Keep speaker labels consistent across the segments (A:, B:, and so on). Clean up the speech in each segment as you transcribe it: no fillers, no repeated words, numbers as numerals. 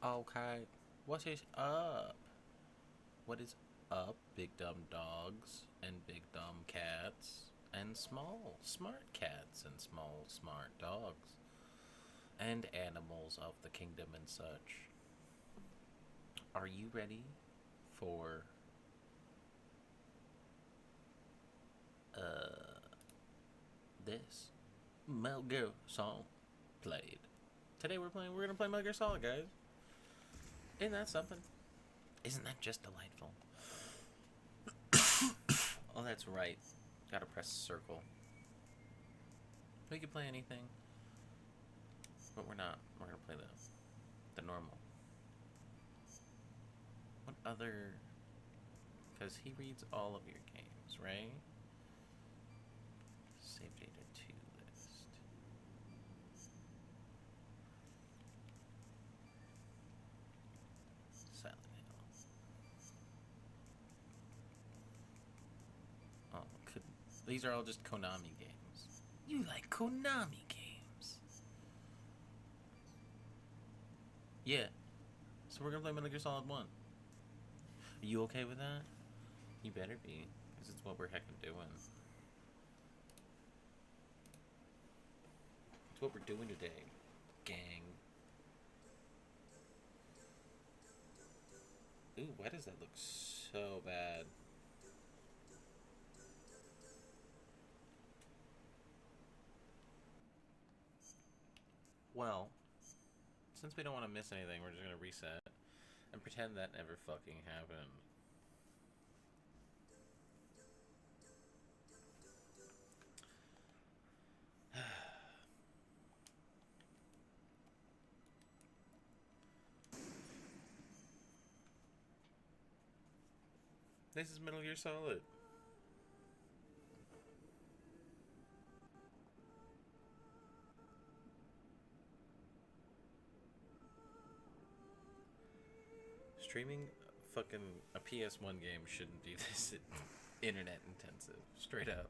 A: Okay, what is up? What is up, big dumb dogs and big dumb cats and small smart cats and small smart dogs and animals of the kingdom and such? Are you ready for this Metal Gear Solid Plaed? Today we're gonna play Metal Gear Solid, guys. Isn't that something? Isn't that just delightful? Oh, that's right. Gotta press circle. We can play anything, but we're not. We're gonna play the normal. What other? Because he reads all of your games, right? Save data to list. Silent Hill. Oh, these are all just Konami games. You like Konami games? Yeah. So we're gonna play Metal Gear Solid 1. Are you okay with that? You better be, because it's what we're heckin' doing. It's what we're doing today, gang. Ooh, why does that look so bad? Well, since we don't want to miss anything, we're just gonna reset and pretend that never fucking happened. This is Metal Gear Solid. Streaming fucking a PS1 game shouldn't be this internet intensive. Straight up.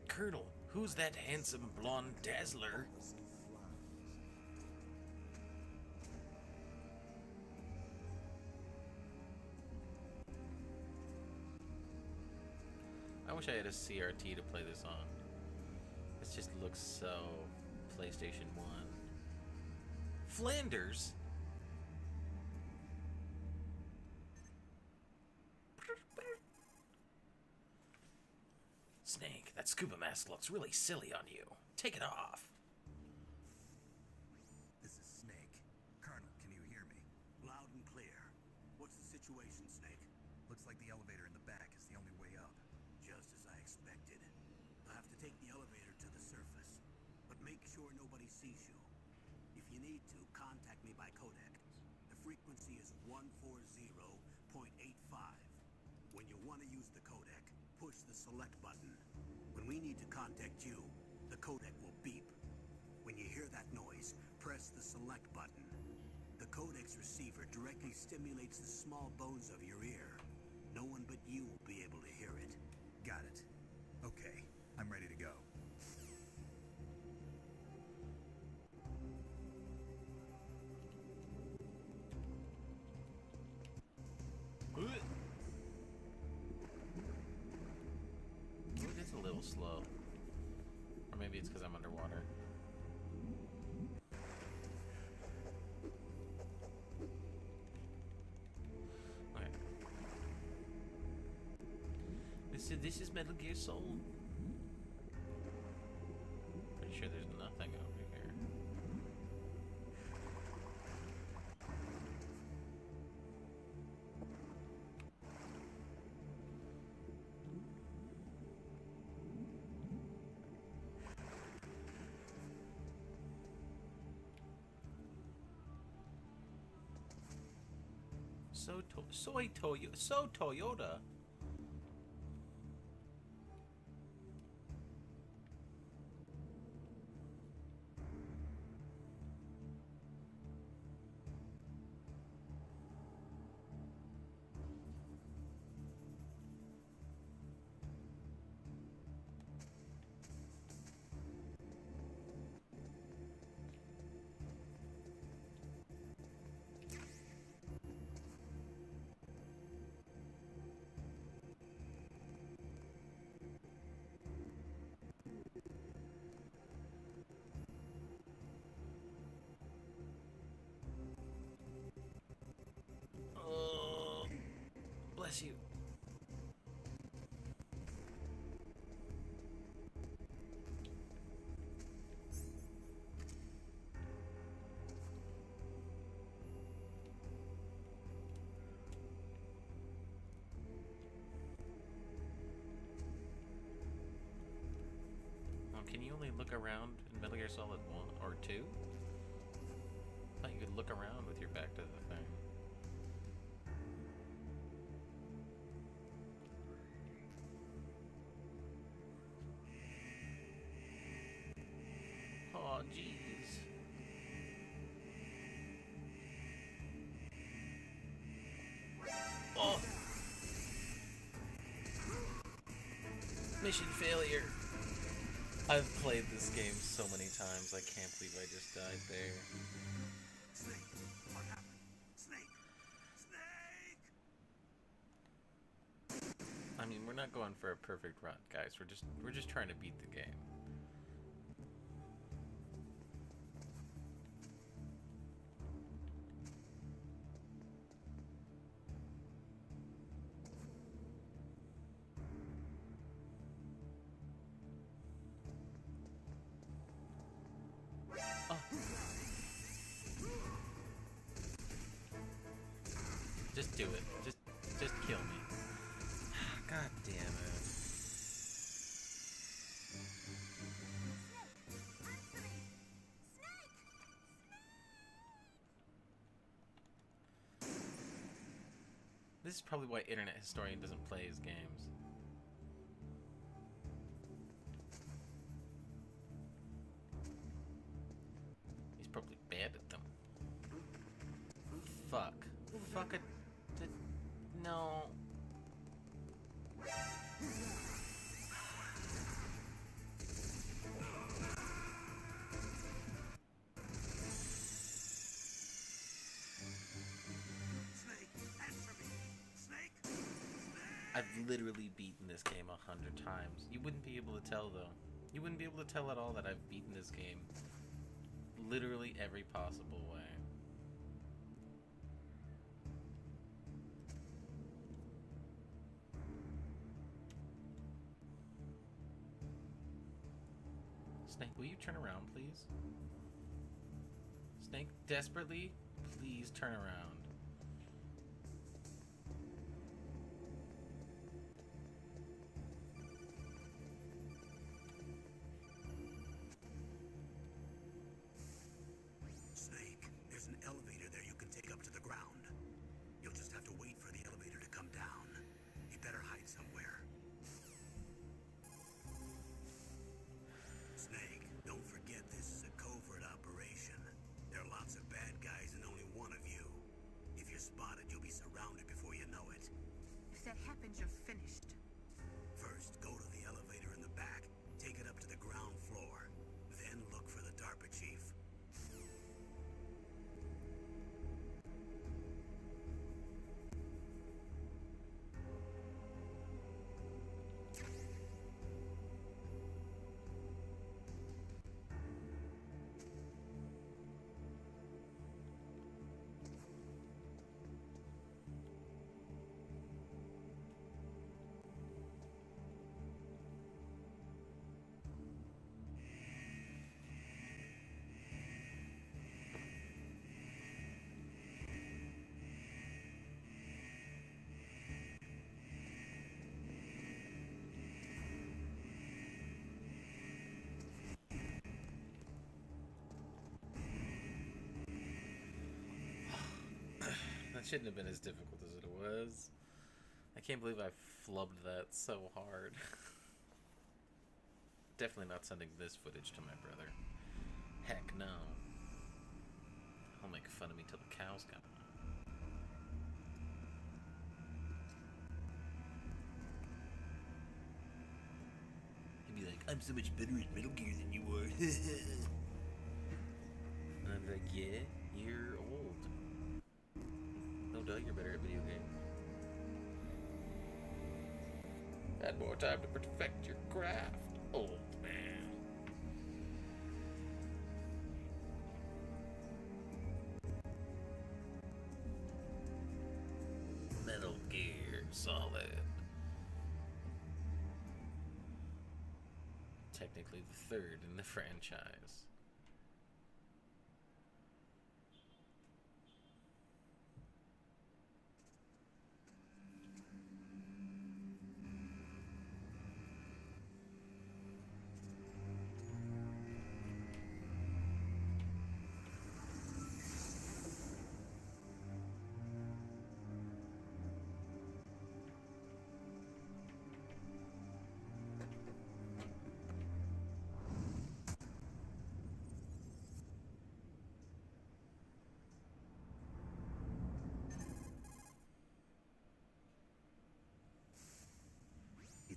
A: Colonel, who's that handsome blonde dazzler? I wish I had a CRT to play this on. This just looks so PlayStation 1. Flanders? Snake, that scuba mask looks really silly on you. Take it off.
B: This is Snake. Colonel, can you hear me? Loud and clear. What's the situation, Snake? Looks like the elevator in the back is the only way up. Just as I expected. I'll have to take the elevator to the surface. But make sure nobody sees you. If you need to, contact me by codec. The frequency is 140.85. When you want to use the codec, push the select button. When we need to contact you, the codec will beep. When you hear that noise, press the select button. The codec's receiver directly stimulates the small bones of your ear. No one but you will be able to hear it. Got it. Okay, I'm ready to go.
A: It is a little slow. Or maybe it's because I'm underwater. Okay. This is Metal Gear Solid. Pretty sure there's nothing over here. So Toyota. look around in Metal Gear Solid 1 or 2? I thought you could look around with your back to the thing. Oh, jeez. Oh! Mission failure. I've played this game so many times, I can't believe I just died there.
B: Snake, what happened? Snake! Snake!
A: I mean, we're not going for a perfect run, guys. We're just trying to beat the game. Oh. Just do it. Just kill me. God damn it. This is probably why Internet Historian doesn't play his games. He's probably bad at them. Fuck. Fuck it. No.
B: Snake, answer me! Snake!
A: I've literally beaten this game 100 times. You wouldn't be able to tell, though. You wouldn't be able to tell at all that I've beaten this game literally every possible way. Snake, will you turn around, please? Snake, desperately, please turn around.
B: Snake, there's an elevator there you can take up to the ground. You'll just have to wait for the elevator to come down. You better hide somewhere. Snake, don't forget this is a covert operation. There are lots of bad guys and only one of you. If you're spotted, you'll be surrounded before you know it.
C: If that happens, you're finished.
B: First, go to the elevator in the back, take it up to the ground floor. Then look for the DARPA chief.
A: That shouldn't have been as difficult as it was. I can't believe I flubbed that so hard. Definitely not sending this footage to my brother. Heck no. He'll make fun of me till the cows come home. He'd be like, I'm so much better at Metal Gear than you are. And I'm like, yeah, you're old. No doubt you're better at video games. Had more time to perfect your craft, old man. Metal Gear Solid. Technically the third in the franchise.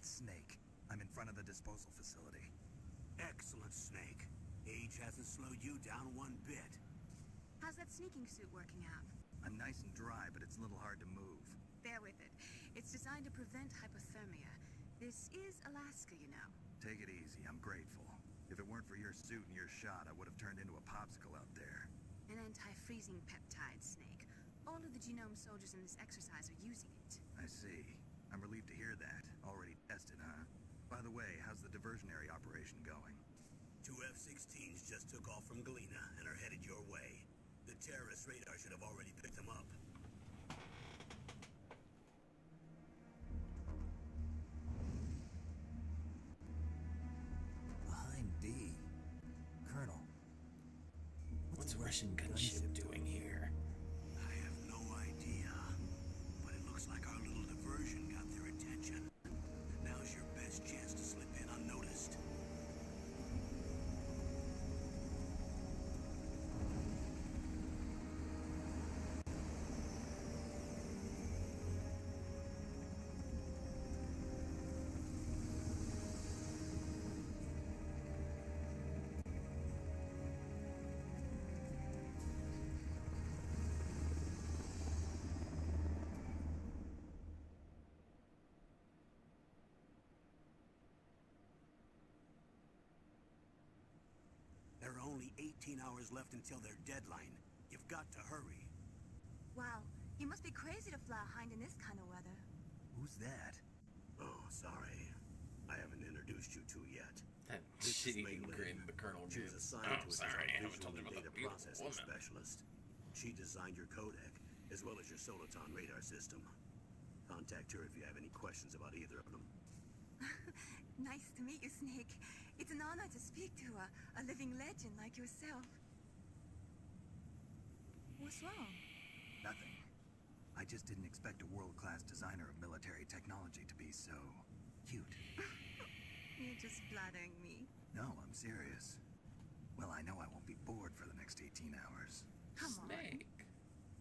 B: It's Snake. I'm in front of the disposal facility. Excellent, Snake. Age hasn't slowed you down one bit.
C: How's that sneaking suit working out?
B: I'm nice and dry, but it's a little hard to move.
C: Bear with it. It's designed to prevent hypothermia. This is Alaska, you know.
B: Take it easy, I'm grateful. If it weren't for your suit and your shot, I would have turned into a popsicle out there.
C: An anti-freezing peptide, Snake. All of the genome soldiers in this exercise are using it.
B: I see. I'm relieved to hear that. Already tested, huh? By the way, how's the diversionary operation going? 2 F-16s just took off from Galena and are headed your way. The terrorist radar should have already picked them up.
D: Behind D. Colonel.
A: What's a Russian gunship doing here?
B: I have no idea, but it looks like our little diversion got their attention. Now's your best chance to slip in unnoticed. There are only 18 hours left until their deadline. You've got to hurry.
C: Wow, you must be crazy to fly hind in this kind of weather.
B: Who's that? Oh, sorry. I haven't introduced you to yet.
A: That
B: This is
A: shitty
B: Maylin.
A: grin the Colonel
B: She
A: gives.
B: was assigned
A: Oh,
B: to us
A: sorry, I
B: as our
A: haven't told you
B: visual
A: about
B: data
A: the beautiful
B: processing
A: woman.
B: specialist. She designed your codec, as well as your Soliton radar system. Contact her if you have any questions about either of them.
C: Nice to meet you, Snake. It's an honor to speak to a living legend like yourself. What's wrong?
B: Nothing. I just didn't expect a world-class designer of military technology to be so cute.
C: You're just flattering me.
B: No, I'm serious. Well, I know I won't be bored for the next 18 hours.
C: Come on.
A: Snake.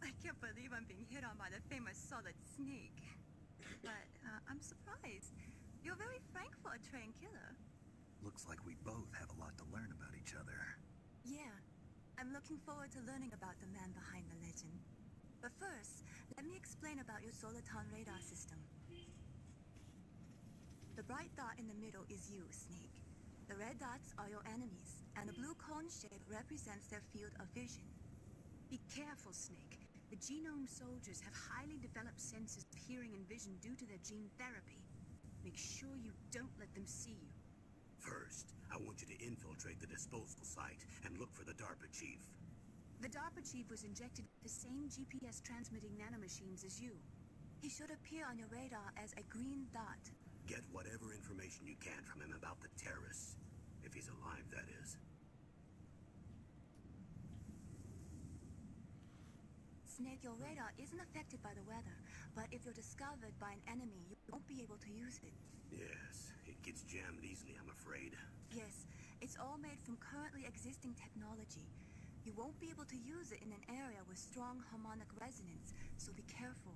C: I can't believe I'm being hit on by the famous Solid Snake. But I'm surprised. You're very frank for a trained killer.
B: Looks like we both have a lot to learn about each other.
C: Yeah, I'm looking forward to learning about the man behind the legend. But first, let me explain about your Soliton radar system. The bright dot in the middle is you, Snake. The red dots are your enemies, and the blue cone shape represents their field of vision. Be careful, Snake. The genome soldiers have highly developed senses of hearing and vision due to their gene therapy. Make sure you don't let them see you.
B: First, I want you to infiltrate the disposal site and look for the DARPA chief.
C: The DARPA chief was injected with the same GPS transmitting nanomachines as you. He should appear on your radar as a green dot.
B: Get whatever information you can from him about the terrorists. If he's alive, that is.
C: Snake, your radar isn't affected by the weather, but if you're discovered by an enemy, you won't be able to use it.
B: Yes, it gets jammed easily, I'm afraid.
C: Yes, it's all made from currently existing technology. You won't be able to use it in an area with strong harmonic resonance, so be careful.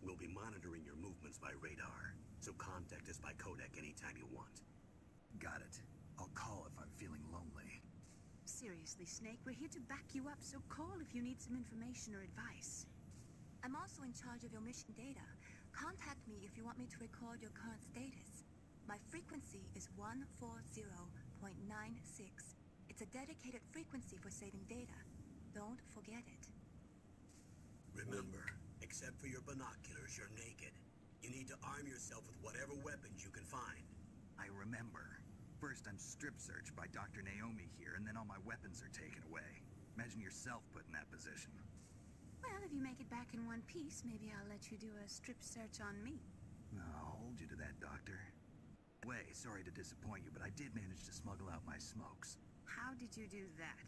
B: We'll be monitoring your movements by radar, so contact us by codec anytime you want. Got it. I'll call if I'm feeling lonely.
C: Seriously, Snake, we're here to back you up, so call if you need some information or advice. I'm also in charge of your mission data. Contact me if you want me to record your current status. My frequency is 140.96. It's a dedicated frequency for saving data. Don't forget it.
B: Remember, except for your binoculars, you're naked. You need to arm yourself with whatever weapons you can find. I remember. First, I'm strip searched by Dr. Naomi here, and then all my weapons are taken away. Imagine yourself put in that position.
C: Well, if you make it back in one piece, maybe I'll let you do a strip search on me.
B: I'll hold you to that, Doctor. Way, sorry to disappoint you, but I did manage to smuggle out my smokes.
C: How did you do that?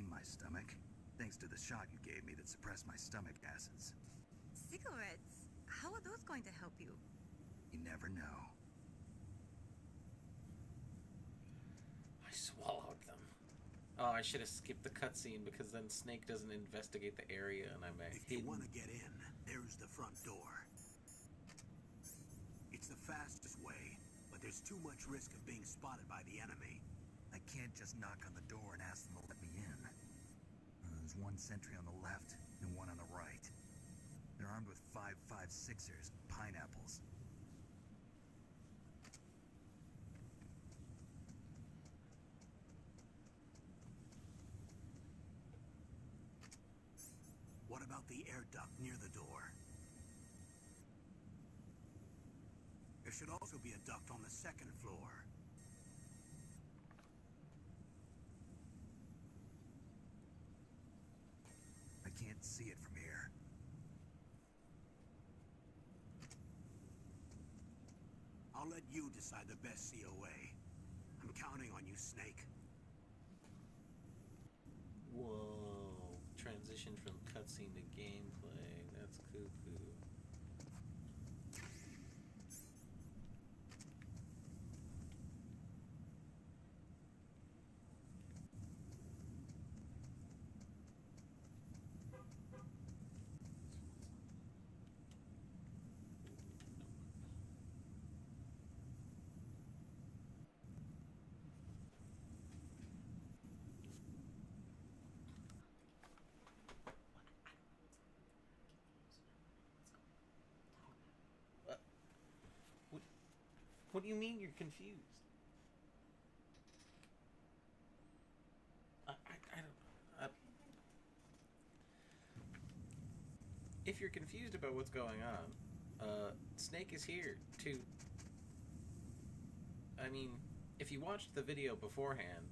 B: In my stomach. Thanks to the shot you gave me that suppressed my stomach acids.
C: Cigarettes? How are those going to help you?
B: You never know.
A: I swallowed them. Oh, I should have skipped the cutscene because then Snake doesn't investigate the area and I'm
B: If you
A: hidden.
B: want to get in, there's the front door. It's the fastest way. There's too much risk of being spotted by the enemy.
D: I can't just knock on the door and ask them to let me in. There's one sentry on the left and one on the right. They're armed with 5.56ers, pineapples.
B: What about the air duct near the door? There should also be a duct on the second floor.
D: I can't see it from here.
B: I'll let you decide the best COA. I'm counting on you, Snake.
A: Whoa. Transition from cutscene to gameplay. That's cuckoo. What do you mean you're confused? I don't. If you're confused about what's going on, Snake is here to. I mean, if you watched the video beforehand,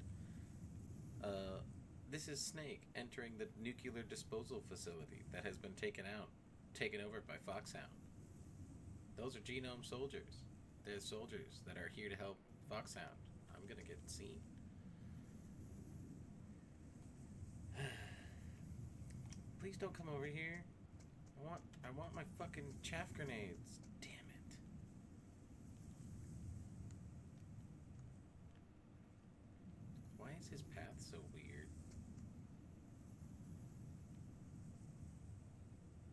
A: this is Snake entering the nuclear disposal facility that has been taken over by Foxhound. Those are genome soldiers. They're soldiers that are here to help Foxhound. I'm gonna get seen. Please don't come over here. I want my fucking chaff grenades. Damn it. Why is his path so weird?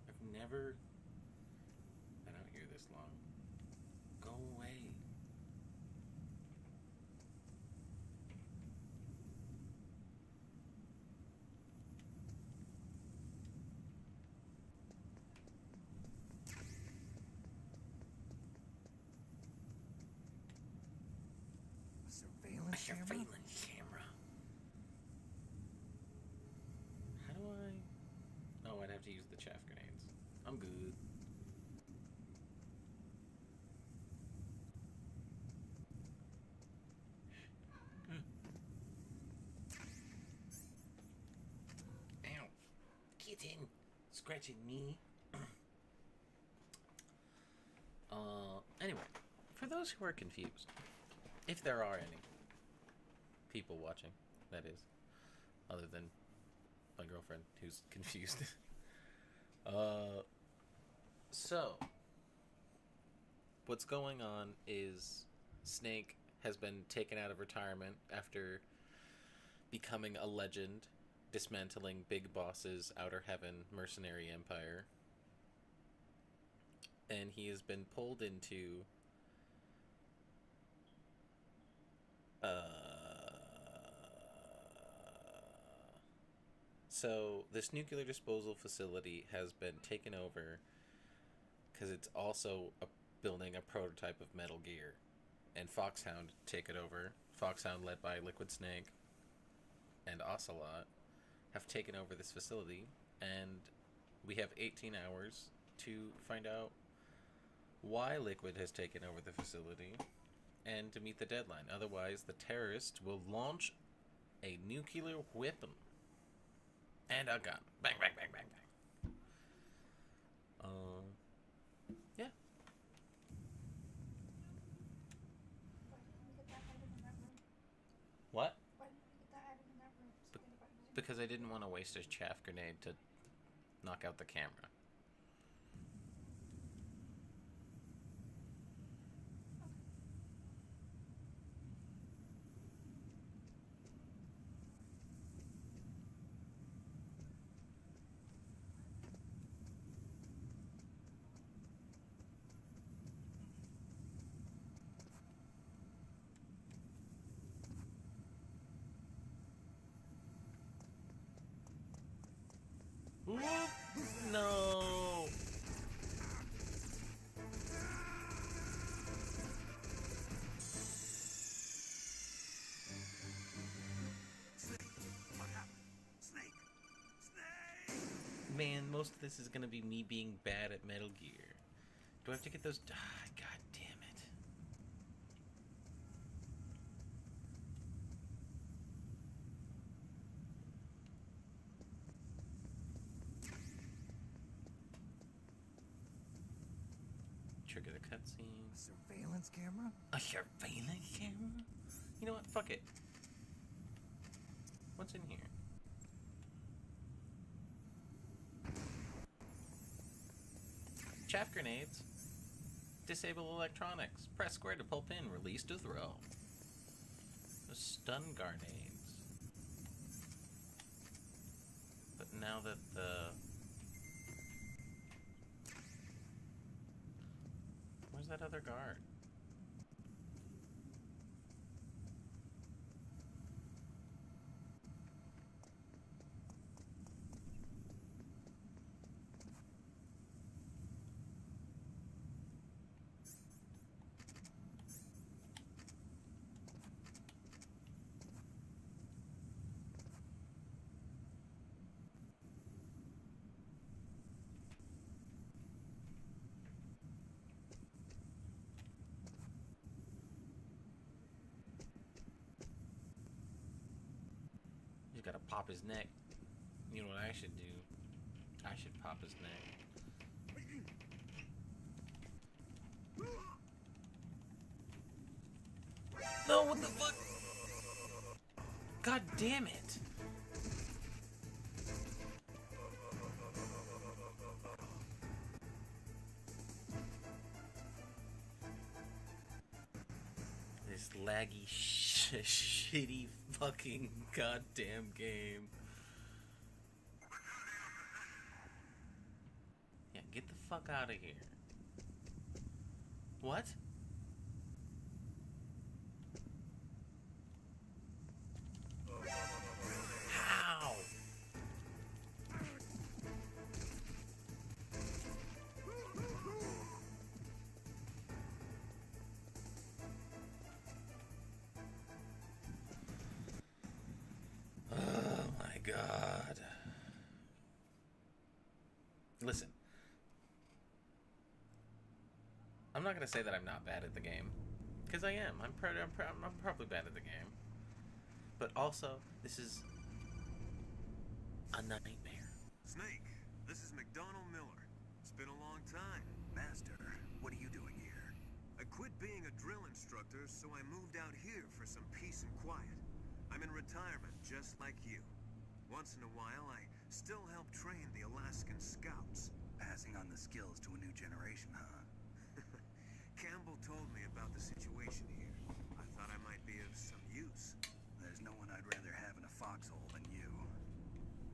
A: I've never been out here this long. Go away.
D: A surveillance
A: camera. How do I... Oh, I'd have to use the chaff grenades. I'm good. Ow. Kitten. Scratching me. Anyway, for those who are confused, if there are any people watching, that is, other than my girlfriend who's confused. So, what's going on is Snake has been taken out of retirement after becoming a legend, dismantling Big Boss's Outer Heaven mercenary empire. And he has been pulled into so this nuclear disposal facility has been taken over because it's also building a prototype of Metal Gear, and Foxhound take it over. Foxhound, led by Liquid Snake and Ocelot, have taken over this facility, and we have 18 hours to find out why Liquid has taken over the facility and to meet the deadline. Otherwise, the terrorists will launch a nuclear weapon and a gun. Bang, bang, bang, bang, bang. Yeah. What? Because I didn't want to waste a chaff grenade to knock out the camera. Man, most of this is gonna be me being bad at Metal Gear. Do I have to get those? Ah, God damn it. Trigger the cutscene.
D: Surveillance camera?
A: A surveillance camera? You know what? Fuck it. What's in here? Chaff grenades. Disable electronics. Press square to pull pin. Release to throw. Stun grenades. But now that the... Where's that other guard? He's gotta pop his neck. You know what I should do? I should pop his neck. No, what the fuck? God damn it. This laggy, shitty fucking goddamn game. Yeah, get the fuck out of here. What? How? Oh my god. Listen. I'm not gonna say that I'm not bad at the game, because I am. I'm probably bad at the game. But also, this is a nightmare.
B: Snake, this is McDonald Miller. It's been a long time.
D: Master, what are you doing here?
B: I quit being a drill instructor, so I moved out here for some peace and quiet. I'm in retirement, just like you. Once in a while, I still help train the Alaskan Scouts.
D: Passing on the skills to a new generation, huh?
B: Campbell told me about the situation here. I thought I might be of some use.
D: There's no one I'd rather have in a foxhole than you.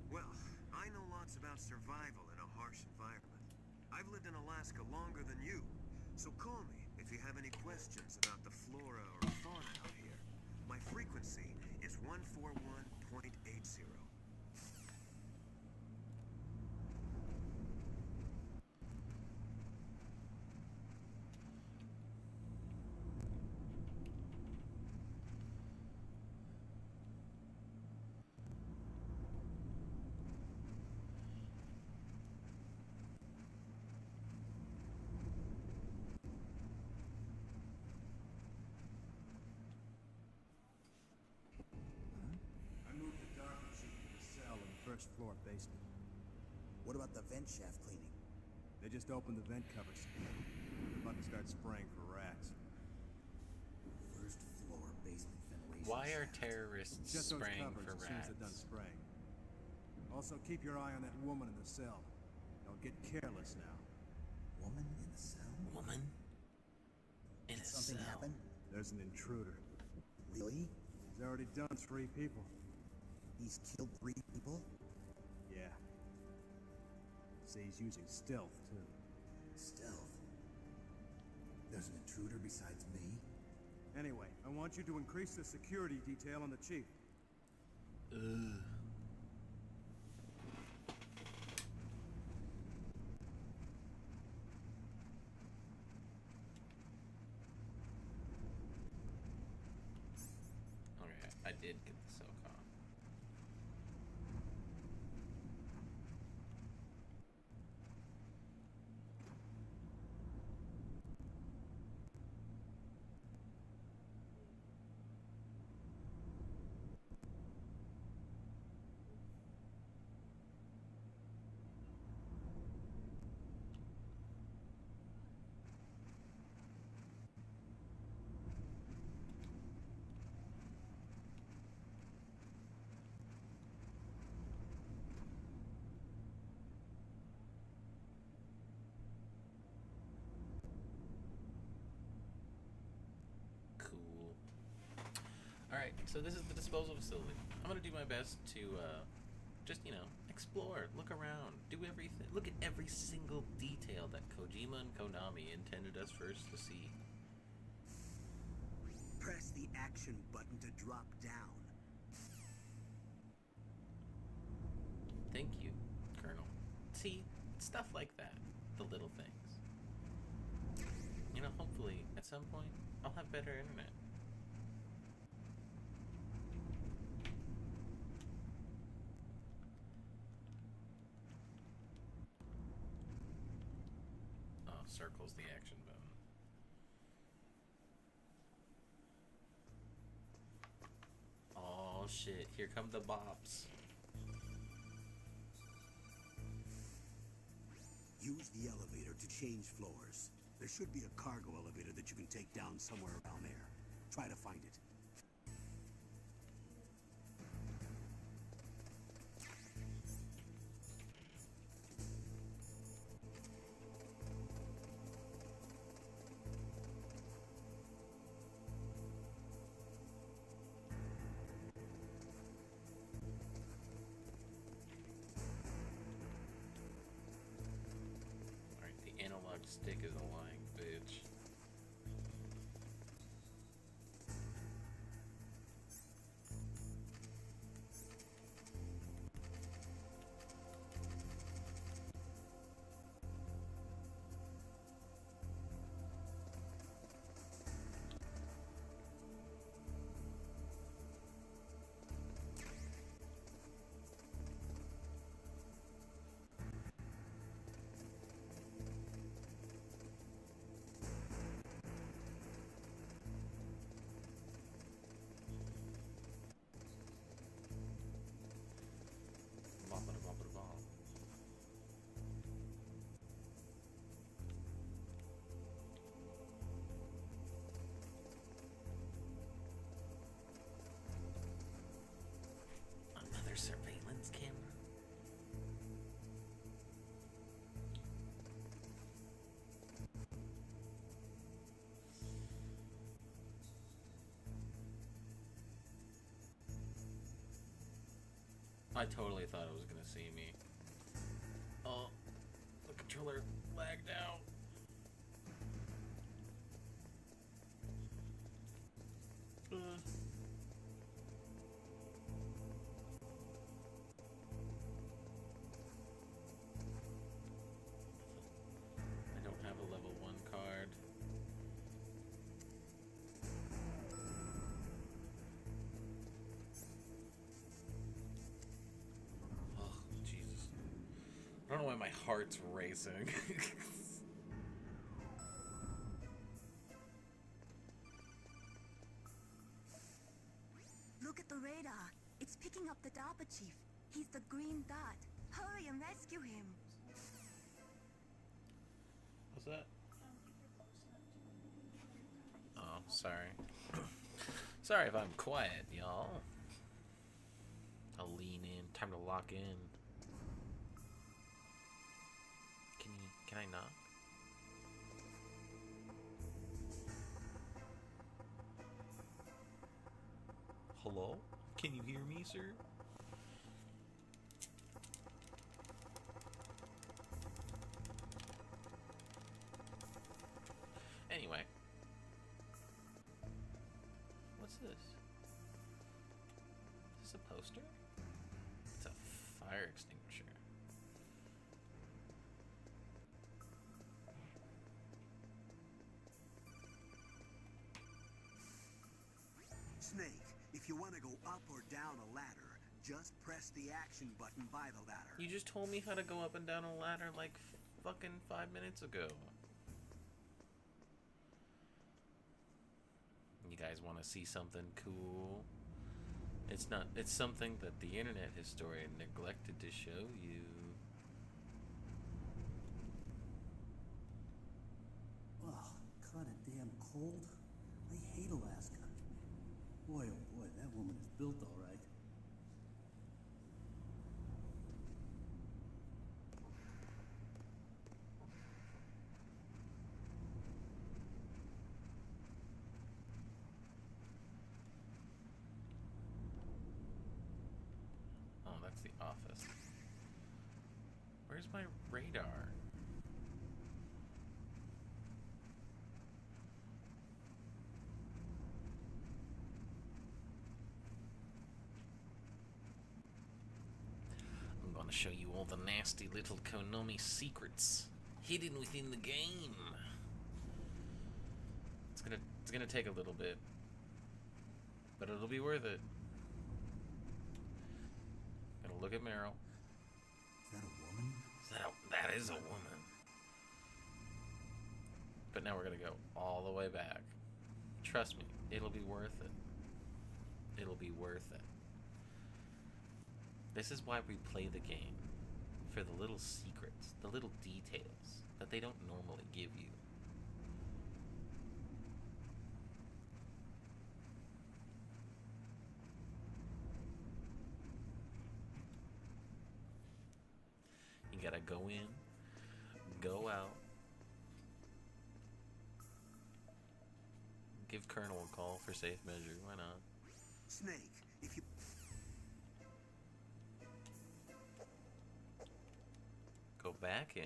B: Well, I know lots about survival in a harsh environment. I've lived in Alaska longer than you, so call me if you have any questions about the flora or fauna out here. My frequency is 141.80.
E: I moved the dark machine to the cell in the first floor basement.
F: What about the vent shaft cleaning?
E: They just opened the vent covers. They're about to start spraying for rats.
F: First floor basement ventilation.
A: Why are
F: shaft.
A: terrorists
E: Shut those
A: spraying
E: covers
A: for
E: as soon as they're done
A: rats?
E: spraying. Also, keep your eye on that woman in the cell. Don't get careless now.
F: Woman in the cell?
A: Woman? In a
F: Something
A: cell.
F: happened?
E: There's an intruder.
F: Really?
E: He's already done 3 people.
F: He's killed 3 people?
E: Yeah. Say he's using stealth, too.
F: Stealth. There's an intruder besides me?
E: Anyway, I want you to increase the security detail on the chief.
A: Ugh. Okay, I did get the SOCOM. So this is the disposal facility. I'm gonna do my best to just, explore, look around, do everything. Look at every single detail that Kojima and Konami intended us first to see.
B: Press the action button to drop down.
A: Thank you, Colonel. See, stuff like that. The little things. Hopefully, at some point, I'll have better internet. Oh, circle's the action button. Oh, shit. Here come the bops.
B: Use the elevator to change floors. There should be a cargo elevator that you can take down somewhere around there. Try to find it.
A: Alright, the analog stick is a lying bitch. Another surveillance camera? I totally thought it was gonna see me. Oh, the controller lagged out. I don't have a level 1 card. Oh, Jesus. I don't know why my heart's racing.
C: Look at the radar. It's picking up the DARPA chief. He's the green dot. Hurry and rescue him.
A: What's that? Oh, sorry. Sorry if I'm quiet, y'all. I'll lean in. Time to lock in. Can I knock? Hello? Can you hear me, sir? Anyway. What's this? Is this a poster? It's a fire extinguisher.
B: Snake, if you want to go up or down a ladder, just press the action button by the ladder.
A: You just told me how to go up and down a ladder like fucking 5 minutes ago. You guys want to see something cool? It's something that the Internet Historian neglected to show you.
F: Oh, kinda damn cold. I hate Alaska. Boy, oh boy, that woman is built all right.
A: that's the office. Where's my radar? I'm gonna show you all the nasty little Konami secrets hidden within the game. It's gonna take a little bit, but it'll be worth it. Gonna look at Meryl.
F: Is that a woman?
A: That is a woman. But now we're gonna go all the way back. Trust me, it'll be worth it. It'll be worth it. This is why we play the game. For the little secrets, the little details that they don't normally give you. You gotta go in, go out, give Colonel a call for safe measure, why not?
B: Snake, if you...
A: Go back in.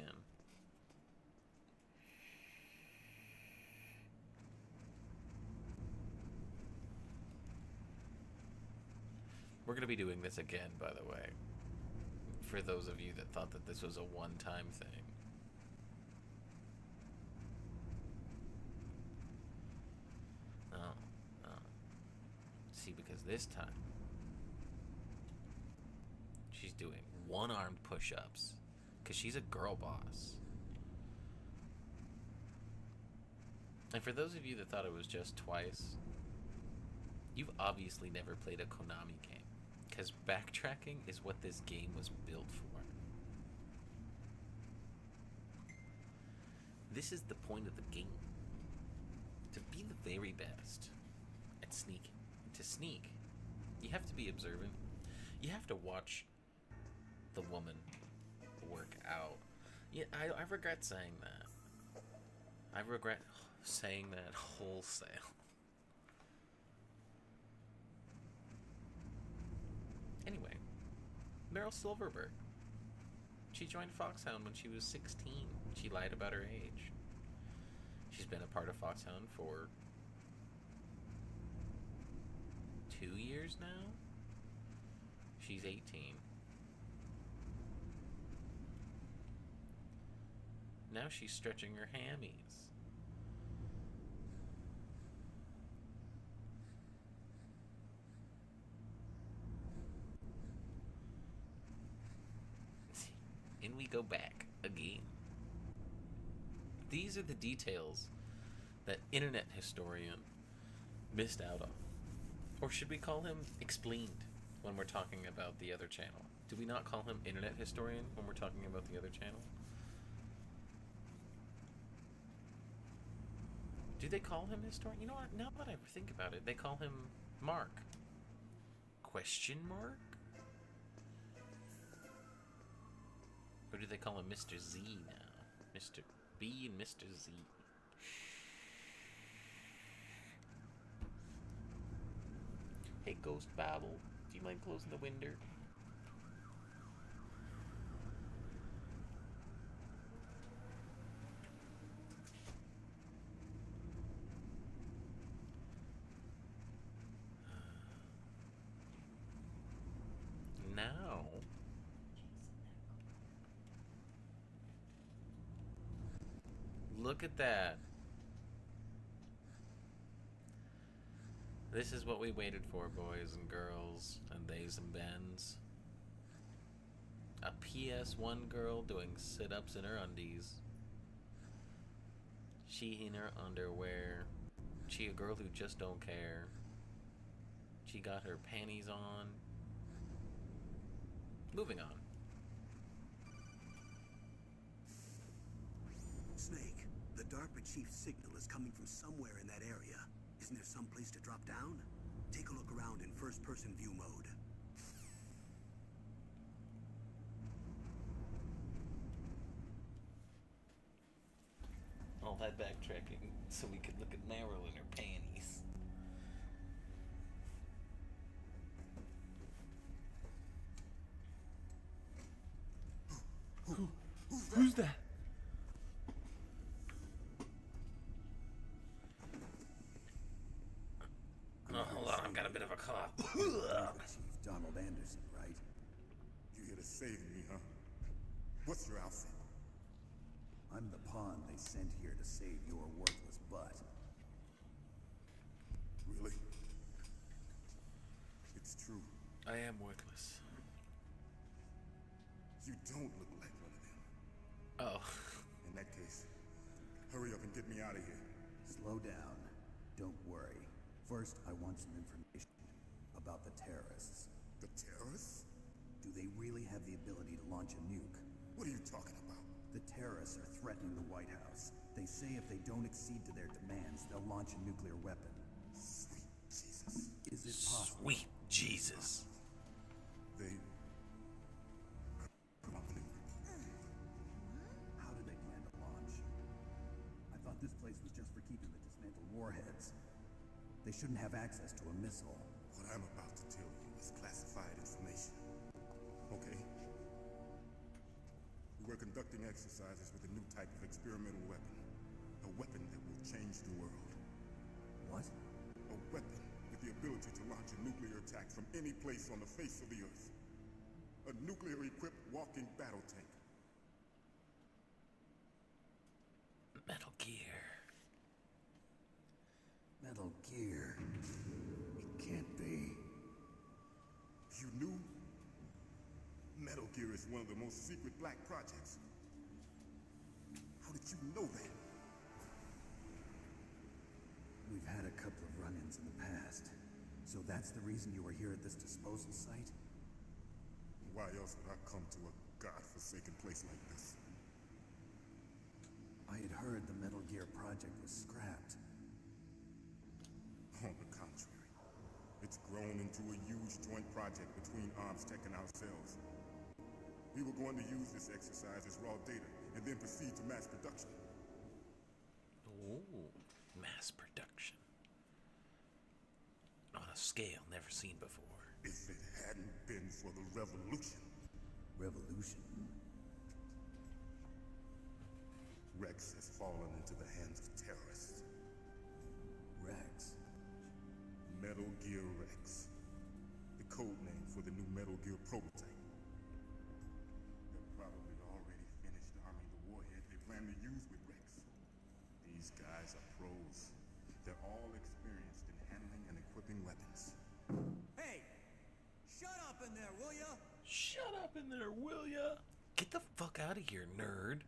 A: We're gonna be doing this again, by the way. For those of you that thought that this was a one-time thing. Oh. See, because this time, she's doing one-armed push-ups. Because she's a girl boss. And for those of you that thought it was just twice, you've obviously never played a Konami game. Because backtracking is what this game was built for. This is the point of the game. To be the very best at sneaking. To sneak, you have to be observant. You have to watch the woman work out. Yeah, I regret saying that. I regret saying that wholesale. Anyway, Meryl Silverberg. She joined Foxhound when she was 16. She lied about her age. She's been a part of Foxhound for 2 years now. She's 18. Now she's stretching her hammies. And we go back again. These are the details that Internet Historian missed out on. Or should we call him Expleeded when we're talking about the other channel? Do we not call him Internet Historian when we're talking about the other channel? Do they call him historian? You know what? Now that I think about it, they call him Mark. Question mark? Or do they call him Mr. Z now? Mr. B and Mr. Z. Hey, Ghost Babble, do you mind closing the window? Now, look at that. This is what we waited for, boys and girls, and theys and bens. A PS1 girl doing sit-ups in her undies. She in her underwear. She a girl who just don't care. She got her panties on. Moving on.
B: Snake, the DARPA chief's signal is coming from somewhere in that area. Isn't there some place to drop down? Take a look around in first-person view mode.
A: All that backtracking so we could look at Meryl in her panties. that? Oh, hold on, I've got a bit of a cough.
D: Chief Donald Anderson, right?
G: You here to save me, huh? What's your outfit?
D: I'm the pawn they sent here to save your worthless butt.
G: Really? It's true.
A: I am worthless.
G: You don't look like one of them.
A: Oh.
G: In that case, hurry up and get me out of here.
D: Slow down. Don't worry. First, I want some information about the terrorists.
G: The terrorists?
D: Do they really have the ability to launch a nuke?
G: What are you talking about?
D: The terrorists are threatening the White House. They say if they don't accede to their demands, they'll launch a nuclear weapon.
G: Sweet Jesus.
D: Is it possible?
A: Sweet Jesus.
G: They...
D: How do they plan to launch? I thought this place was just for keeping the dismantled warheads. They shouldn't have access to a missile.
G: What I'm about to tell you is classified information. Okay? We're conducting exercises with a new type of experimental weapon. A weapon that will change the world.
D: What?
G: A weapon with the ability to launch a nuclear attack from any place on the face of the Earth. A nuclear-equipped walking battle tank.
A: Metal Gear.
D: Metal Gear. It can't be.
G: You knew? Metal Gear is one of the most secret black projects. How did you know that?
D: We've had a couple of run-ins in the past. So that's the reason you were here at this disposal site?
G: Why else would I come to a godforsaken place like this?
D: I had heard the Metal Gear project was scrapped.
G: On the contrary, it's grown into a huge joint project between Armstech and ourselves. We were going to use this exercise as raw data and then proceed to mass production.
A: Ooh, mass production. On a scale never seen before.
G: If it hadn't been for the revolution.
D: Revolution?
G: Rex has fallen into the hands of terrorists.
D: Rex?
G: Metal Gear Rex. The code name for the new Metal Gear prototype. They're probably already finished arming the warhead they plan to use with Rex. These guys are pros. They're all experienced in handling and equipping weapons.
F: Hey! Shut up in there, will ya?
A: Shut up in there, will ya? Get the fuck out of here, nerd.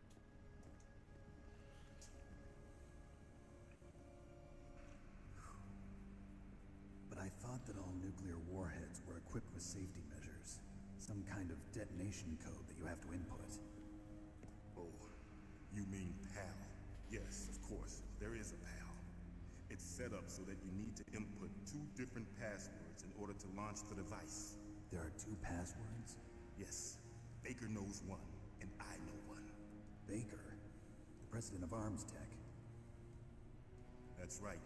D: But I thought that all nuclear warheads were equipped with safety measures. Some kind of detonation code that you have to input.
G: Oh, you mean PAL? Yes, of course, there is a PAL. It's set up so that you need to input 2 different passwords in order to launch the device.
D: There are 2 passwords?
G: Yes, Baker knows one, and I know one.
D: Baker, the president of Armstech.
G: That's right.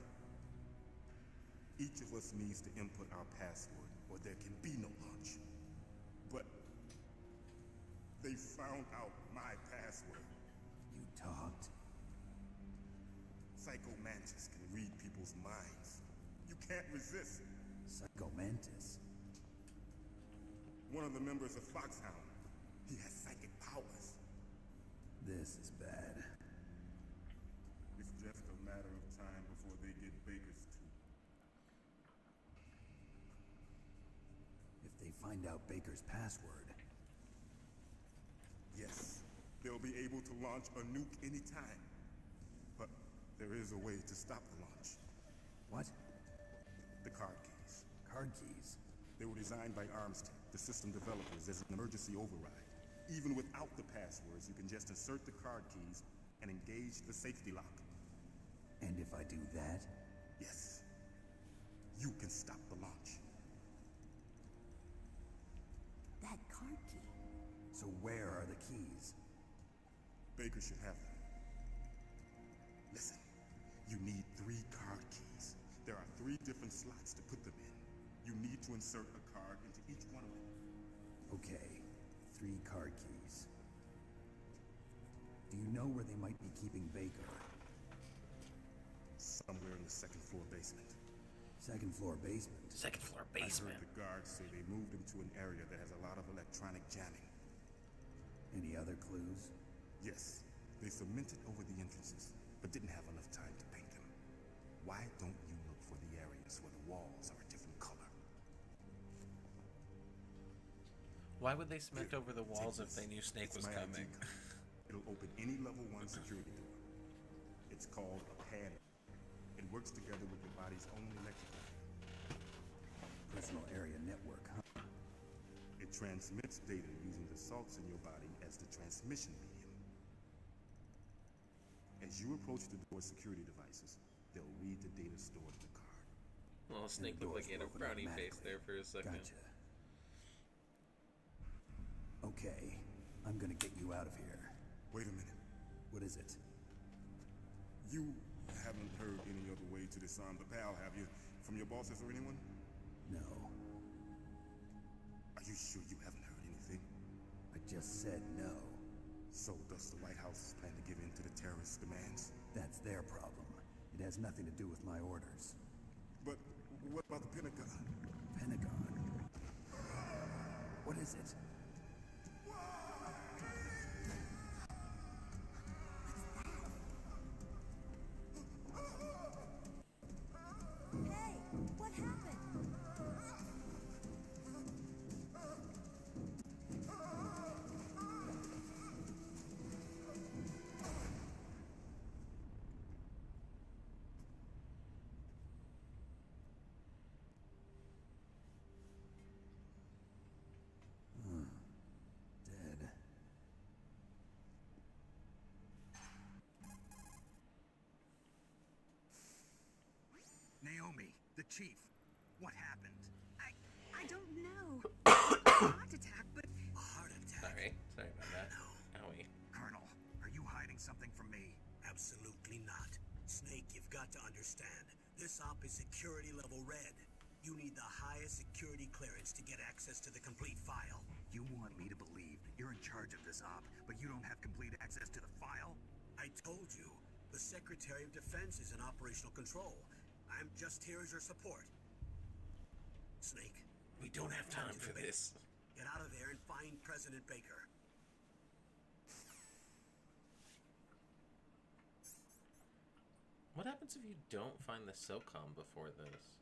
G: Each of us needs to input our password, or there can be no launch. But they found out my password.
D: You talked?
G: Psycho Mantis can read people's minds. You can't resist.
D: Psycho Mantis?
G: One of the members of Foxhound. He has psychic powers.
D: This is bad.
G: It's just a matter of time before they get Baker's too.
D: If they find out Baker's password...
G: Yes, they'll be able to launch a nuke anytime. But there is a way to stop the launch.
D: What?
G: The card keys.
D: Card keys?
G: They were designed by Armstech, the system developers, as an emergency override. Even without the passwords, you can just insert the card keys and engage the safety lock.
D: And if I do that?
G: Yes. You can stop the launch.
C: That card key.
D: So where are the keys?
G: Baker should have them. Listen, you need 3 card keys. There are 3 different slots to put them in. You need to insert a card into each one of them.
D: Okay, 3 card keys. you know where they might be keeping Baker?
G: Somewhere in the second floor basement.
D: Second floor basement?
A: Second floor
G: I
A: basement.
G: heard the guards say they moved him to an area that has a lot of electronic jamming.
D: Any other clues?
G: Yes, they cemented over the entrances, but didn't have enough time to paint them. Why don't you look for the areas where the walls are a different color?
A: Why would they cement
G: Here,
A: over the walls if
G: take
A: they
G: this.
A: knew Snake
G: It's
A: was
G: my
A: coming?
G: ID card. It'll open any level 1 security door. It's called a pad. It works together with your body's own electrical field.
D: Personal area network, huh?
G: It transmits data using the salts in your body as the transmission medium. As you approach the door's security devices, they'll read the data stored in the card.
A: Well, Snake looked like he had a frowny face there for a second.
D: Gotcha. Okay, I'm gonna get you out of here.
G: Wait a minute.
D: What is it?
G: You haven't heard any other way to disarm the PAL, have you? From your bosses or anyone?
D: No,
G: Are you sure you haven't heard anything?
D: I just said no.
G: So does the White House plan to give in to the terrorist demands?
D: That's their problem. It has nothing to do with my orders.
G: But what about the Pentagon?
D: Pentagon? What is it?
C: Hey, what happened?
D: Dead.
B: Naomi, the chief. What happened?
C: I don't know. Heart attack, but
B: A heart attack?
A: Sorry about that.
B: No.
A: Owie.
B: Colonel, are you hiding something from me? Absolutely not. Snake, you've got to understand. This op is security level red. You need the highest security clearance to get access to the complete file.
D: You want me to believe that you're in charge of this op, but you don't have complete access to the file?
B: I told you, the Secretary of Defense is in operational control. I'm just here as your support. Snake,
A: We don't have time
B: to
A: for
B: the
A: this.
B: Get out of there and find President Baker.
A: What happens if you don't find the SOCOM before this?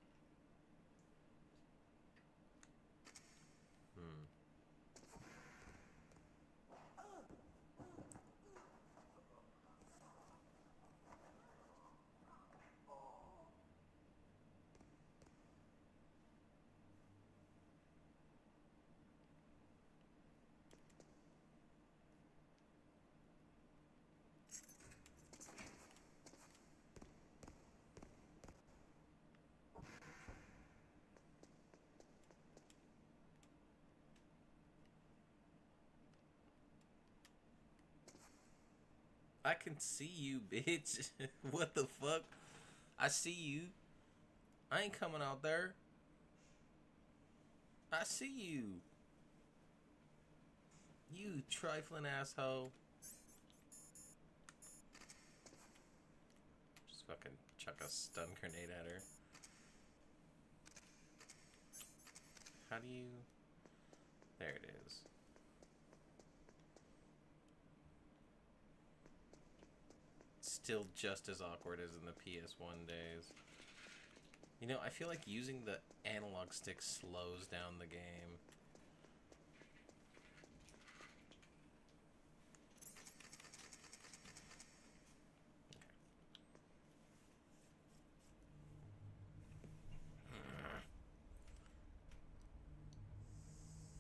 A: I can see you, bitch. What the fuck? I see you. I ain't coming out there. I see you. You trifling asshole. Just fucking chuck a stun grenade at her. How do you... There it is. Still just as awkward as in the PS1 days. You know, I feel like using the analog stick slows down the game.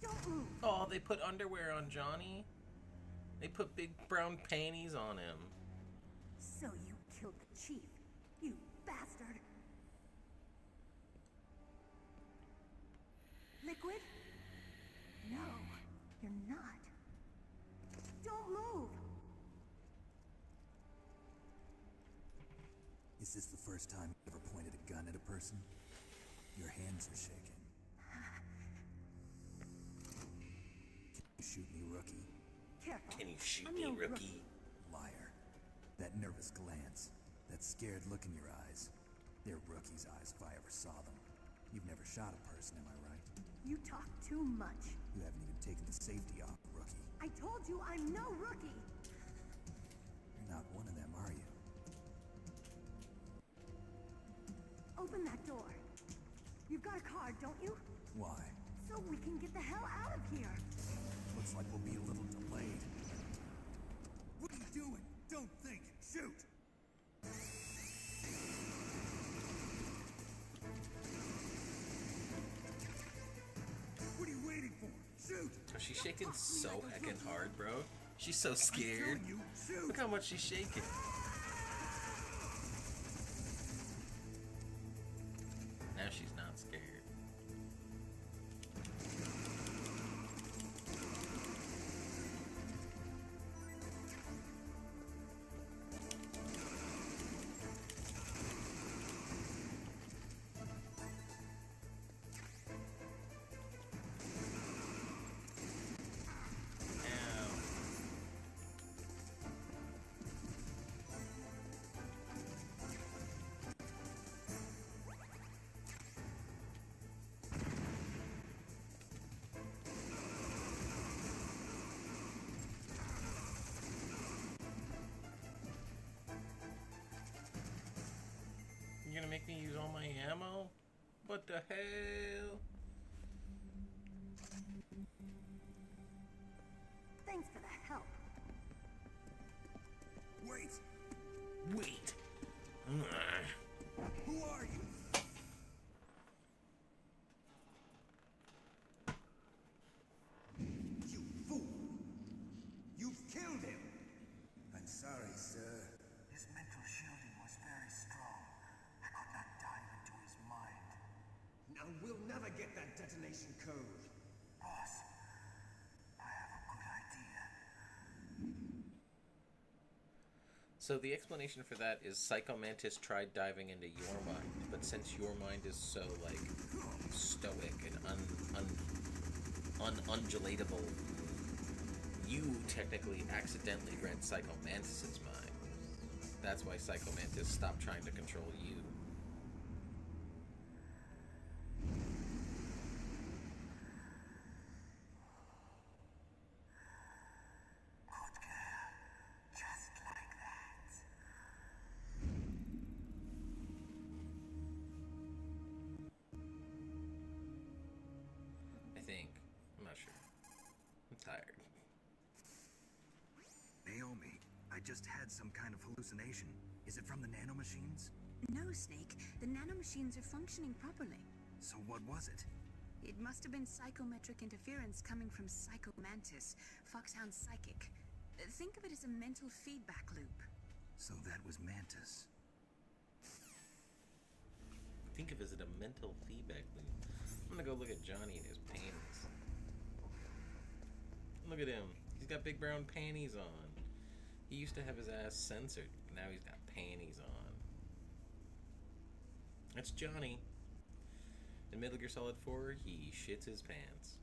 C: don't move.
A: Oh, they put underwear on Johnny? They put big brown panties on him.
C: So you killed the chief, you bastard. Liquid? No, you're not. Don't move.
D: Is this the first time you ever pointed a gun at a person? Your hands are shaking. Can you shoot me, rookie?
C: Careful.
A: Can you shoot
C: I'm
A: me,
C: no
A: rookie?
D: Liar. That nervous glance, that scared look in your eyes. They're rookies' eyes if I ever saw them. You've never shot a person, am I right?
C: You talk too much.
D: You haven't even taken the safety off, rookie.
C: I told you I'm no rookie.
D: You're not one of them, are you?
C: Open that door. You've got a card, don't you?
D: Why?
C: So we can get the hell out of here.
D: Looks like we'll be a little delayed.
B: What are you doing? Don't think. Shoot! What are you waiting for? Shoot!
A: Oh, she's shaking so heckin' hard, bro. She's so scared.
B: I'm telling you, shoot!
A: Look how much she's shaking. Now she's not scared. You're gonna make me use all my ammo? What the hell?
C: Thanks for the help.
B: Wait!
A: Wait.
B: Who are you? You fool! You've killed him! I'm sorry, sir.
H: His mental shielding was very strong. I could not dive into his mind.
B: Now we'll never get that detonation code.
H: Boss, I have a good idea.
A: So the explanation for that is Psycho Mantis tried diving into your mind, but since your mind is so like stoic and unundulatable, you technically accidentally read Psycho Mantis's mind. That's why Psycho Mantis stopped trying to control you.
H: Good girl. Just like that.
A: I think. I'm not sure. I'm tired.
D: Naomi, I just had some kind of hallucination. Is it from the nanomachines?
C: No, Snake. The nanomachines are functioning properly.
D: So what was it?
C: It must have been psychometric interference coming from Psycho Mantis, Foxhound's psychic. Think of it as a mental feedback loop.
D: So that was Mantis.
A: Think of it as a mental feedback loop. I'm gonna go look at Johnny and his panties. Look at him. He's got big brown panties on. He used to have his ass censored. Now he's got panties on. That's Johnny. In Metal Gear Solid 4, he shits his pants.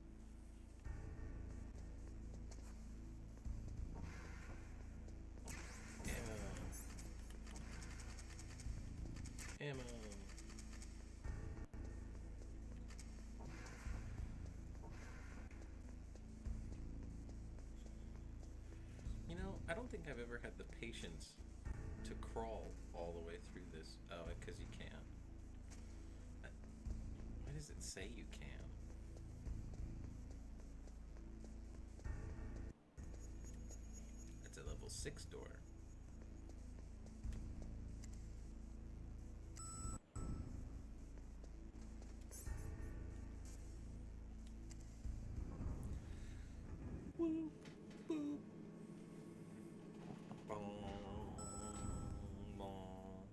A: Ammo. Ammo. You know, I don't think I've ever had the patience to crawl all the way through this. Oh, because you can. Why does it say you can? It's a level 6 door. Whoop, boop. Bong, bong.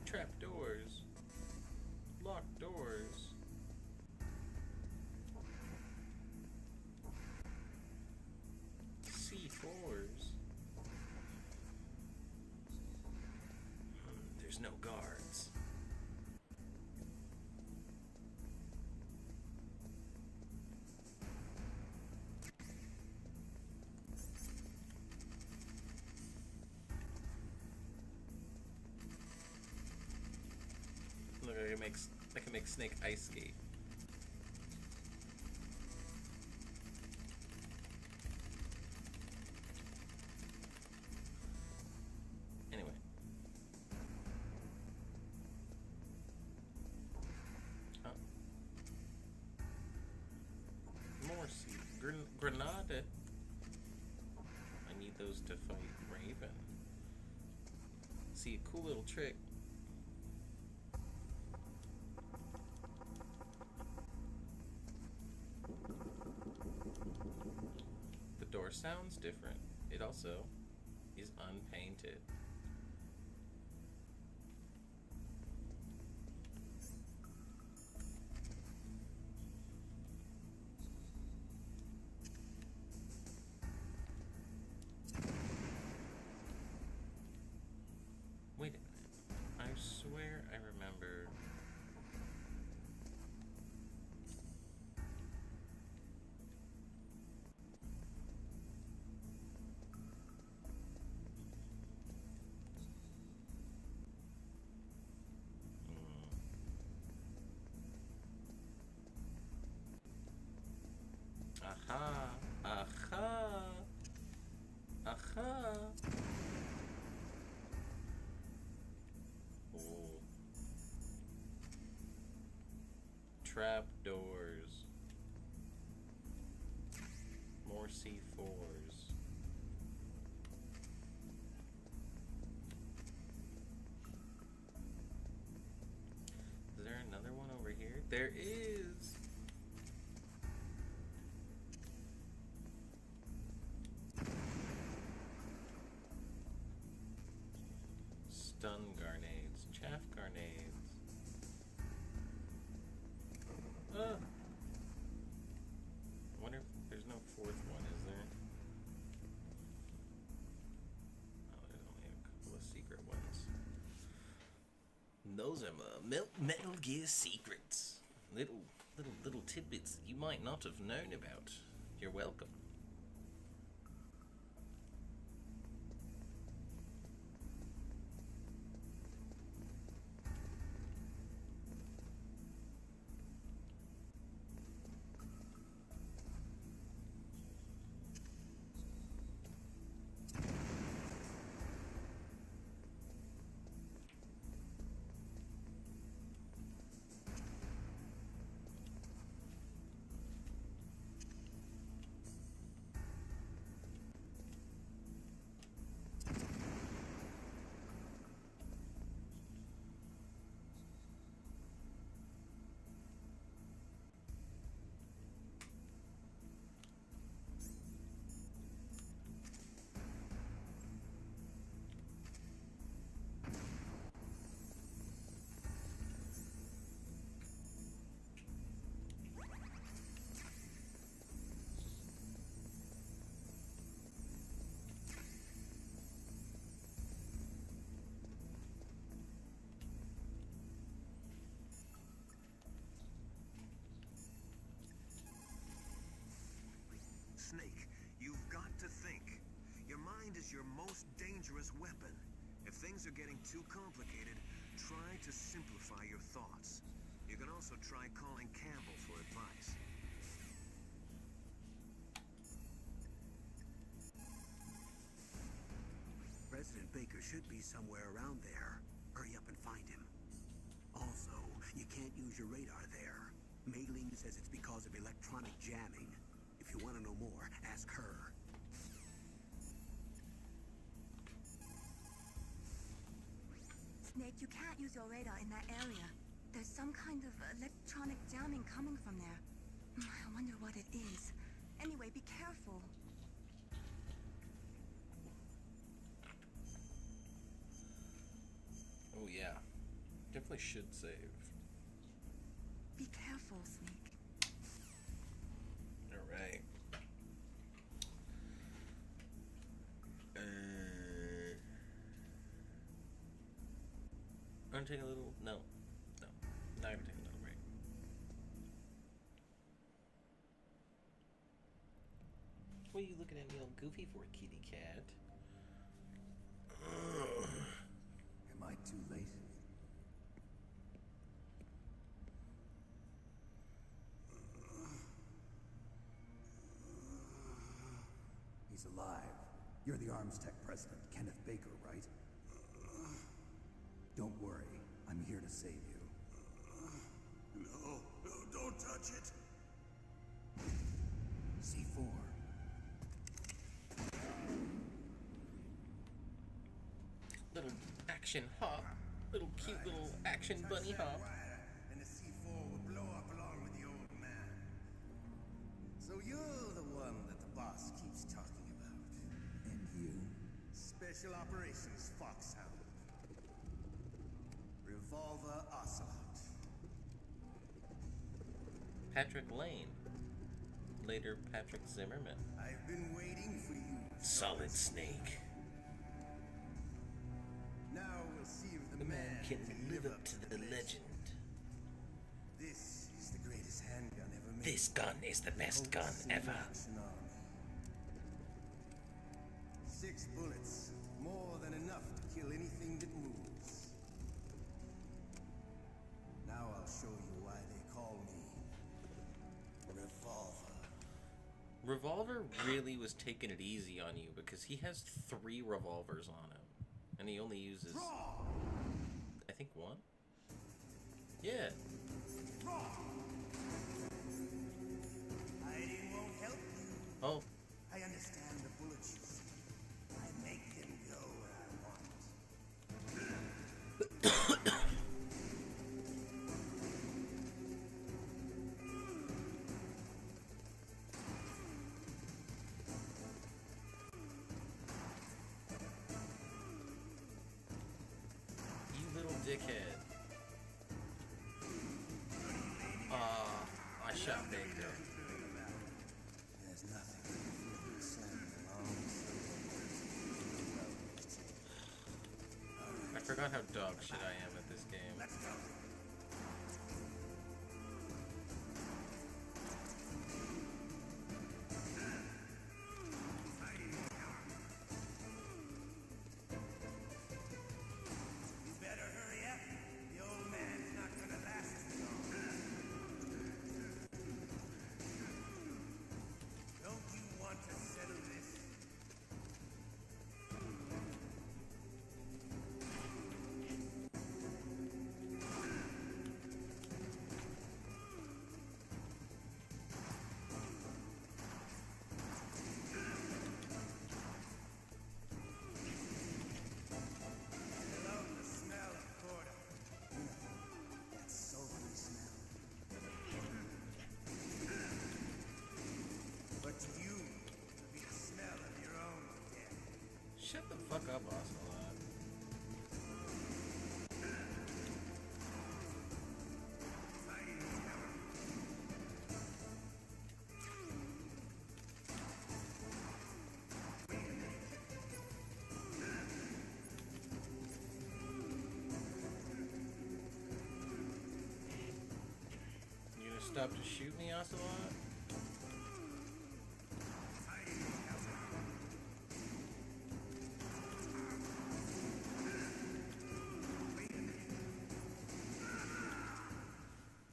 A: Trap doors. Locked doors. C4s. There's no guards. that can make Snake ice skate. Anyway. Oh. More seeds. Granada. I need those to fight Raven. See, a cool little trick. The door sounds different. It also is unpainted. Wait a minute. I swear I remember. Aha! Aha! Aha! Oh. Trap doors. More C4s. Is there another one over here? There is! Stun grenades, chaff grenades. I wonder if there's no fourth one, is there? Oh, there's only a couple of secret ones. Those are Metal Gear secrets. Little tidbits that you might not have known about. You're welcome.
B: Snake, you've got to think. Your mind is your most dangerous weapon. If things are getting too complicated, try to simplify your thoughts. You can also try calling Campbell for advice. President Baker should be somewhere around there. Hurry up and find him. Also, you can't use your radar there. Maylene says it's because of electronic jamming. If you want to know more, ask her.
C: Snake, you can't use your radar in that area. There's some kind of electronic jamming coming from there. I wonder what it is. Anyway, be careful.
A: Oh yeah. Definitely should save.
C: Be careful, Snake.
A: Alright. I'm gonna take a little. No. Not gonna take another break. What are you looking at me all goofy for, kitty cat?
D: Am I too late? He's alive. You're the Arms Tech president, Kenneth Baker, right? Don't worry. I'm here to save you.
B: No, don't touch it.
D: C4.
A: Little action hop. Little cute little action bunny hop.
B: And the C4 will blow up along with the old man. So you're the one that the boss keeps talking about.
D: And you?
B: Special Operations Foxhound. Revolver Ocelot.
A: Patrick Lane. Later Patrick Zimmerman.
B: I've been waiting for you.
A: Solid Snake.
B: Now we'll see if
A: The man can live up to the legend.
B: This is the greatest handgun ever made.
A: This gun is the best gun ever.
B: 6 bullets, more than enough to kill anything that moves. Now I'll show you why they call me Revolver.
A: Revolver really was taking it easy on you because he has 3 revolvers on him. And he only uses, I think, 1? Yeah.
B: Hiding won't help you.
A: Oh,
B: I understand the bullets you see. I make them go where I want.
A: you little dickhead. I shot Baker.
B: There's nothing slamming along.
A: I forgot how dog shit I am at this game.
B: Let's go. You better hurry up. The old man's not gonna last too long. Don't you want to settle this? I love the smell of corda. You know, that sultry smell. But to you, it'll be the smell of your own death.
A: Shut the fuck up, Ocelot. You gonna stop to shoot me, Ocelot?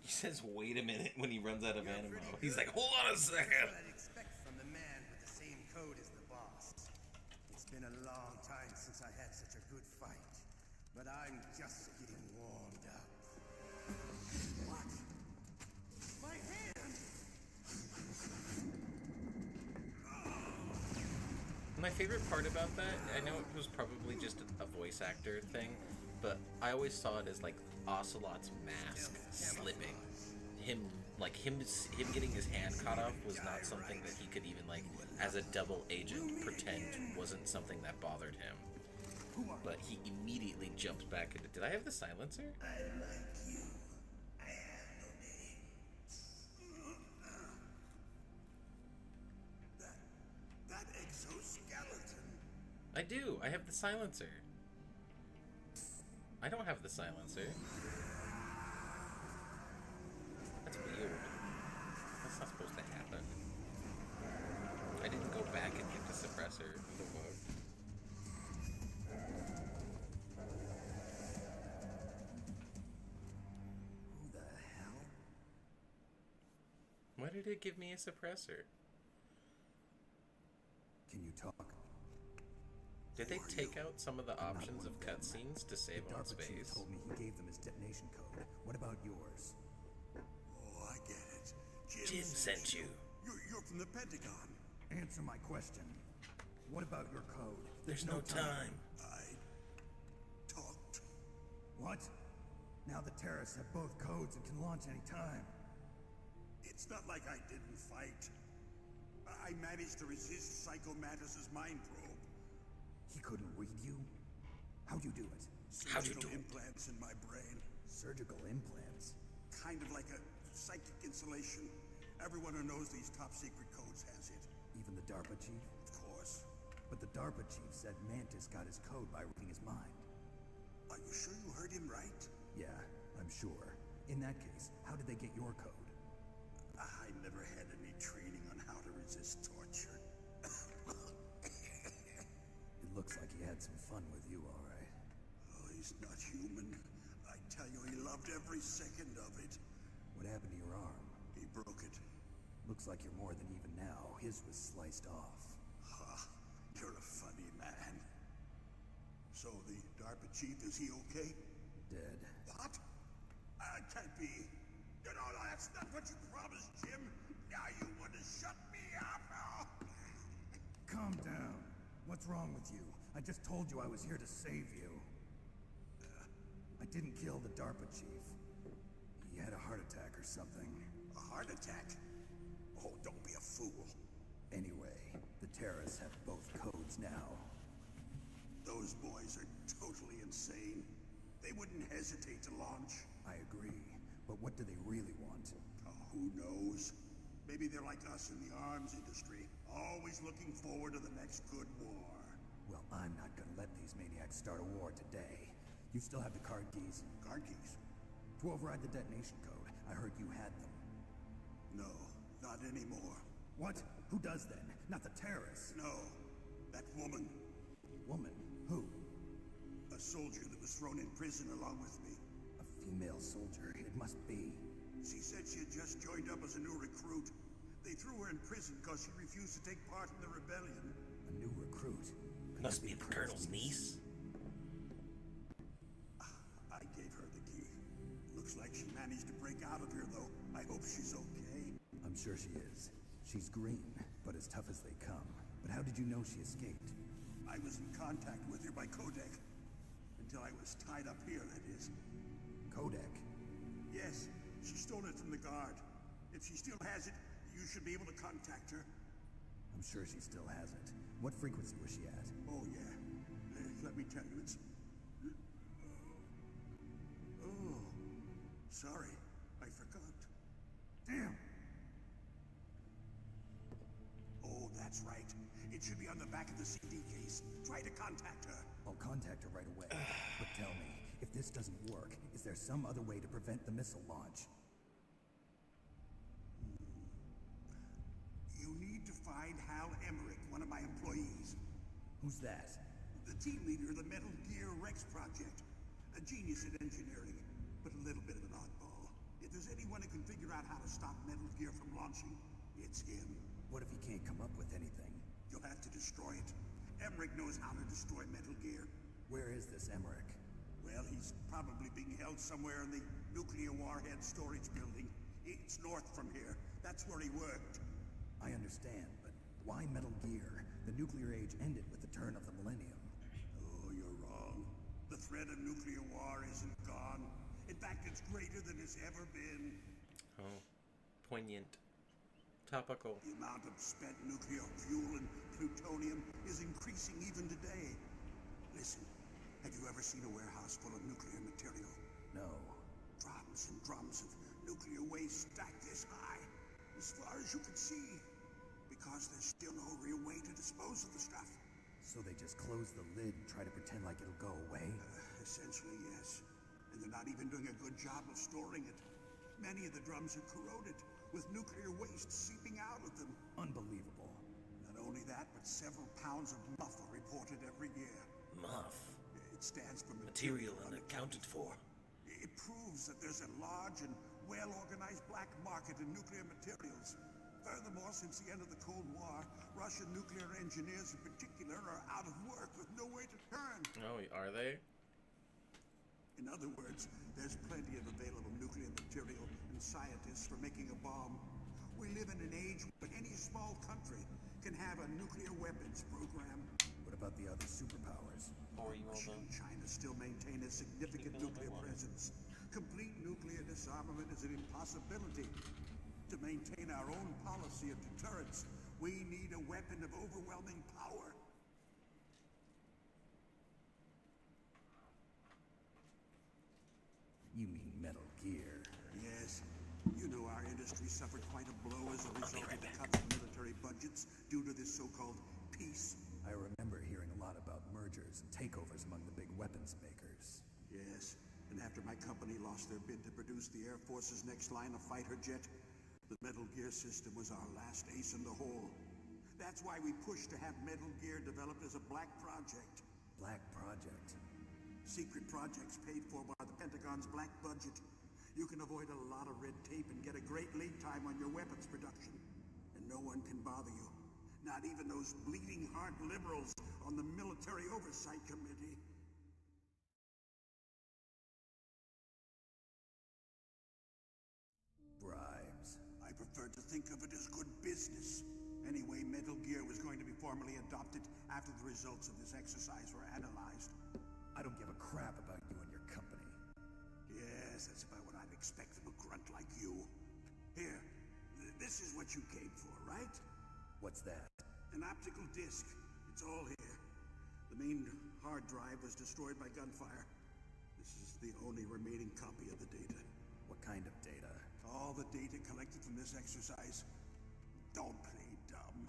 A: He says, wait a minute, when he runs out of ammo. He's like, hold on a second.
B: What I'd expect from the man with the same code as the boss. It's been a long time since I had such a good fight, but I'm just getting warmed up. What? My hand!
A: My favorite part about that, I know it was probably just a voice actor thing, but I always saw it as like Ocelot's mask slipping. Him getting his hand cut off was not something that he could even, like, as a double agent, pretend wasn't something that bothered him. But he immediately jumps back into. Did I have the silencer?
B: I like you. I have no name. That exoskeleton.
A: I do. I have the silencer. I don't have the silencer. That's weird. That's not supposed to happen. I didn't go back and get the suppressor in the book.
B: Who the hell?
A: Why did it give me a suppressor?
D: Can you talk?
A: Did they take out some of the
D: I'm not
A: options
D: one
A: of
D: them.
A: cutscenes to save
D: The
A: on
D: DARPA chief
A: space?
D: told me he gave them his detonation code. What about yours?
B: Oh, I get it.
A: Jim sent you.
B: You're from the Pentagon.
D: Answer my question. What about your code?
A: There's no time.
B: I talked.
D: What? Now the terrorists have both codes and can launch any time.
B: It's not like I didn't fight. I managed to resist Psycho Mantis's mind probe.
D: He couldn't read you? How'd you do it?
A: How'd you
B: Surgical
A: do it?
B: implants in my brain.
D: Surgical implants?
B: Kind of like a psychic insulation. Everyone who knows these top secret codes has it.
D: Even the DARPA chief?
B: Of course.
D: But the DARPA chief said Mantis got his code by reading his mind.
B: Are you sure you heard him right?
D: Yeah, I'm sure. In that case, how did they get your code?
B: I never had any training on how to resist torture.
D: It looks like he had some fun with you, all right.
B: Oh, he's not human. I tell you, he loved every second of it.
D: What happened to your arm?
B: He broke it.
D: Looks like you're more than even now. His was sliced off.
B: Ha, you're a funny man. So the DARPA chief, is he okay?
D: Dead.
B: What? Can't be. You know, that's not what you promised, Jim. Now you want to shut me up? Oh.
D: Calm down. What's wrong with you? I just told you I was here to save you. I didn't kill the DARPA chief. He had a heart attack or something.
B: A heart attack? Oh, don't be a fool.
D: Anyway, the terrorists have both codes now.
B: Those boys are totally insane. They wouldn't hesitate to launch.
D: I agree. But what do they really want?
B: Oh, who knows? Maybe they're like us in the arms industry, always looking forward to the next good war.
D: Well, I'm not gonna let these maniacs start a war today. You still have the card keys?
B: Card keys?
D: To override the detonation code. I heard you had them.
B: No, not anymore.
D: What? Who does then? Not the terrorists.
B: No, that woman.
D: Woman? Who?
B: A soldier that was thrown in prison along with me.
D: A female soldier. It must be.
B: She said she had just joined up as a new recruit. They threw her in prison because she refused to take part in the rebellion.
D: A new recruit. Could
A: Must
D: that
A: be the colonel's niece.
B: I gave her the key. Looks like she managed to break out of here, though. I hope she's okay.
D: I'm sure she is. She's green, but as tough as they come. But how did you know she escaped?
B: I was in contact with her by codec. Until I was tied up here, that is.
D: Codec?
B: Yes, she stole it from the guard. If she still has it, you should be able to contact her.
D: I'm sure she still has it. What frequency was she at?
B: Oh, yeah. Let me tell you, it's... Oh, sorry. I forgot.
D: Damn!
B: Oh, that's right. It should be on the back of the CD case. Try to contact her.
D: I'll contact her right away. But tell me, if this doesn't work, is there some other way to prevent the missile launch?
B: You need to find Hal Emmerich, one of my employees.
D: Who's that?
B: The team leader of the Metal Gear Rex project. A genius at engineering, but a little bit of an oddball. If there's anyone who can figure out how to stop Metal Gear from launching, it's him.
D: What if he can't come up with anything?
B: You'll have to destroy it. Emmerich knows how to destroy Metal Gear.
D: Where is this Emmerich?
B: Well, he's probably being held somewhere in the nuclear warhead storage building. It's north from here. That's where he worked.
D: I understand, but why Metal Gear? The nuclear age ended with the turn of the millennium.
B: Oh, you're wrong. The threat of nuclear war isn't gone. In fact, it's greater than it's ever been.
A: Oh, poignant. Topical.
B: The amount of spent nuclear fuel and plutonium is increasing even today. Listen, have you ever seen a warehouse full of nuclear material?
D: No.
B: Drums and drums of nuclear waste stacked this high, as far as you can see. Because there's still no real way to dispose of the stuff.
D: So they just close the lid and try to pretend like it'll go away?
B: Essentially, yes. And they're not even doing a good job of storing it. Many of the drums are corroded, with nuclear waste seeping out of them.
D: Unbelievable.
B: Not only that, but several pounds of muff are reported every year.
A: Muff.
B: It stands for
A: Material unaccounted for.
B: It proves that there's a large and well-organized black market in nuclear materials. Furthermore, since the end of the Cold War, Russian nuclear engineers in particular are out of work with no way to turn.
A: Oh, are they?
B: In other words, there's plenty of available nuclear material and scientists for making a bomb. We live in an age where any small country can have a nuclear weapons program.
D: What about the other superpowers?
B: Russia and China still maintain a significant nuclear presence. Complete nuclear disarmament is an impossibility. To maintain our own policy of deterrence, we need a weapon of overwhelming power.
D: You mean Metal Gear?
B: Yes. You know our industry suffered quite a blow as a result of the cuts in military budgets due to this so-called peace.
D: I remember hearing a lot about mergers and takeovers among the big weapons makers.
B: Yes. And after my company lost their bid to produce the Air Force's next line of fighter jet, the Metal Gear system was our last ace in the hole. That's why we pushed to have Metal Gear developed as a black project.
D: Black Project?
B: Secret projects paid for by the Pentagon's black budget. You can avoid a lot of red tape and get a great lead time on your weapons production. And no one can bother you. Not even those bleeding heart liberals on the Military Oversight Committee.
D: Bribes.
B: I prefer to think of it as good business. Anyway, Metal Gear was going to be formally adopted after the results of this exercise were analyzed.
D: I don't give a crap about you and your company.
B: Yes, that's about what I'd expect from a grunt like you. Here, this is what you came for, right?
D: What's that?
B: An optical disc. It's all here. The main hard drive was destroyed by gunfire. This is the only remaining copy of the data.
D: What kind of data?
B: All the data collected from this exercise. Don't play dumb.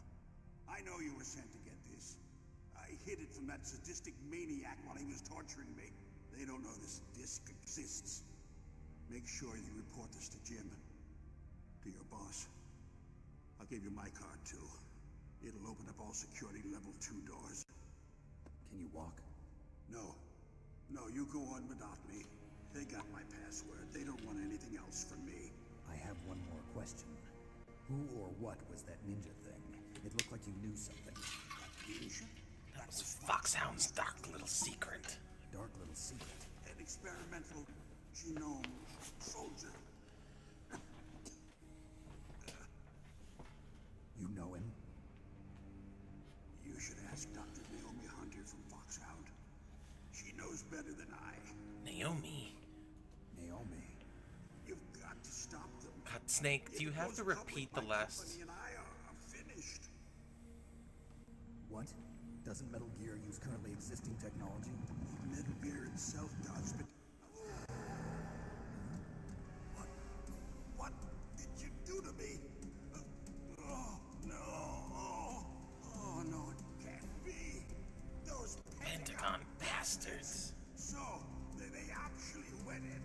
B: I know you were sent to get this. I hid it from that sadistic maniac while he was torturing me. They don't know this disc exists. Make sure you report this to Jim. To your boss. I'll give you my card, too. It'll open up all security level 2 doors.
D: Can you walk?
B: No. No, you go on without me. They got my password. They don't want anything else from me.
D: I have one more question. Who or what was that ninja thing? It looked like you knew something.
B: Ninja?
A: That was Foxhound's dark little secret.
D: Dark little secret.
B: An experimental genome soldier.
D: You know him?
B: You should ask Dr. Naomi Hunter from Foxhound. She knows better than I.
A: Naomi.
D: Naomi.
B: You've got to stop them.
A: God, Snake, do you have to repeat the last...
B: Company and I are finished.
D: What? Doesn't Metal Gear use currently existing technology?
B: Metal Gear itself does, but... What did you do to me? Oh, no. Oh, no, it can't be. Those
A: Pentagon bastards.
B: So, they actually went and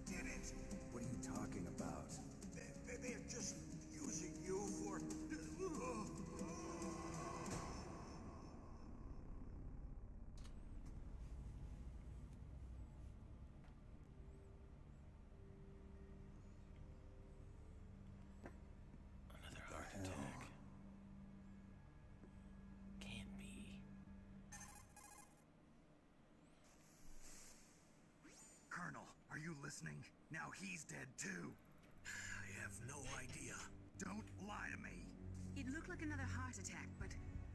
B: did it.
D: What are you talking about?
B: They're just using you for...
A: Another heart attack. Can't be.
D: Colonel, are you listening? Now he's dead too.
B: I have no idea.
D: Don't lie to me.
C: It looked like another heart attack, but...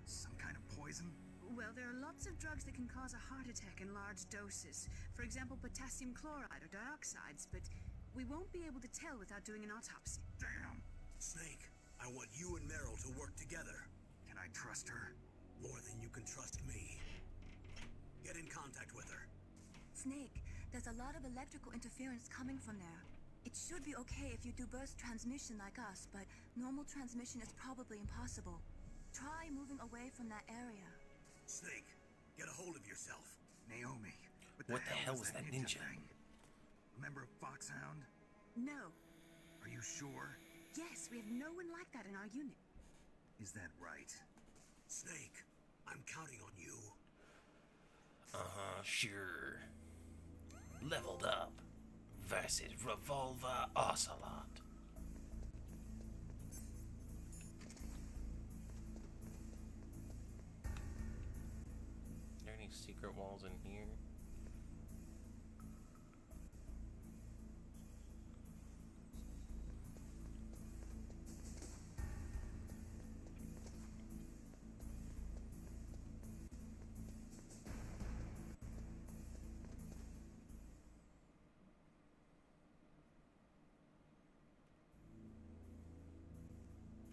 D: Some kind of poison?
C: Well, there are lots of drugs that can cause a heart attack in large doses. For example, potassium chloride or dioxides, but we won't be able to tell without doing an autopsy.
D: Damn.
B: Snake, I want you and Meryl to work together.
D: Can I trust her?
B: More than you can trust me. Get in contact with her.
C: Snake, there's a lot of electrical interference coming from there. It should be okay if you do burst transmission like us, but normal transmission is probably impossible. Try moving away from that area.
B: Snake, get a hold of yourself.
D: Naomi.
A: What the hell was that ninja?
D: thing? Remember Foxhound?
C: No.
D: Are you sure?
C: Yes, we have no one like that in our unit.
D: Is that right?
B: Snake, I'm counting on you.
A: Sure. Leveled up versus Revolver Ocelot. any secret walls in here?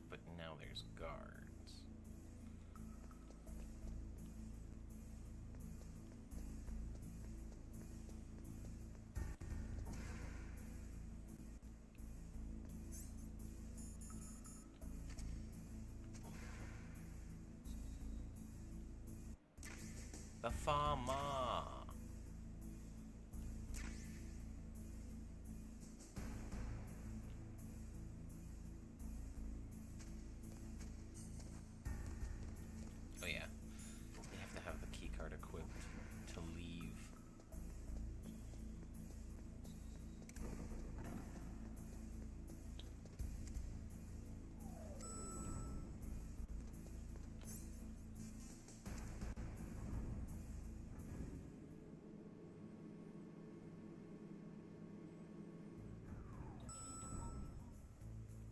A: But now there's guards. The farmer. Oh yeah, you have to have the keycard equipped to leave.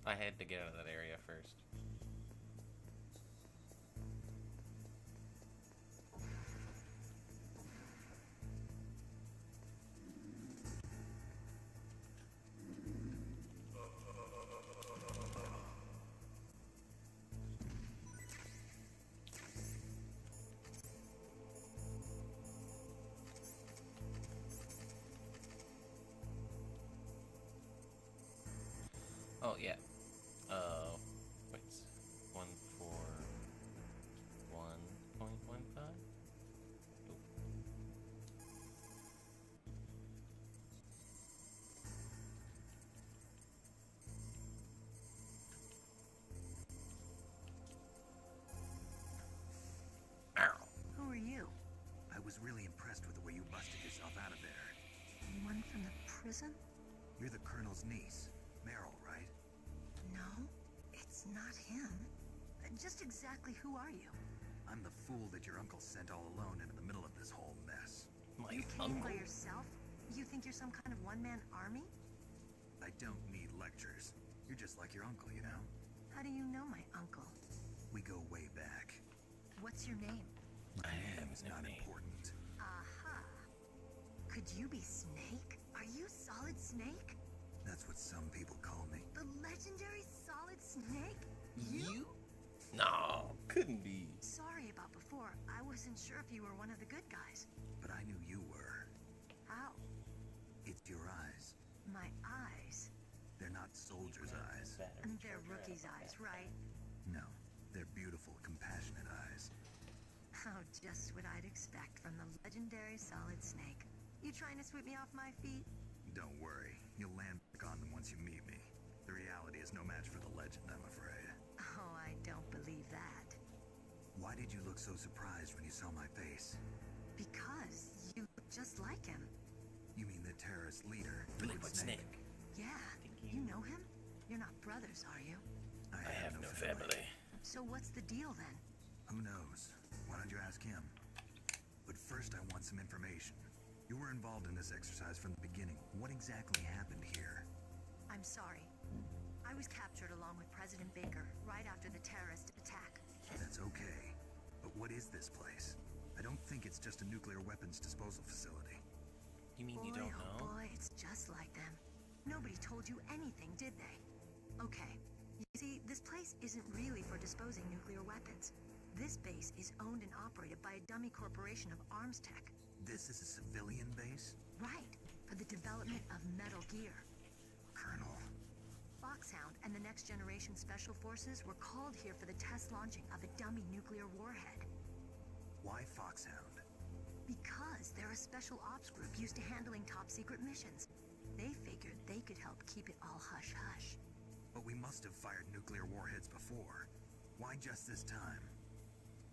A: I had to get out of that area first. Oh yeah. Wait. 141.15?
C: Who are you?
B: I was really impressed with the way you busted yourself out of there.
C: One from the prison?
B: You're the Colonel's niece, Meryl, right?
C: No, it's not him. Just exactly who are you?
B: I'm the fool that your uncle sent all alone into the middle of this whole mess.
A: My
C: You came
A: uncle.
C: by yourself? You think you're some kind of one-man army?
B: I don't need lectures. You're just like your uncle, you know?
C: How do you know my uncle?
B: We go way back.
C: What's your name?
B: My
A: I have
B: name's
A: no
B: not
A: name.
B: important.
C: Aha. Could you be Snake? Are you Solid Snake?
B: That's what some people call me.
C: The legendary Solid Snake?
A: You? No, couldn't be.
C: Sorry about before. I wasn't sure if you were one of the good guys.
B: But I knew you were.
C: How?
B: It's your eyes.
C: My eyes.
B: They're not soldiers' eyes.
C: And they're rookie's eyes, right?
B: No, they're beautiful, compassionate eyes.
C: Oh, just what I'd expect from the legendary Solid Snake. You trying to sweep me off my feet?
B: Don't worry, you'll land back on them once you meet me. The reality is no match for the legend, I'm afraid.
C: Oh, I don't believe that.
B: Why did you look so surprised when you saw my face?
C: Because you look just like him.
B: You mean the terrorist leader,
A: Liquid Snake.
C: Yeah, you know him? You're not brothers, are you?
A: I have no family.
C: So what's the deal then?
B: Who knows? Why don't you ask him? But first I want some information. You were involved in this exercise from the beginning. What exactly happened here?
C: I'm sorry. I was captured along with President Baker right after the terrorist attack.
B: That's okay. But what is this place? I don't think it's just a nuclear weapons disposal facility.
A: You mean you
C: Boy,
A: don't
C: oh
A: know?
C: boy, it's just like them. Nobody told you anything, did they? Okay. You see, this place isn't really for disposing nuclear weapons. This base is owned and operated by a dummy corporation of arms tech.
B: This is a civilian base?
C: Right, for the development of metal gear.
B: Colonel.
C: Foxhound and the Next Generation Special Forces were called here for the test launching of a dummy nuclear warhead.
B: Why Foxhound?
C: Because they're a special ops group used to handling top-secret missions. They figured they could help keep it all hush-hush.
B: But we must have fired nuclear warheads before. Why just this time?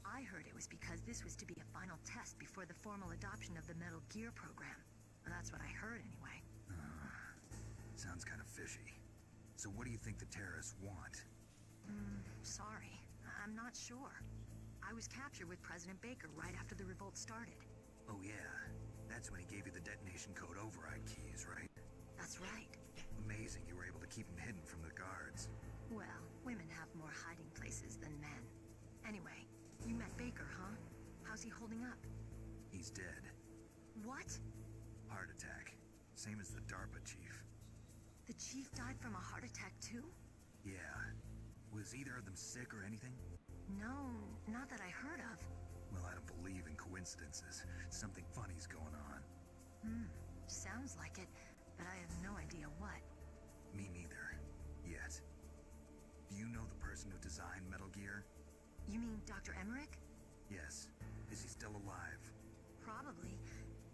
C: I heard it was because this was to be a final test before the formal adoption of the Metal Gear program. That's what I heard anyway.
B: Sounds kind of fishy. So what do you think the terrorists want?
C: Sorry, I'm not sure.
I: I was captured with President Baker right after the revolt started.
B: Oh yeah, that's when he gave you the detonation code override keys, right?
I: That's right.
B: Amazing you were able to keep him hidden from the guards.
I: Well, women have more hiding places than men. Anyway, you met Baker, huh? How's he holding up?
B: He's dead.
I: What?
B: Heart attack. Same as the DARPA chief.
I: The chief died from a heart attack too?
B: Yeah. Was either of them sick or anything?
I: No, not that I heard of.
B: Well, I don't believe in coincidences. Something funny's going on.
I: Sounds like it, but I have no idea what.
B: Me neither. Yet. Do you know the person who designed Metal Gear?
I: You mean Dr. Emmerich?
B: Yes. Is he still alive?
I: Probably.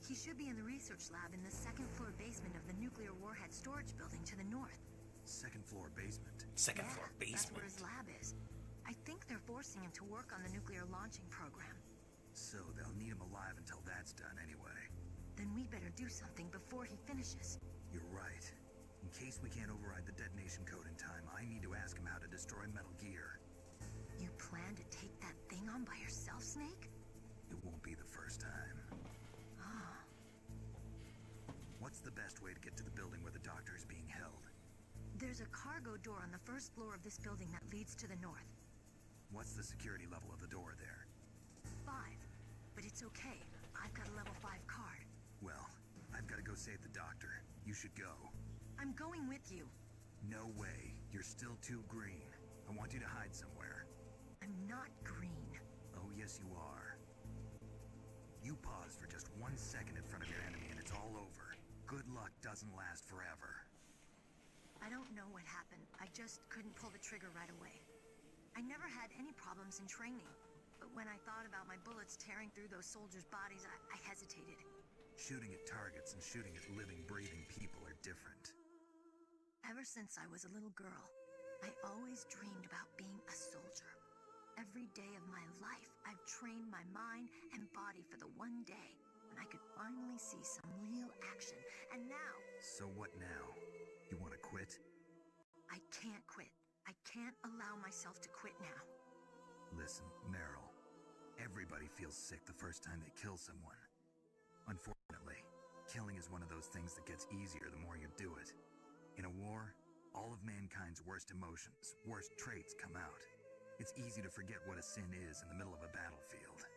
I: He should be in the research lab in the second floor basement of the nuclear warhead storage building to the north.
B: Second floor basement?
A: Second
I: Yeah,
A: floor
I: that's where
A: basement.
I: his lab is. I think they're forcing him to work on the nuclear launching program.
B: So they'll need him alive until that's done anyway.
I: Then we better do something before he finishes.
B: You're right. In case we can't override the detonation code in time, I need to ask him how to destroy Metal Gear.
I: You plan to take that thing on by yourself, Snake?
B: It won't be the first time.
I: Ah.
B: What's the best way to get to the building where the doctor is being held?
I: There's a cargo door on the first floor of this building that leads to the north.
B: What's the security level of the door there?
I: 5. But it's okay. I've got a level 5 card.
B: Well, I've got to go save the doctor. You should go.
I: I'm going with you.
B: No way. You're still too green. I want you to hide somewhere.
I: I'm not green.
B: Oh, yes, you are. You pause for just 1 second in front of your enemy and it's all over. Good luck doesn't last forever.
I: I don't know what happened. I just couldn't pull the trigger right away. I never had any problems in training, but when I thought about my bullets tearing through those soldiers' bodies, I hesitated.
B: Shooting at targets and shooting at living, breathing people are different.
I: Ever since I was a little girl, I always dreamed about being a soldier. Every day of my life, I've trained my mind and body for the one day when I could finally see some real action. And now...
B: So what now? You want to quit?
I: I can't quit. I can't allow myself to quit now.
B: Listen, Meryl. Everybody feels sick the first time they kill someone. Unfortunately, killing is one of those things that gets easier the more you do it. In a war, all of mankind's worst emotions, worst traits come out. It's easy to forget what a sin is in the middle of a battlefield.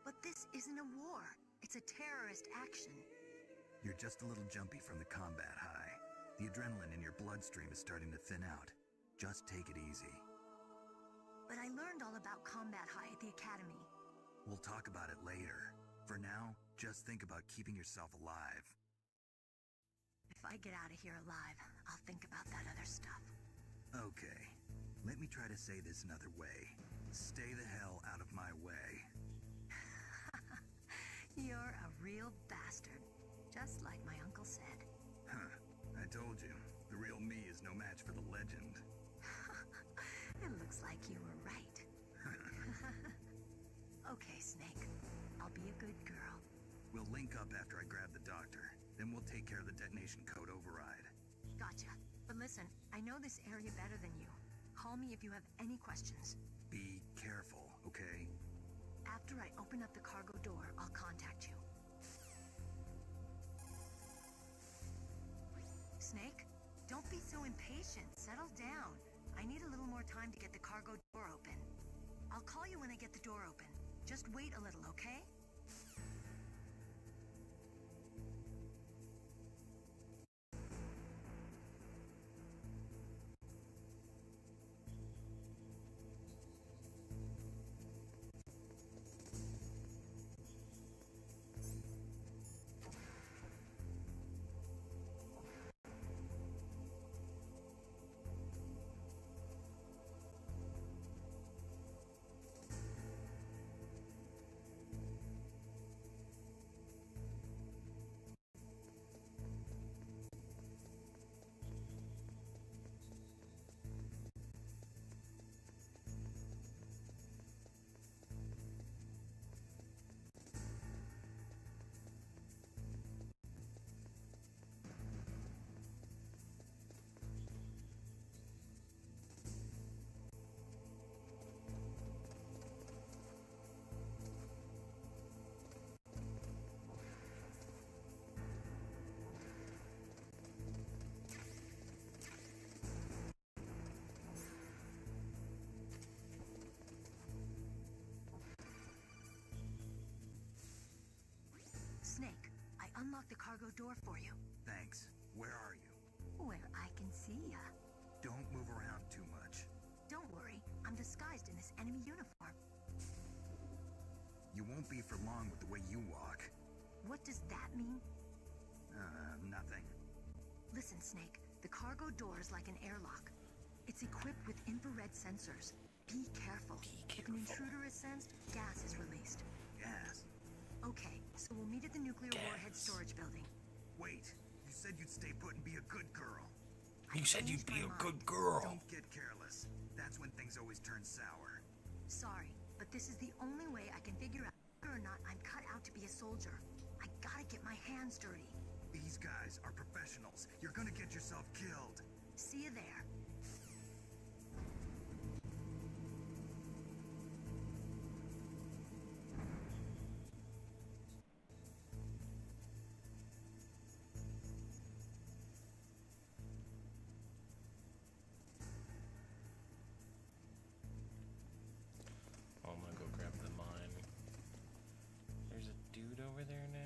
I: But this isn't a war. It's a terrorist action.
B: You're just a little jumpy from the combat high. The adrenaline in your bloodstream is starting to thin out. Just take it easy.
I: But I learned all about combat high at the academy.
B: We'll talk about it later. For now, just think about keeping yourself alive.
I: If I get out of here alive, I'll think about that other stuff.
B: Okay. Let me try to say this another way. Stay the hell out of my way.
I: You're a real bastard. Just like my uncle said.
B: Huh. I told you. The real me is no match for the legend.
I: It looks like you were right. Okay, Snake. I'll be a good girl.
B: We'll link up after I grab the doctor. Then we'll take care of the detonation code override.
I: Gotcha. But listen, I know this area better than you. Call me if you have any questions.
B: Be careful, okay?
I: After I open up the cargo door, I'll contact you. Snake, don't be so impatient. Settle down. I need a little more time to get the cargo door open. I'll call you when I get the door open. Just wait a little, okay? Snake, I unlocked the cargo door for you.
B: Thanks. Where are you?
I: Where I can see ya.
B: Don't move around too much.
I: Don't worry, I'm disguised in this enemy uniform.
B: You won't be for long with the way you walk.
I: What does that mean?
B: Nothing.
I: Listen, Snake, the cargo door is like an airlock. It's equipped with infrared sensors. Be careful. If an intruder is sensed, gas is released.
B: Gas?
I: Okay, so we'll meet at the nuclear warhead storage building.
B: Wait, you said you'd stay put and be a good girl.
A: You said you'd be a good girl.
B: Don't get careless. That's when things always turn sour.
I: Sorry, but this is the only way I can figure out whether or not I'm cut out to be a soldier. I gotta get my hands dirty.
B: These guys are professionals. You're gonna get yourself killed.
I: See you there.
A: Oh, I'm gonna go grab the mine. There's a dude over there now.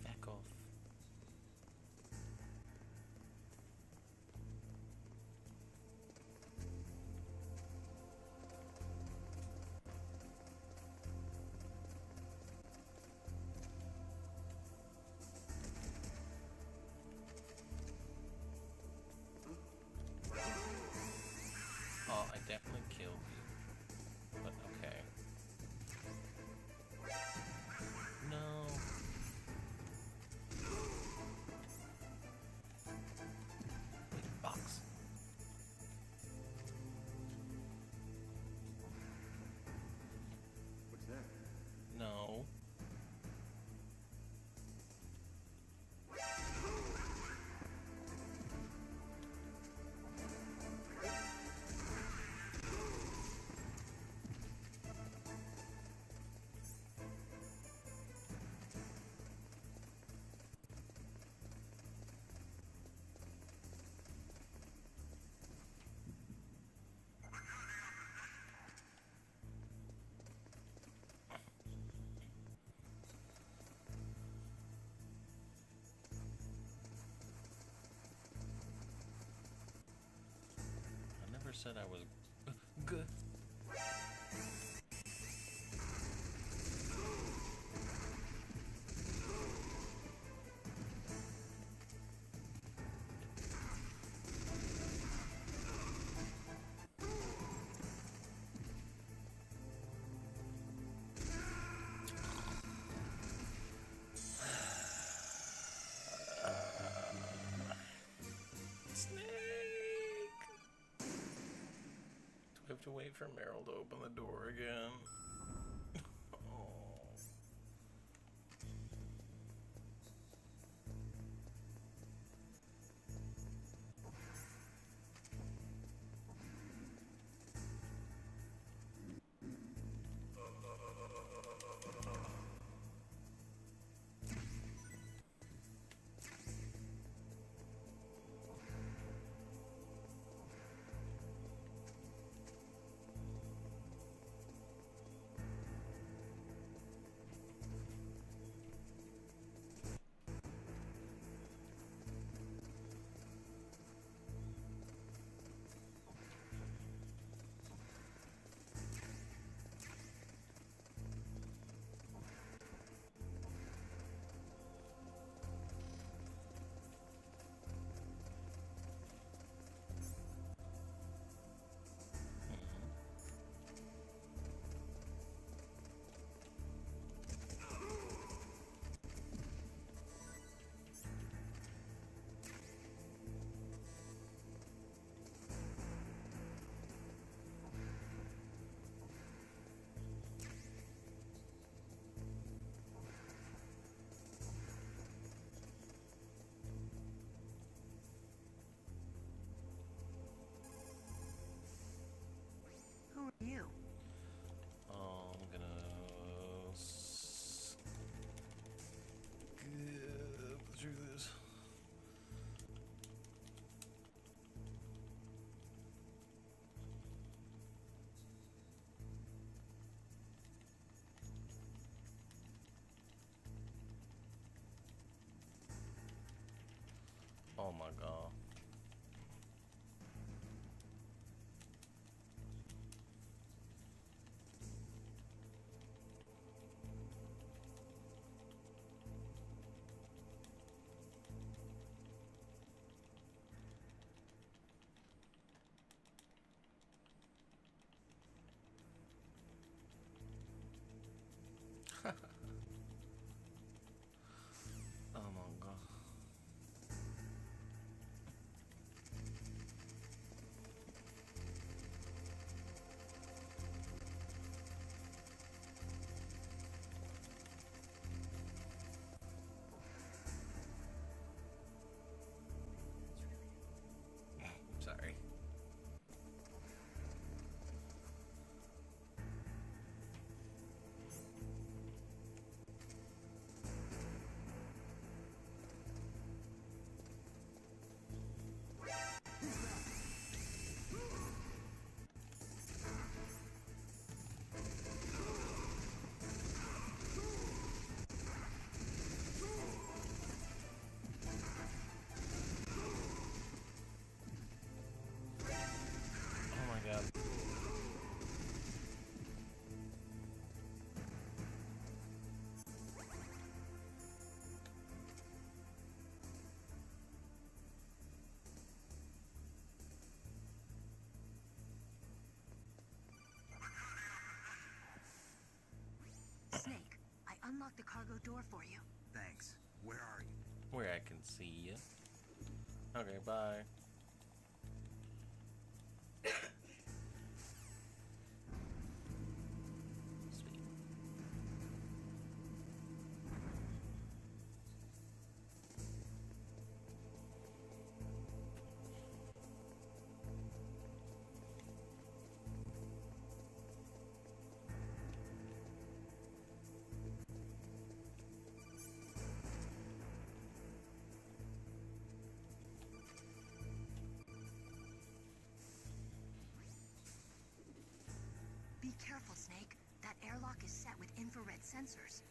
A: Back off. Oh, I definitely killed you. But okay. No. Big box.
E: What's that?
A: No. I never said I was good. Snake! Do I have to wait for Meryl to open the door again? Oh. Oh my god. Oh my god. Sorry. Oh my god.
I: Snake, I unlocked the cargo door for you.
B: Thanks. Where are you?
A: Where I can see you. Okay, bye. Sweet.
I: Be careful, Snake. That airlock is set with infrared sensors.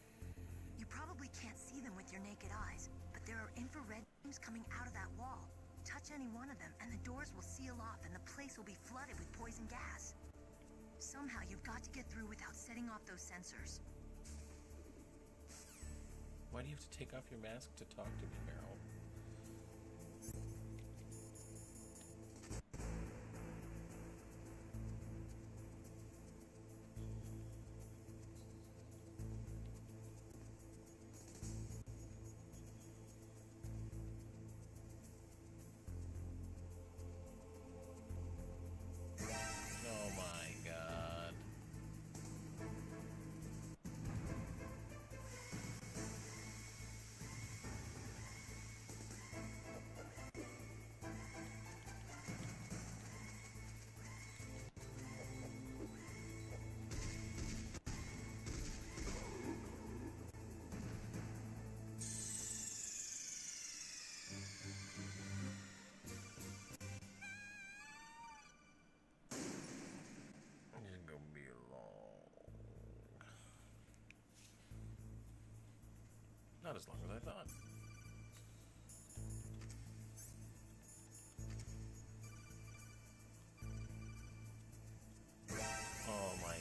I: You probably can't see them with your naked eyes, but there are infrared beams coming out of that wall. Touch any one of them, and the doors will seal off, and the place will be flooded with poison gas. Somehow you've got to get through without setting off those sensors.
A: Why do you have to take off your mask to talk to me, Harold? Oh my god. It's gonna be long. Not as long as I thought. Oh my.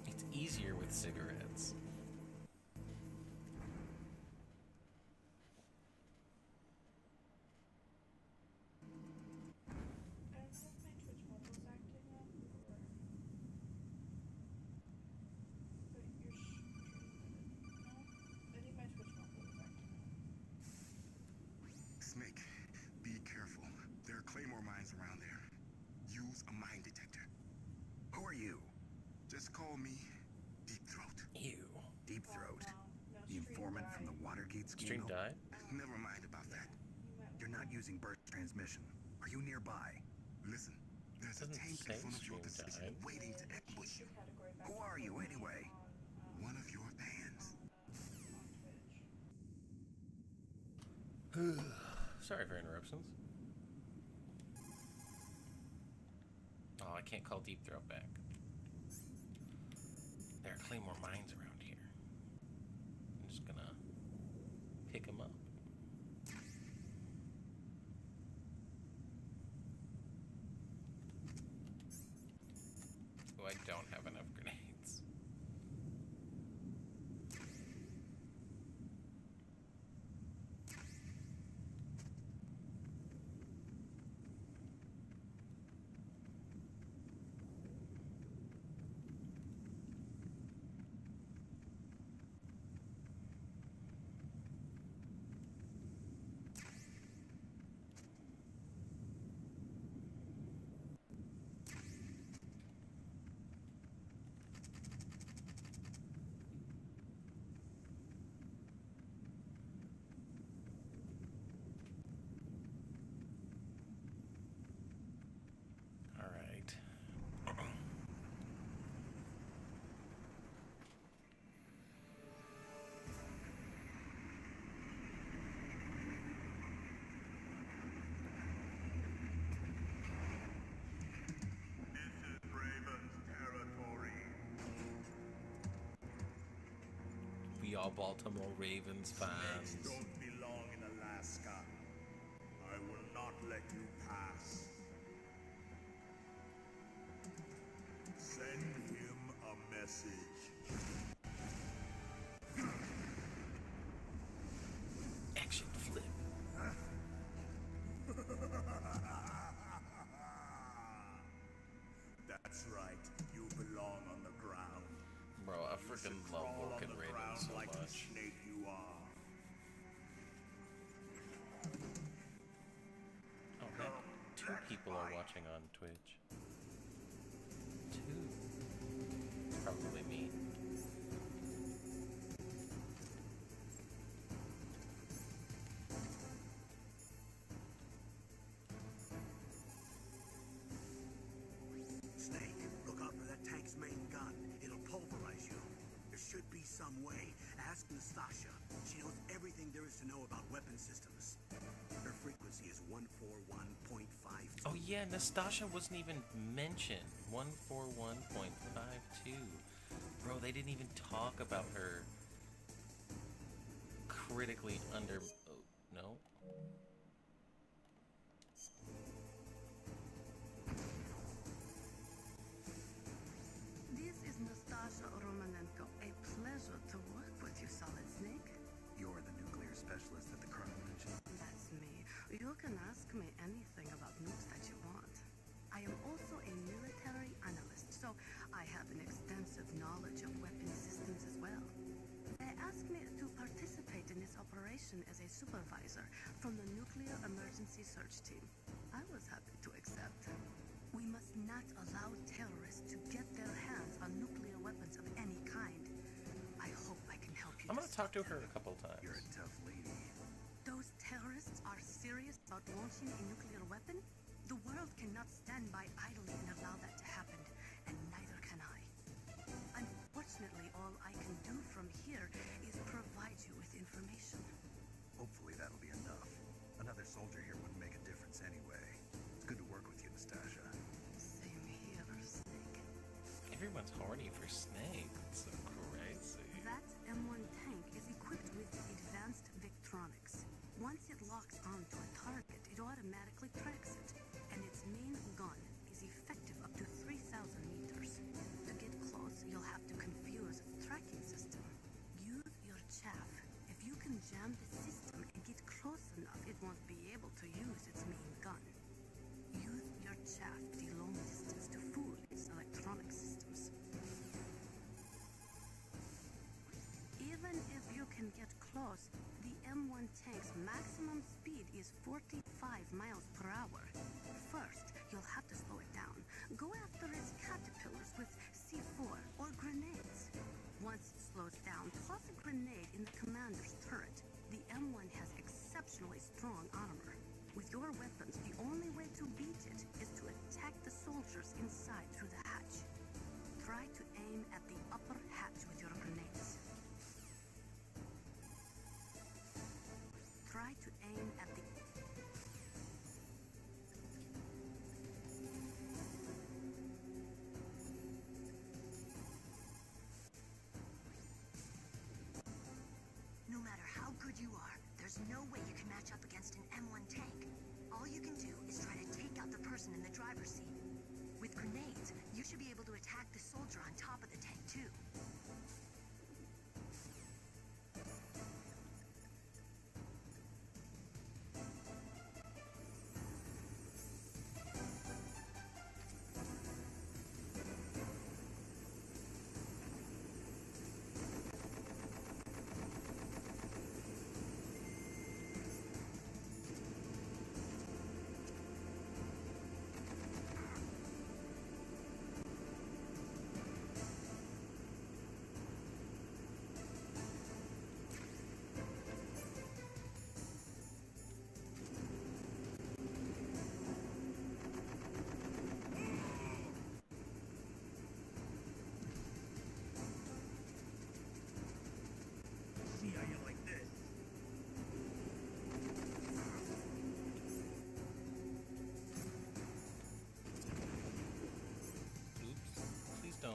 A: It's easier with cigarettes.
G: Snake, be careful. There are claymore mines around there. Use a mine detector.
B: Who are you?
G: Just call me Deep Throat.
A: Ew.
B: Deep Throat. The informant from the Watergate
A: Stream
B: scandal?
A: died?
G: Never mind about that.
B: You're not using burst transmission. Are you nearby?
G: Listen, there's a
A: Doesn't
G: tank
A: say
G: in front of your
A: stream
G: position
A: died.
G: waiting to ambush you.
B: Who are you?
A: Sorry for interruptions. Oh, I can't call Deep Throat back. There are Claymore mines around here. I'm just gonna pick them up. Oh, I don't have enough grenades. We all Baltimore Ravens fans.
G: Don't belong in Alaska. I will not let you pass. Send him a message.
A: Action flip.
G: That's right. You belong on the ground.
A: Bro, I freaking love Vulcan Ravens so
G: like the
A: much.
G: snake you are.
A: Oh man, 2 people are watching on Twitch. 2. Probably me.
B: Snake, look out for that tank's main gun. It'll pulverize you. There should be some way. Ask Nastasha. She knows everything there is to know about weapon systems. Her frequency is 141.52.
A: Oh yeah, Nastasha wasn't even mentioned. 141.52. Bro, they didn't even talk about her critically under... Oh, no?
J: This is Nastasha Romanenko. A pleasure to work with you, Solid Snake.
B: You're the nuclear specialist that the Colonel mentioned.
J: That's me. You can ask me anything about nukes that you want. I am also a military analyst, so I have an extensive knowledge of weapon systems as well. They asked me to participate in this operation as a supervisor from the Nuclear Emergency Search Team. I was happy to accept. We must not allow terrorists to get their hands on nuclear weapons of any kind. I hope I can help you.
A: I'm gonna talk to her a couple times.
B: You're a tough lady.
J: Those terrorists are serious about launching a nuclear weapon? The world cannot stand by idly and allow that to happen, and neither can I. Unfortunately, all I can do from here is provide you with information.
B: Hopefully that'll be enough. Another soldier here wouldn't make a difference anyway. It's good to work with you, Nastasha.
J: Same here, Snake.
A: Everyone's horny for Snake. It's so crazy.
J: That M1 tank is equipped with advanced Victronics. Once it locks onto a target, it automatically tracks it, and its main gun is effective up to 3,000 meters. To get close, you'll have to confuse its tracking system. Use your chaff. If you can jam the system and get close enough, it won't be able to use its main gun. Use your chaff the long distance to fool its electronic systems. Even if you can get close, the M1 tank's maximum speed is 45 miles per hour. First, you'll have to slow it down. Go after its caterpillars with C4 or grenades. Once it slows down, toss a grenade in the commander's turret. The M1 has exceptionally strong armor. With your weapons, the only way to beat it is to attack the soldiers inside through the hatch. Try to aim at the upper hatch with your grenades. Try to aim
I: no way you can match up against an M1 tank. All you can do is try to take out the person in the driver's seat. With grenades, you should be able to attack the soldier on top of the tank, too.
B: See how you like this?
A: Oops. Please don't.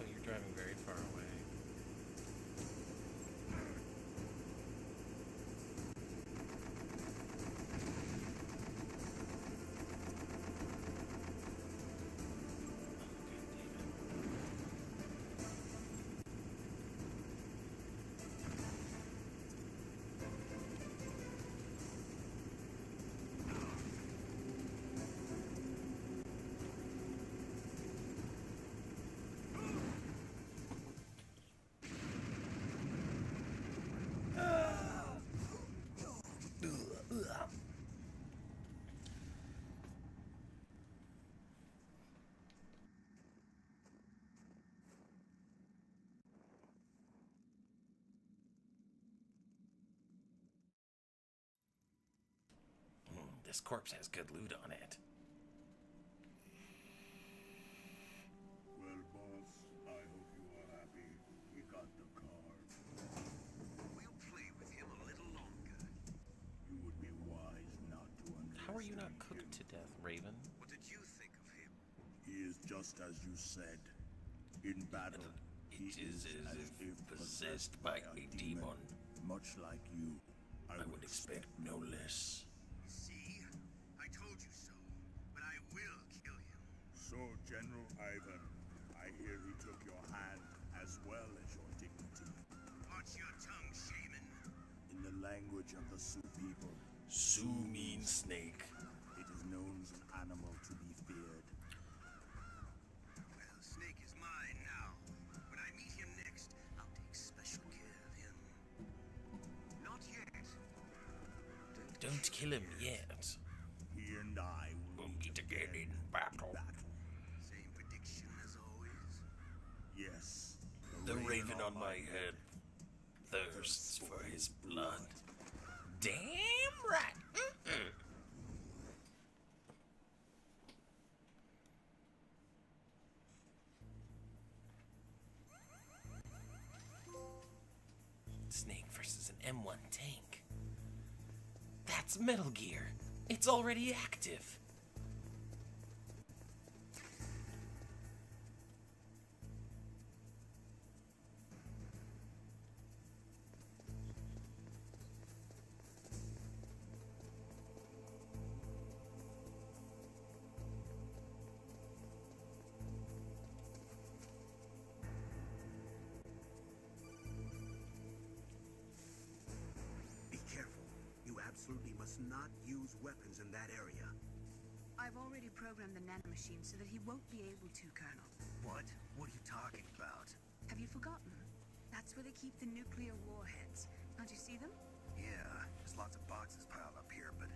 A: Oh, you're driving very far away. This corpse has good loot on it.
G: Well, boss, I hope you are happy. We got the card.
B: We'll play with him a little longer.
G: You would be wise not to underestimate
A: How are you not cooked
G: him.
A: to death, Raven?
B: What did you think of him?
G: He is just as you said. In battle, he is as if possessed by a demon. Much like you, I would expect no less.
B: See? I told you so. But I will kill him.
G: So, General Ivan, I hear he took your hand as well as your dignity.
B: Watch your tongue, shaman.
G: In the language of the Sioux people,
A: Sioux means snake.
G: it is known as an animal to be feared.
B: Well, Snake is mine now. When I meet him next, I'll take special care of him. Not yet.
A: Don't kill him yet.
G: He and I will meet again in battle.
B: Same prediction as always.
G: Yes.
A: The raven on my head thirsts for his blood. Damn right. Snake versus an M1 tank. That's Metal Gear. It's already active.
B: Be careful. You absolutely must not use weapons in that area.
J: I've already programmed the nanomachine so that he won't be able to, Colonel.
B: What? What are you talking about?
J: Have you forgotten? That's where they keep the nuclear warheads. Can't you see them?
B: Yeah, there's lots of boxes piled up here, but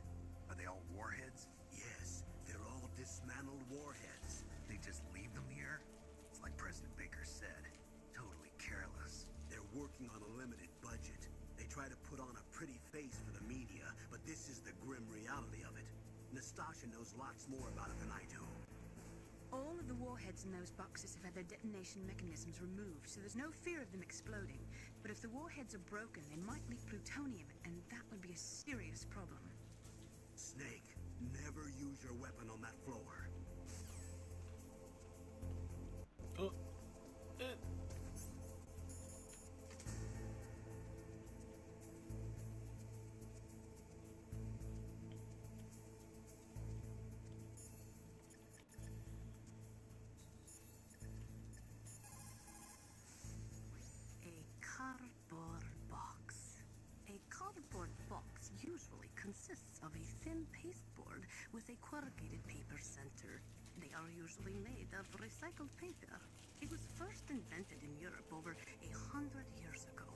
B: are they all warheads? Yes, they're all dismantled warheads. They just leave them here? It's like President Baker said. Totally careless. They're working on a limited budget. They try to put on a pretty face for the media, but this is the grim reality of it. Nastasha knows lots more about it than I do.
J: All of the warheads in those boxes have had their detonation mechanisms removed, so there's no fear of them exploding. But if the warheads are broken, they might leak plutonium, and that would be a serious problem.
B: Snake, Never use your weapon on that floor.
A: Oh.
J: Cardboard box. A cardboard box usually consists of a thin pasteboard with a corrugated paper center. They are usually made of recycled paper. It was first invented in Europe over 100 years ago.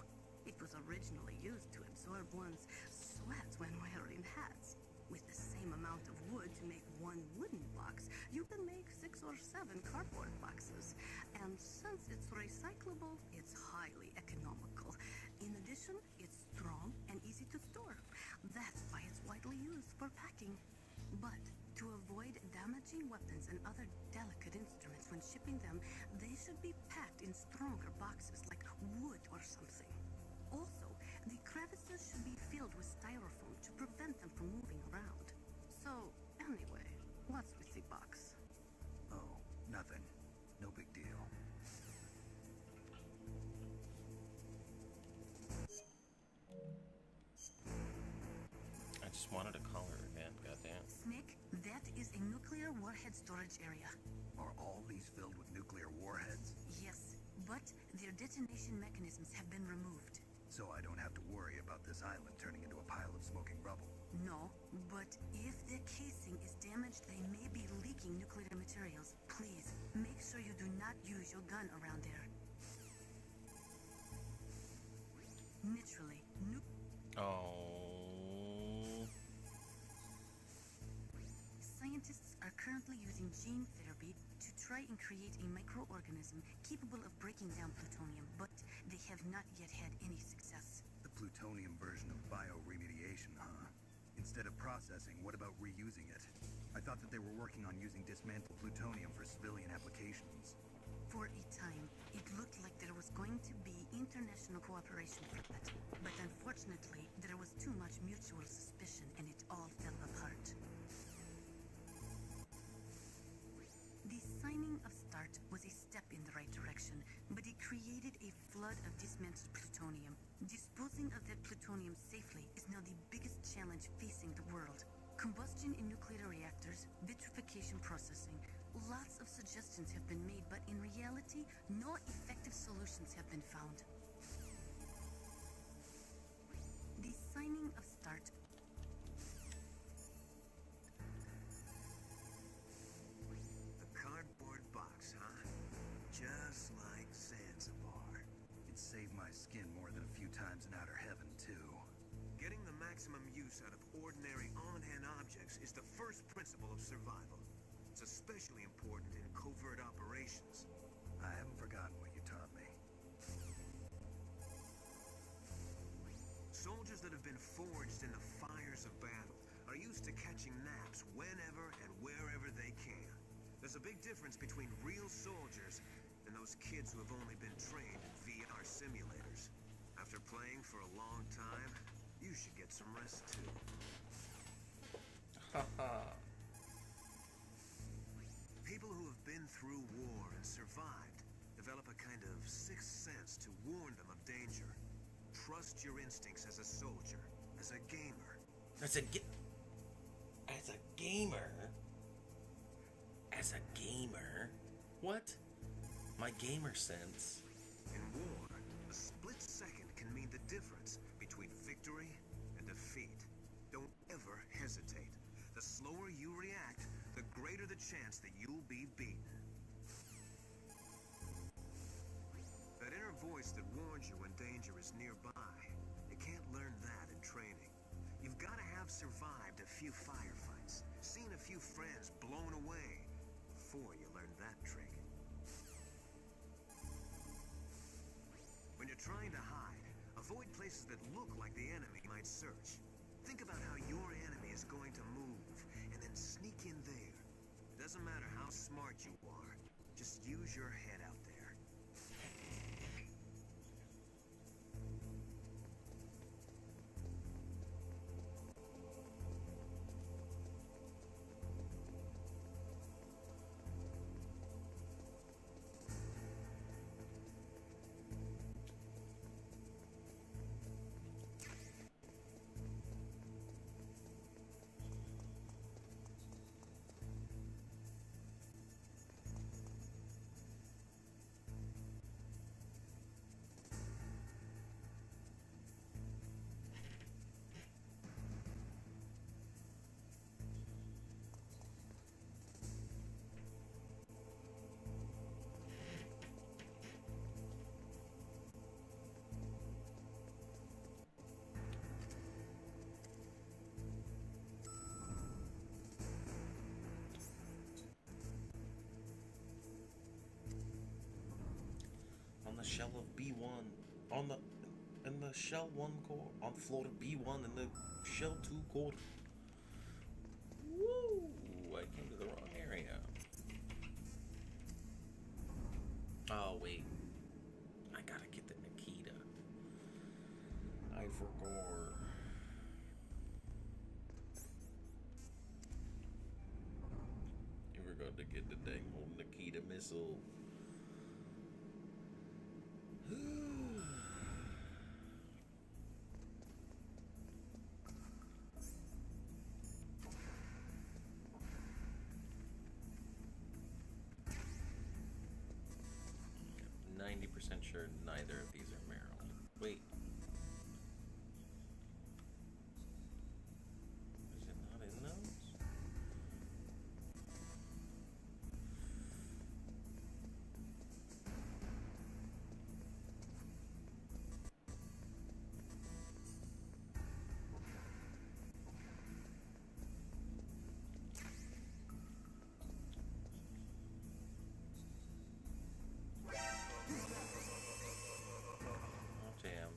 J: It was originally used to absorb one's sweat when wearing hats. With the same amount of wood to make one wooden box, you can make 6 or 7 cardboard boxes. And since it's recyclable, it's highly economical. In addition, it's strong and easy to store. That's why it's widely used for packing. But to avoid damaging weapons and other delicate instruments when shipping them, they should be packed in stronger boxes like wood or something. Also, the crevices should be filled with styrofoam to prevent them from moving around. So, anyway, what's with the box?
B: Oh, nothing. No big deal.
A: I just wanted to call her again, goddamn.
J: Snake, that is a nuclear warhead storage area.
B: Are all these filled with nuclear warheads?
J: Yes, but their detonation mechanisms have been removed.
B: So I don't have to worry about this island turning into a pile of smoking rubble.
J: No, but if the casing is damaged, they may be leaking nuclear materials. Please, make sure you do not use your gun around there. Naturally,
A: Oh.
J: Scientists are currently using gene therapy to try and create a microorganism capable of breaking down plutonium, but they have not yet had any success.
B: The plutonium version of bioremediation, huh? Instead of processing, what about reusing it? I thought that they were working on using dismantled plutonium for civilian applications.
J: For a time, it looked like there was going to be international cooperation for that. But unfortunately, there was too much mutual suspicion and it all fell apart. The signing of START was a step in the right direction, but it created a flood of dismantled plutonium. Disposing of that plutonium safely is now the biggest challenge facing the world. Combustion in nuclear reactors, vitrification processing, lots of suggestions have been made, but in reality, no effective solutions have been found. The signing of START.
B: A cardboard box, huh? Just like Zanzibar. It saved my skin more than a few times in outer heaven, too. Getting the maximum use out of ordinary on-hand objects is the first principle of survival. It's especially important in covert operations. I haven't forgotten what you taught me. Soldiers that have been forged in the fires of battle are used to catching naps whenever and wherever they can. There's a big difference between real soldiers and those kids who have only been trained in VR simulators. After playing for a long time, you should get some rest too. People who have been through war and survived develop a kind of sixth sense to warn them of danger. Trust your instincts as a soldier, as a gamer.
A: As a gamer? As a gamer? What? My gamer sense.
B: In war, a split second can mean the difference between victory and defeat. Don't ever hesitate. The slower you react, the greater the chance that you'll be beaten. That inner voice that warns you when danger is nearby, you can't learn that in training. You've got to have survived a few firefights, seen a few friends blown away, before you learn that trick. When you're trying to hide, avoid places that look like the enemy might search. Think about how your enemy is going to move, and then sneak in there. It doesn't matter how smart you are, just use your head out there.
A: the shell of B1, on the in the shell 1 core, on floor B1 in the shell 2 core. Woo! I came to the wrong area. Oh wait, I gotta get the Nikita. I forgot. You forgot to get the dang old Nikita missile. 90% sure neither of these are Maryland. Wait. Is it not in those? Oh, damn.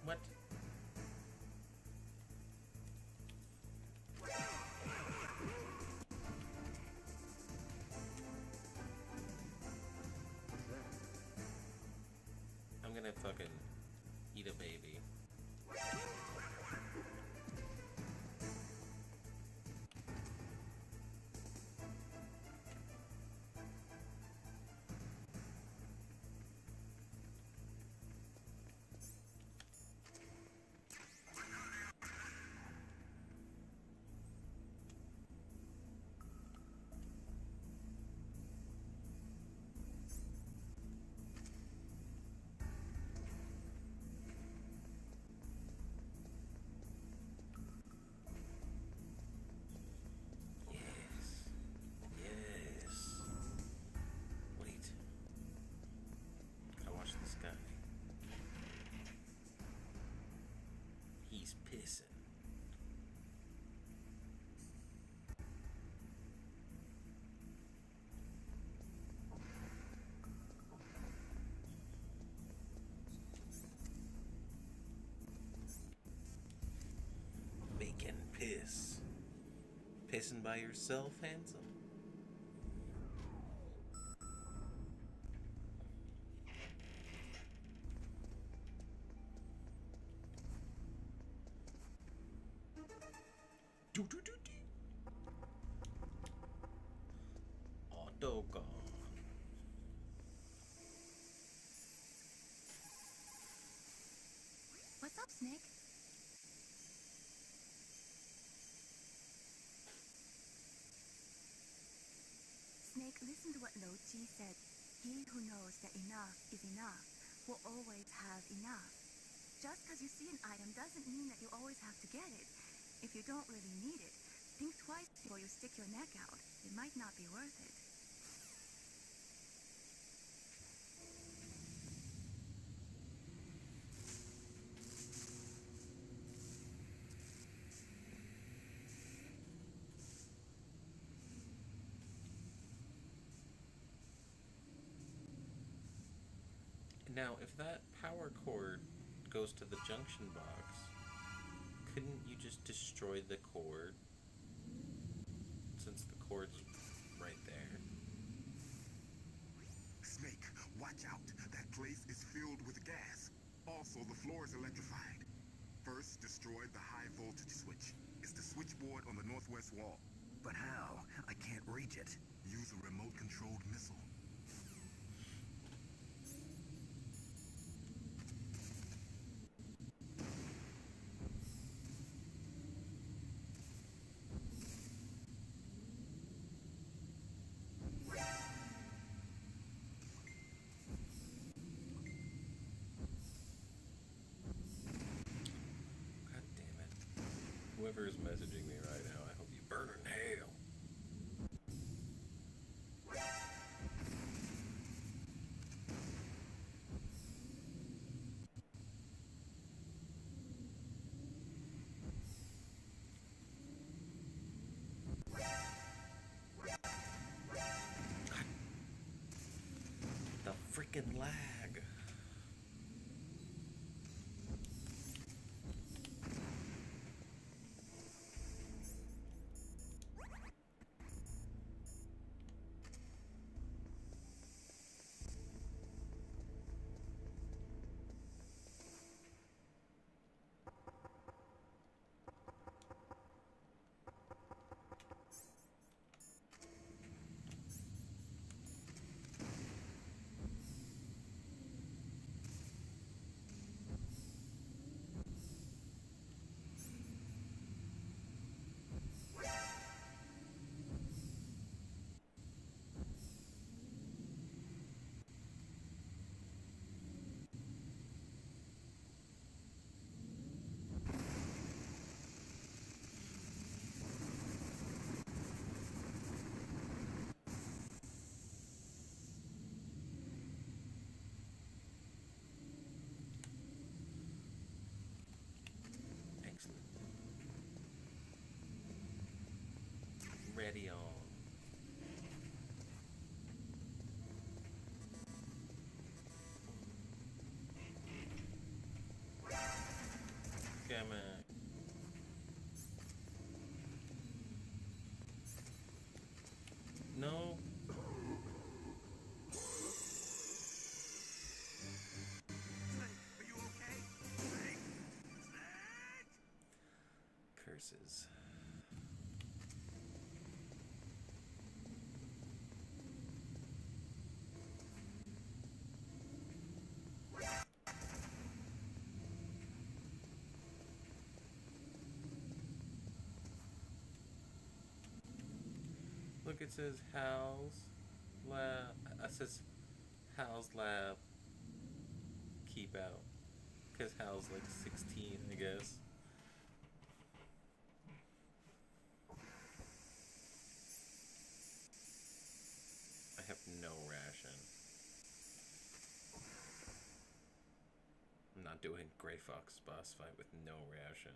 A: What? I'm gonna fucking eat a baby. Yes. Wait. I watched this guy. He's pissing. Making piss. Pissing by yourself, handsome? Oh, doggone.
C: What's up, Snake? Snake, listen to what Lochi said. He who knows that enough is enough will always have enough. Just because you see an item doesn't mean that you always have to get it. If you don't really need it, think twice before you stick your neck out. It might not be worth it.
A: Now, if that power cord goes to the junction box, couldn't you just destroy the cord? Since the cord's right there.
G: Snake, watch out. That place is filled with gas. Also, the floor is electrified. First, destroy the high voltage switch. It's the switchboard on the northwest wall.
B: But how? I can't reach it.
G: Use a remote-controlled missile.
A: Whoever is messaging me right now, I hope you burn in hell. The freaking lag. Excellent. Ready on. Come on. No.
B: Are you okay? Snake? Snake?
A: Curses. Look, it says Hal's Lab. It says Hal's Lab. Keep out. Because Hal's like 16, I guess. I have no ration. I'm not doing Grey Fox boss fight with no ration.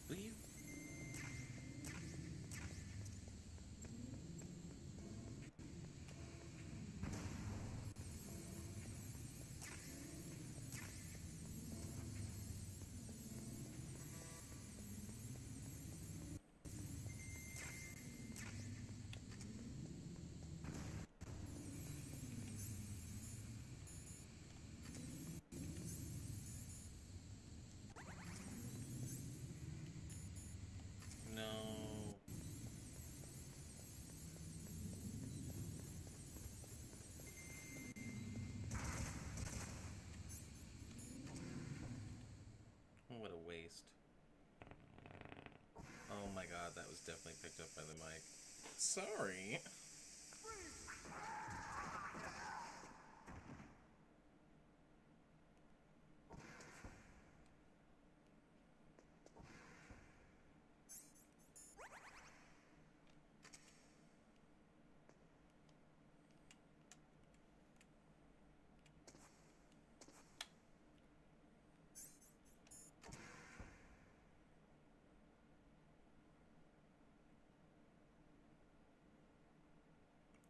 A: Will you? No. What a waste. Oh my god, that was definitely picked up by the mic. Sorry.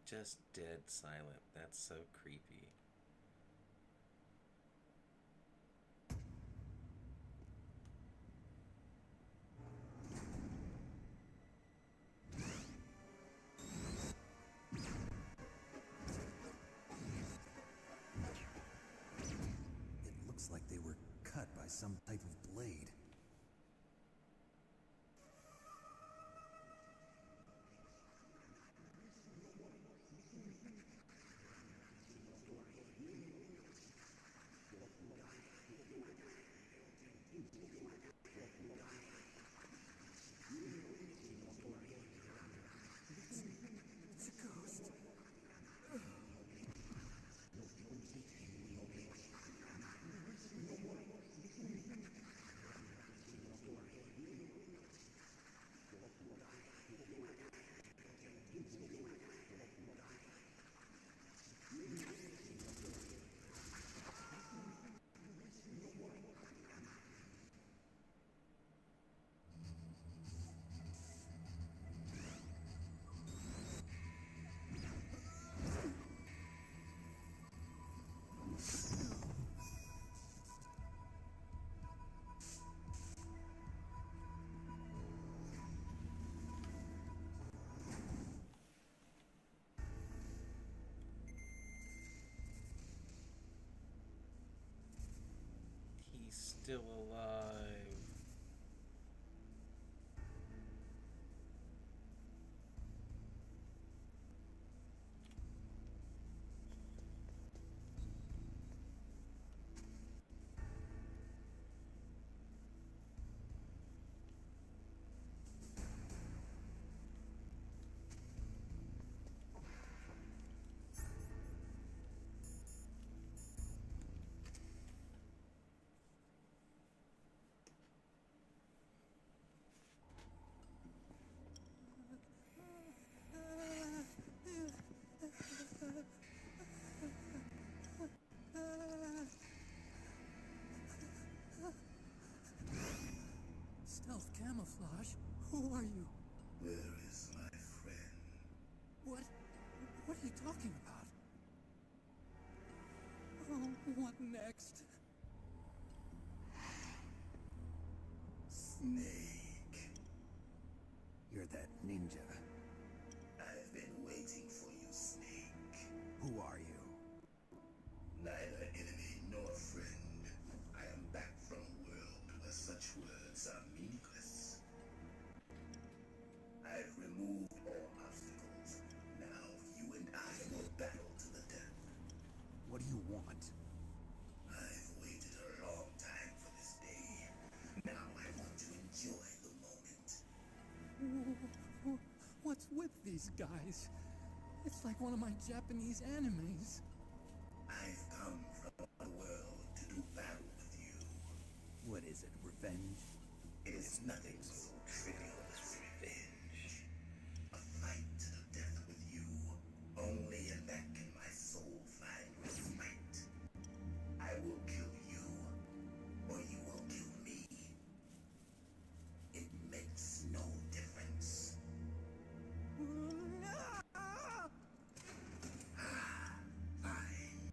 A: Just dead silent. That's so creepy. still alive.
F: Stealth camouflage? Who are you?
B: Where is my friend?
F: What are you talking about? Oh, what next?
B: Snake.
D: You're that ninja.
B: I've been waiting for you, Snake.
D: Who are you?
B: Neither enemy nor friend. I am back from a world where such words are meaningless. I've removed all obstacles. Now you and I will battle to the death.
D: What do you want?
B: I've waited a long time for this day. Now I want to enjoy the moment.
F: What's with these guys? It's like one of my Japanese animes.
B: I've come from the world to do battle with you.
D: What is it, revenge?
B: It is nothing so trivial as revenge. A fight to the death with you. Only in that can my soul find respite. I will kill you, or you will kill me. It makes no difference. Fine.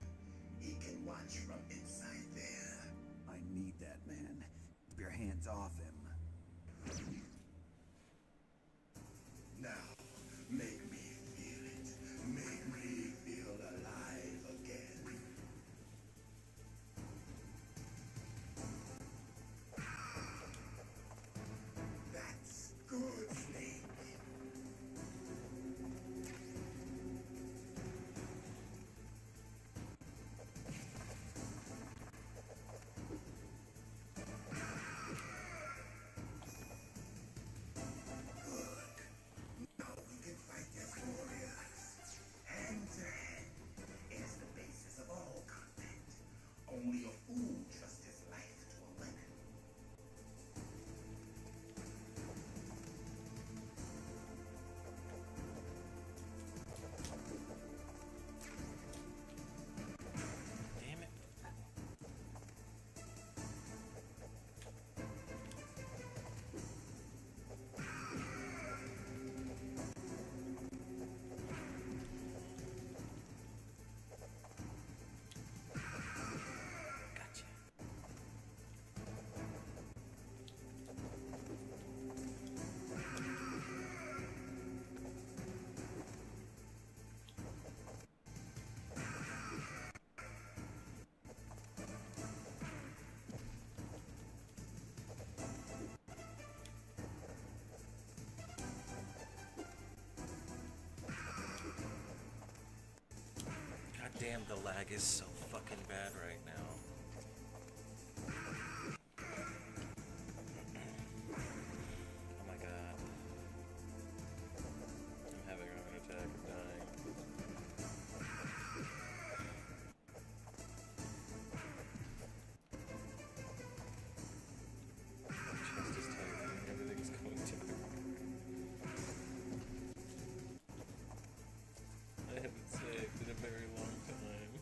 B: He can watch from inside there.
D: I need that man. Keep your hands off him.
B: Now, make me feel it. Make me feel alive again. That's good, Snake. Now we can fight as warriors. Hand to hand. It is the basis of all combat. Only a fool trusts his life to a weapon.
A: Damn it. Gotcha. God damn, the lag is so fucking bad right now. Oh my god. I'm having a heart attack. I'm dying. My chest is tightening. Everything's going to me. I haven't saved in a very long time.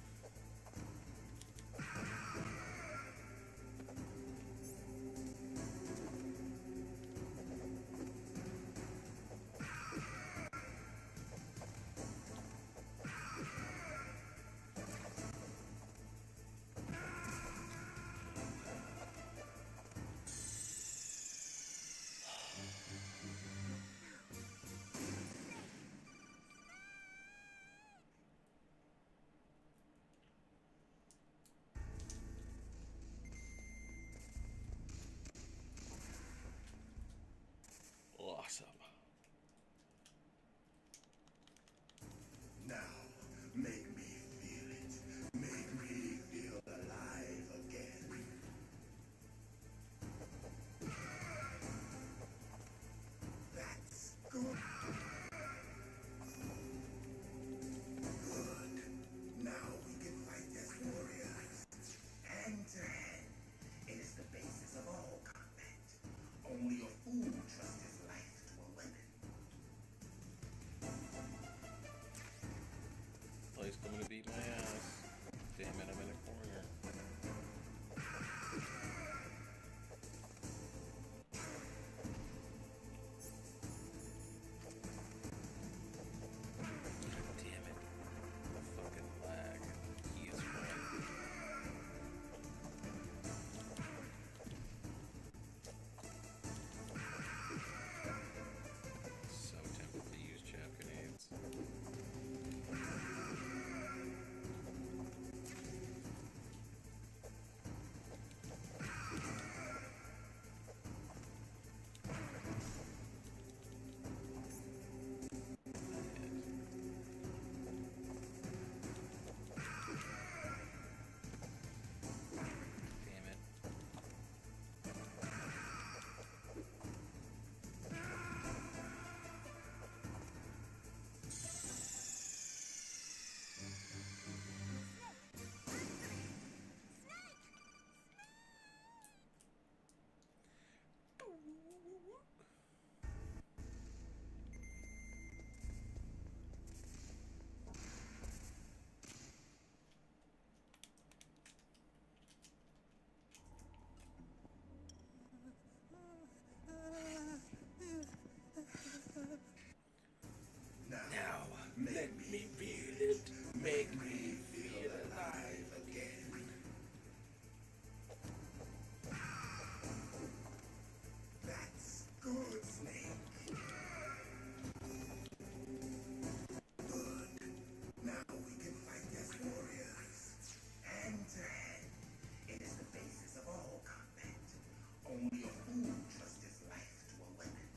A: beat my ass. Damn it, I'm in a corner. Damn it. The fucking lag. He is right. So tempted to use chaff grenades. Damn it.
B: Now, let me feel it. Make me feel alive again. That's good, Snake. Good. Now we can fight as warriors. Hand to hand. It is the basis of all combat. Only a fool trusts his life to a weapon.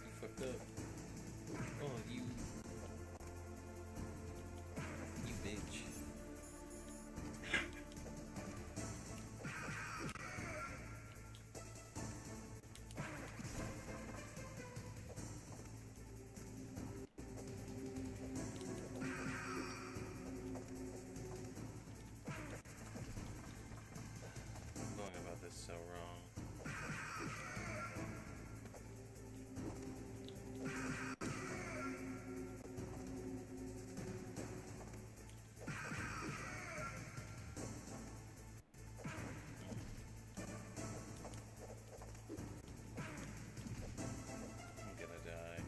A: You fucked up. Oh, you bitch. I'm going about this so wrong. I'm gonna die.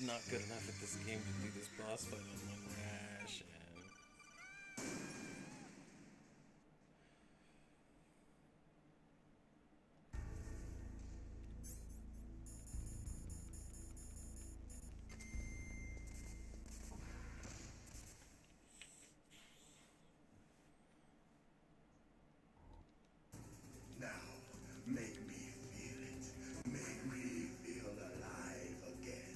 A: Not good enough at this game to do this boss fight on one ration.
B: Now, make me feel it. Make me feel alive again.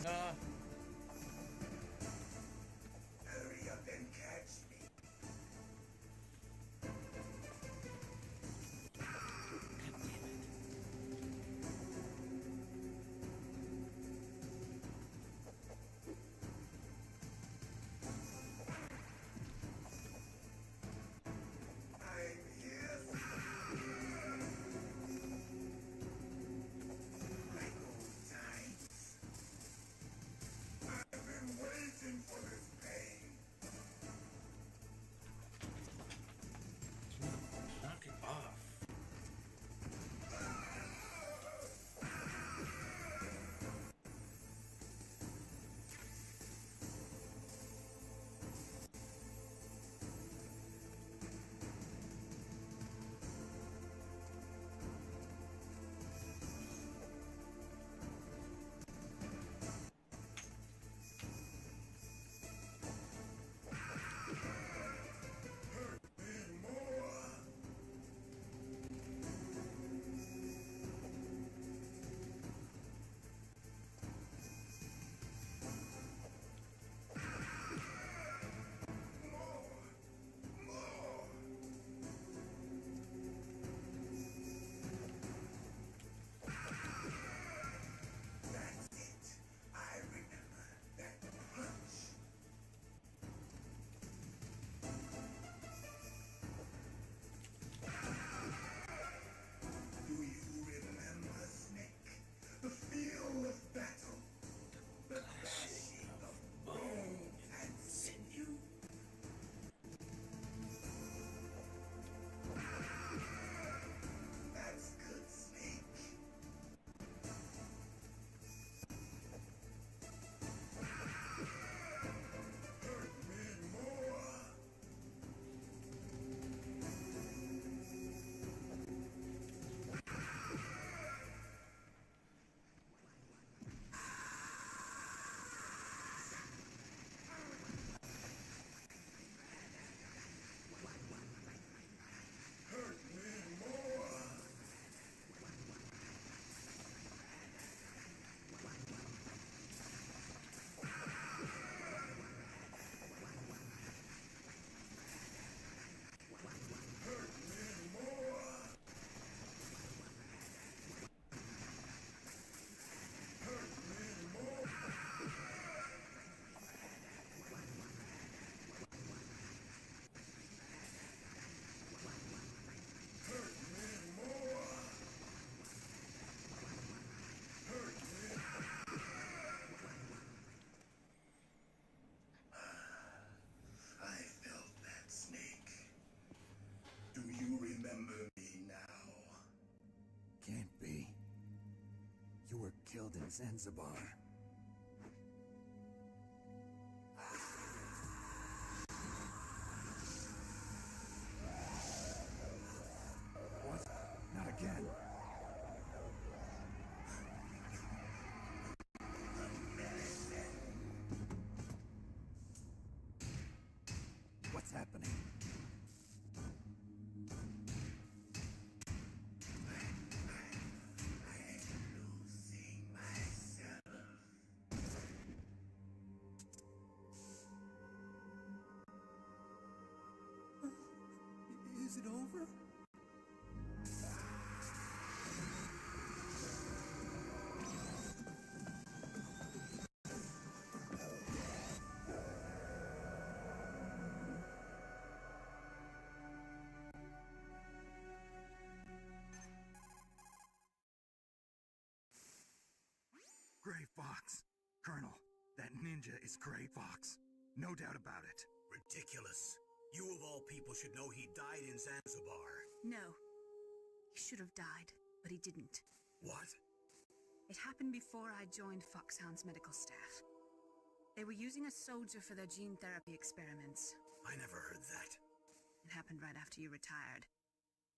A: Ah.
B: Hurry up and catch me.
A: Knock it off.
D: Killed in Zanzibar. What? Not again. What's happening?
E: Is it over?
D: Gray Fox. Colonel, that ninja is Gray Fox. No doubt about it.
B: Ridiculous. You of all people should know he died in Zanzibar.
J: No. He should have died, but he didn't.
B: What?
J: It happened before I joined Foxhound's medical staff. They were using a soldier for their gene therapy experiments.
B: I never heard that.
J: It happened right after you retired.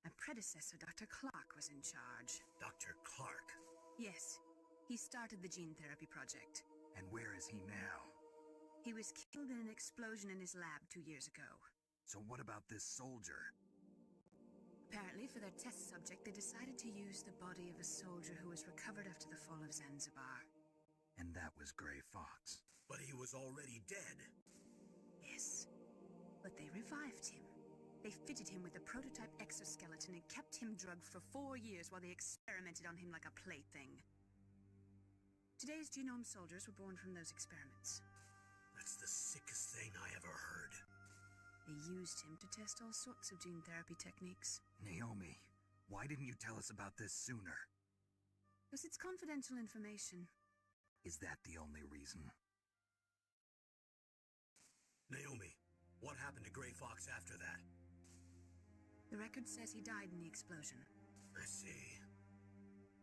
J: My predecessor, Dr. Clark, was in charge.
B: Dr. Clark?
J: Yes. He started the gene therapy project.
D: And where is he now?
J: He was killed in an explosion in his lab 2 years ago.
D: So what about this soldier?
J: Apparently, for their test subject, they decided to use the body of a soldier who was recovered after the fall of Zanzibar.
B: And that was Gray Fox. But he was already dead.
J: Yes. But they revived him. They fitted him with a prototype exoskeleton and kept him drugged for 4 years while they experimented on him like a plaything. Today's genome soldiers were born from those experiments.
B: That's the sickest thing I ever heard.
J: They used him to test all sorts of gene therapy techniques.
B: Naomi, why didn't you tell us about this sooner?
J: Because it's confidential information.
B: Is that the only reason? Naomi, what happened to Gray Fox after that?
J: The record says he died in the explosion.
B: I see.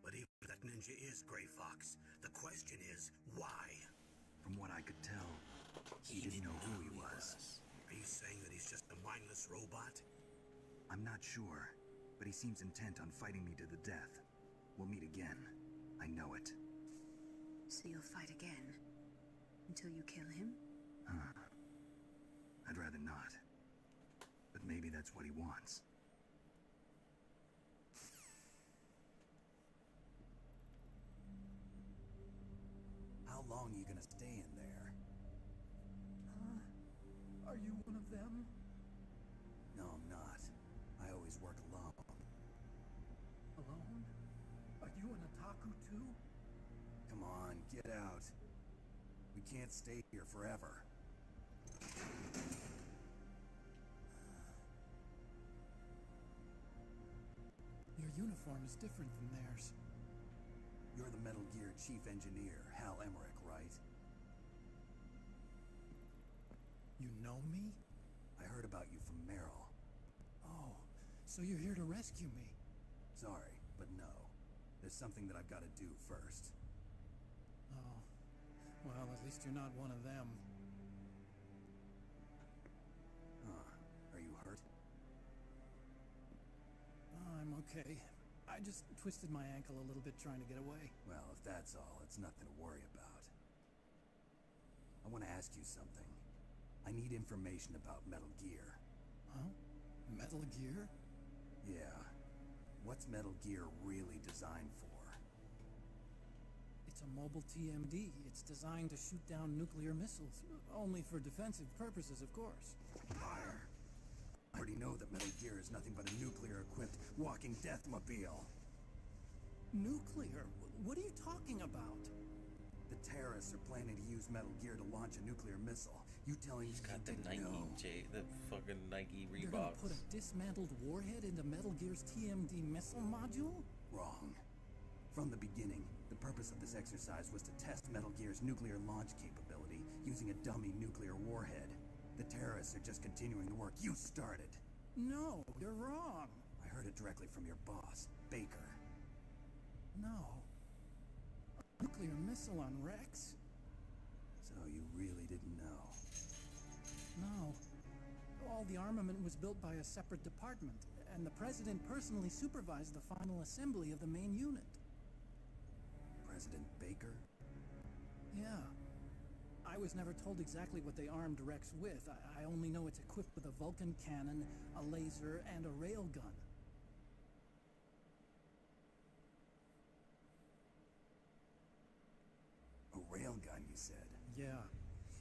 B: But even if that ninja is Gray Fox, the question is, why? From what I could tell, he didn't know who he was. Are you saying that he's just a mindless robot? I'm not sure, but he seems intent on fighting me to the death. We'll meet again. I know it.
J: So you'll fight again? Until you kill him?
B: I'd rather not. But maybe that's what he wants. How long are you gonna stay in there?
F: Are you one of them?
B: No, I'm not. I always work alone.
F: Alone? Are you an otaku too?
B: Come on, get out. We can't stay here forever.
F: Your uniform is different from theirs.
B: You're the Metal Gear Chief Engineer, Hal Emmerich, right?
F: You know me?
B: I heard about you from Meryl.
F: Oh, so you're here to rescue me?
B: Sorry, but no. There's something that I've got to do first.
F: Oh, well, at least you're not one of them.
B: Are you hurt?
F: I'm okay. I just twisted my ankle a little bit trying to get away.
B: Well, if that's all, it's nothing to worry about. I want to ask you something. I need information about Metal Gear.
F: Huh? Metal Gear?
B: Yeah. What's Metal Gear really designed for?
F: It's a mobile TMD. It's designed to shoot down nuclear missiles. Only for defensive purposes, of course.
B: Liar. I already know that Metal Gear is nothing but a nuclear-equipped walking deathmobile.
F: Nuclear? What are you talking about?
B: The terrorists are planning to use Metal Gear to launch a nuclear missile. You telling me
A: He's got
B: you
A: the
B: didn't
A: Nike
B: know?
A: the fucking Nike
F: They're gonna
A: Reeboks.
F: put a dismantled warhead into Metal Gear's TMD missile module?
B: Wrong. From the beginning, the purpose of this exercise was to test Metal Gear's nuclear launch capability using a dummy nuclear warhead. The terrorists are just continuing the work you started.
F: No, you're wrong.
B: I heard it directly from your boss, Baker.
F: No. A nuclear missile on Rex?
B: So you really didn't know?
F: No. All the armament was built by a separate department, and the president personally supervised the final assembly of the main unit.
B: President Baker?
F: Yeah. I was never told exactly what they armed Rex with. I only know it's equipped with a Vulcan cannon, a laser, and a railgun.
B: A railgun, you said?
F: Yeah.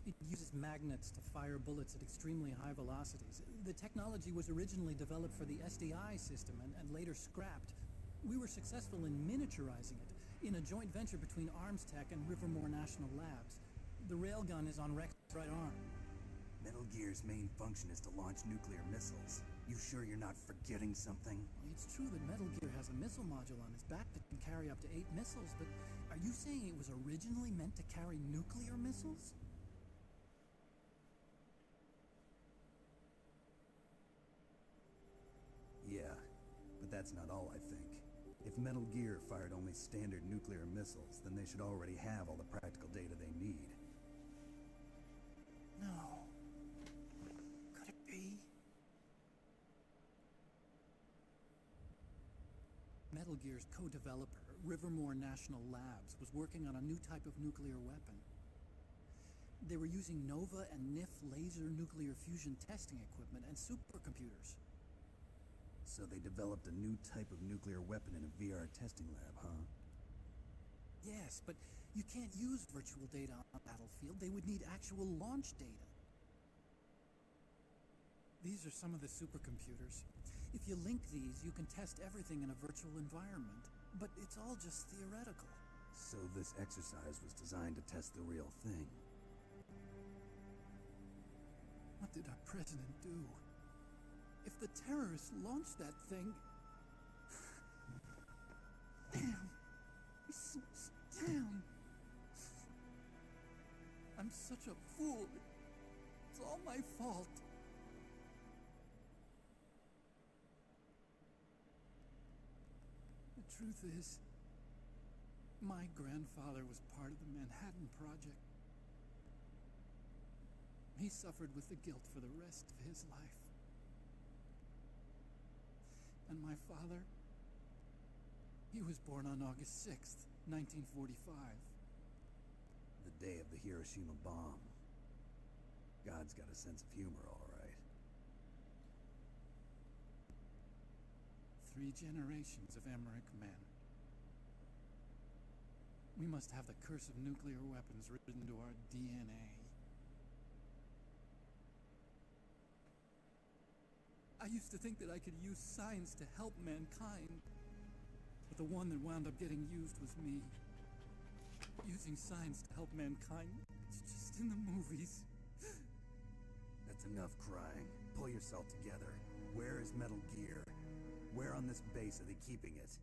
F: It uses magnets to fire bullets at extremely high velocities. The technology was originally developed for the SDI system and later scrapped. We were successful in miniaturizing it in a joint venture between Armstech and Rivermore National Labs. The railgun is on Rex's right arm.
B: Metal Gear's main function is to launch nuclear missiles. You sure you're not forgetting something?
F: It's true that Metal Gear has a missile module on its back that can carry up to 8 missiles, but are you saying it was originally meant to carry nuclear missiles?
B: Yeah, but that's not all, I think. If Metal Gear fired only standard nuclear missiles, then they should already have all the practical data they need.
F: No. Could it be? Metal Gear's co-developer, Rivermore National Labs, was working on a new type of nuclear weapon. They were using NOVA and NIF laser nuclear fusion testing equipment and supercomputers.
B: So they developed a new type of nuclear weapon in a VR testing lab, huh?
F: Yes, but You can't use virtual data on a battlefield. They would need actual launch data. These are some of the supercomputers. If you link these, you can test everything in a virtual environment. But it's all just theoretical.
D: So this exercise was designed to test the real thing.
F: What did our president do? If the terrorists launched that thing... Damn. Damn. I'm such a fool. It's all my fault. The truth is, my grandfather was part of the Manhattan Project. He suffered with the guilt for the rest of his life. And my father, he was born on August 6th, 1945.
D: The day of the Hiroshima bomb. God's got a sense of humor, all right.
F: 3 generations of Emmerich men. We must have the curse of nuclear weapons written into our DNA. I used to think that I could use science to help mankind. But the one that wound up getting used was me. Using science to help mankind, it's just in the movies.
D: That's enough crying. Pull yourself together. Where is Metal Gear? Where on this base are they keeping it?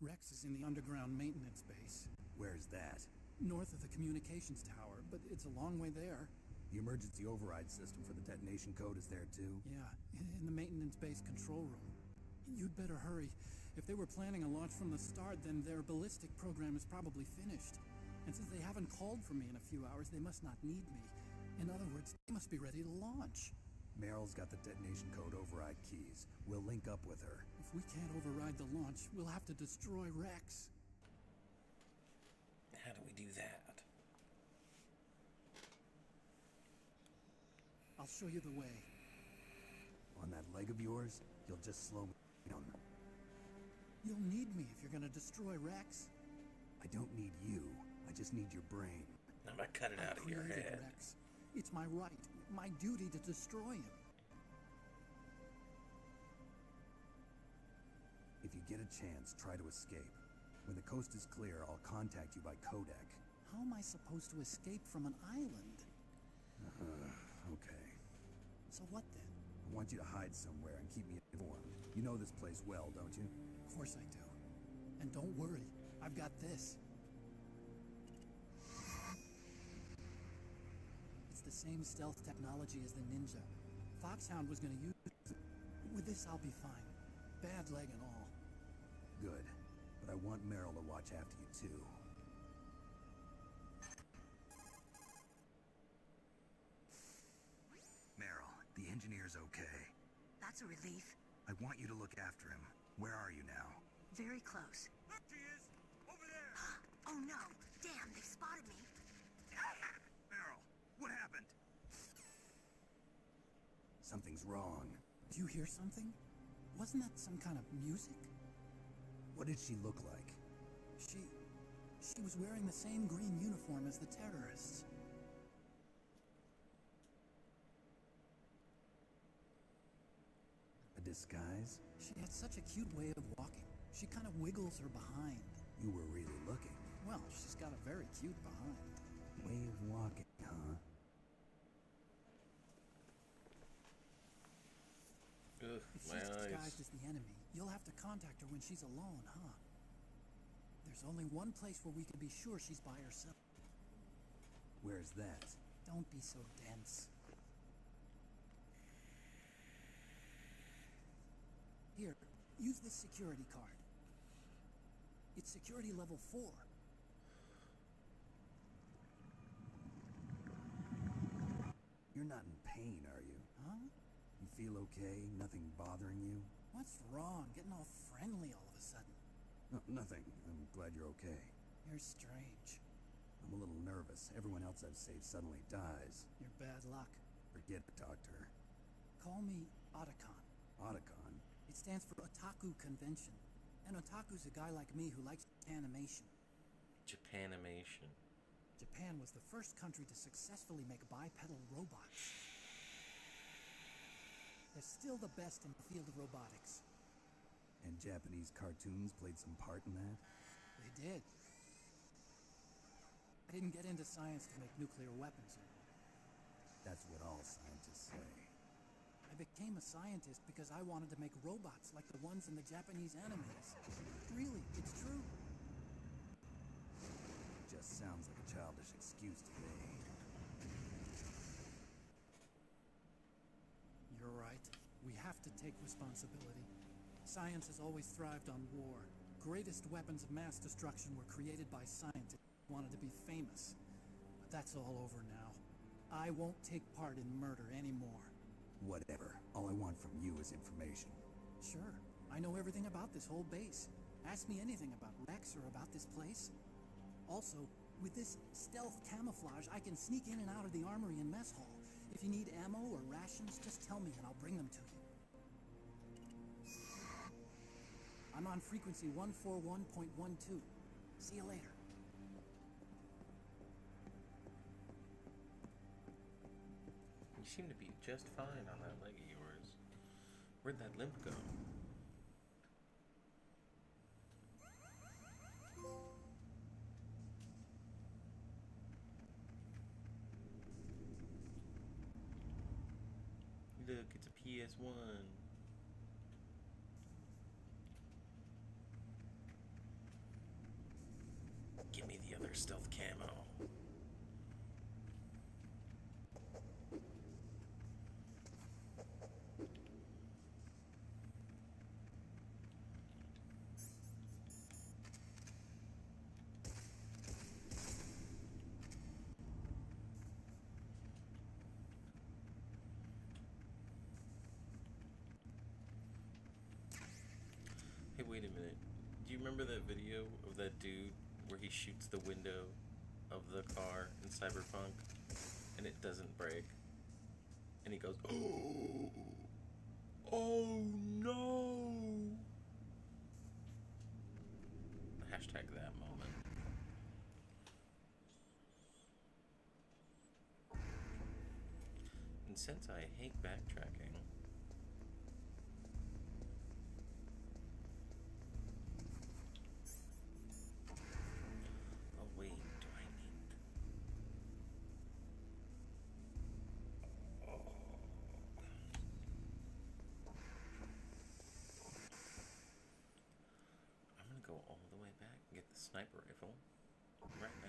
F: Rex is in the underground maintenance base.
D: Where's that?
F: North of the communications tower, but it's a long way there.
D: The emergency override system for the detonation code is there too?
F: Yeah, in the maintenance base control room. You'd better hurry. If they were planning a launch from the start, then their ballistic program is probably finished. And since they haven't called for me in a few hours, they must not need me. In other words, they must be ready to launch.
D: Meryl's got the detonation code override keys. We'll link up with her.
F: If we can't override the launch, we'll have to destroy Rex.
A: How do we do that?
F: I'll show you the way.
D: On that leg of yours, you'll just slow me down.
F: You'll need me if you're gonna destroy Rex.
D: I don't need you. I just need your brain.
A: I'm gonna cut it out of your head.
F: Rex. It's my right, my duty to destroy him.
D: If you get a chance, try to escape. When the coast is clear, I'll contact you by codec.
F: How am I supposed to escape from an island?
D: Okay.
F: So what then?
D: I want you to hide somewhere and keep me informed. You know this place well, don't you?
F: Of course I do. And don't worry, I've got this. It's the same stealth technology as the Ninja. Foxhound was gonna use it. With this, I'll be fine. Bad leg and all.
D: Good. But I want Meryl to watch after you, too. Meryl, the engineer's okay.
I: That's a relief.
B: I want you to look after him. Where are you now?
I: Very close.
B: There she is! Over there!
I: Oh no! Damn, they spotted me.
B: Meryl, what happened?
D: Something's wrong.
F: Do you hear something? Wasn't that some kind of music?
D: What did she look like?
F: She was wearing the same green uniform as the terrorists.
D: A disguise?
F: She had such a cute way of walking. She kind of wiggles her behind.
D: You were really looking.
F: Well, she's got a very cute behind.
D: Way of walking, huh?
A: Ugh,
F: If
A: my
F: she's
A: eyes.
F: disguised as the enemy, you'll have to contact her when she's alone, huh? There's only one place where we can be sure she's by herself.
D: Where's that?
F: Don't be so dense. Here, use this security card. It's security level 4.
D: You're not in pain, are you?
F: Huh?
D: You feel okay? Nothing bothering you?
F: What's wrong? Getting all friendly all of a sudden.
D: No, nothing. I'm glad you're okay.
F: You're strange.
D: I'm a little nervous. Everyone else I've saved suddenly dies.
F: You're bad luck.
D: Forget it, Doctor.
F: Call me Otacon.
D: Otacon?
F: It stands for Otaku Convention. An otaku's a guy like me who likes animation.
A: Japanimation.
F: Japan was the first country to successfully make bipedal robots. They're still the best in the field of robotics.
D: And Japanese cartoons played some part in that?
F: They did. I didn't get into science to make nuclear weapons, you know.
D: That's what all scientists say.
F: I became a scientist because I wanted to make robots like the ones in the Japanese animes. Really, it's true.
D: Just sounds like a childish excuse to me.
F: You're right. We have to take responsibility. Science has always thrived on war. Greatest weapons of mass destruction were created by scientists who wanted to be famous. But that's all over now. I won't take part in murder anymore.
D: Whatever. All I want from you is information.
F: Sure. I know everything about this whole base. Ask me anything about Rex or about this place. Also, with this stealth camouflage, I can sneak in and out of the armory and mess hall. If you need ammo or rations, just tell me and I'll bring them to you. I'm on frequency 141.12. See you later.
A: You seem to be just fine on that leg of yours. Where'd that limp go? Look, it's a PS1. Give me the other stealth camo. Hey, wait a minute. Do you remember that video of that dude where he shoots the window of the car in Cyberpunk and it doesn't break? And he goes, "Oh, oh no!" Hashtag that moment. And since I hate backtracking, oh wait, do I need... Oh. I'm gonna go all the way back and get the sniper rifle right now.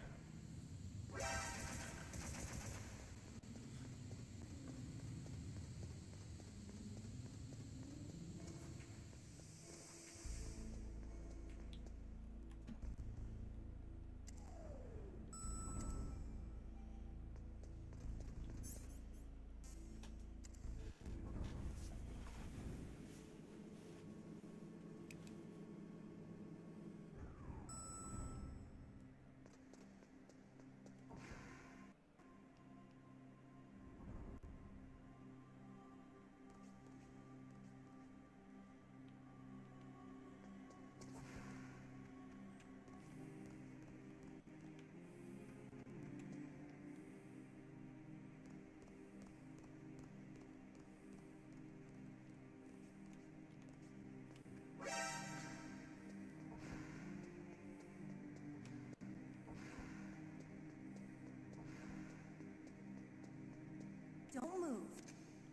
C: Don't move.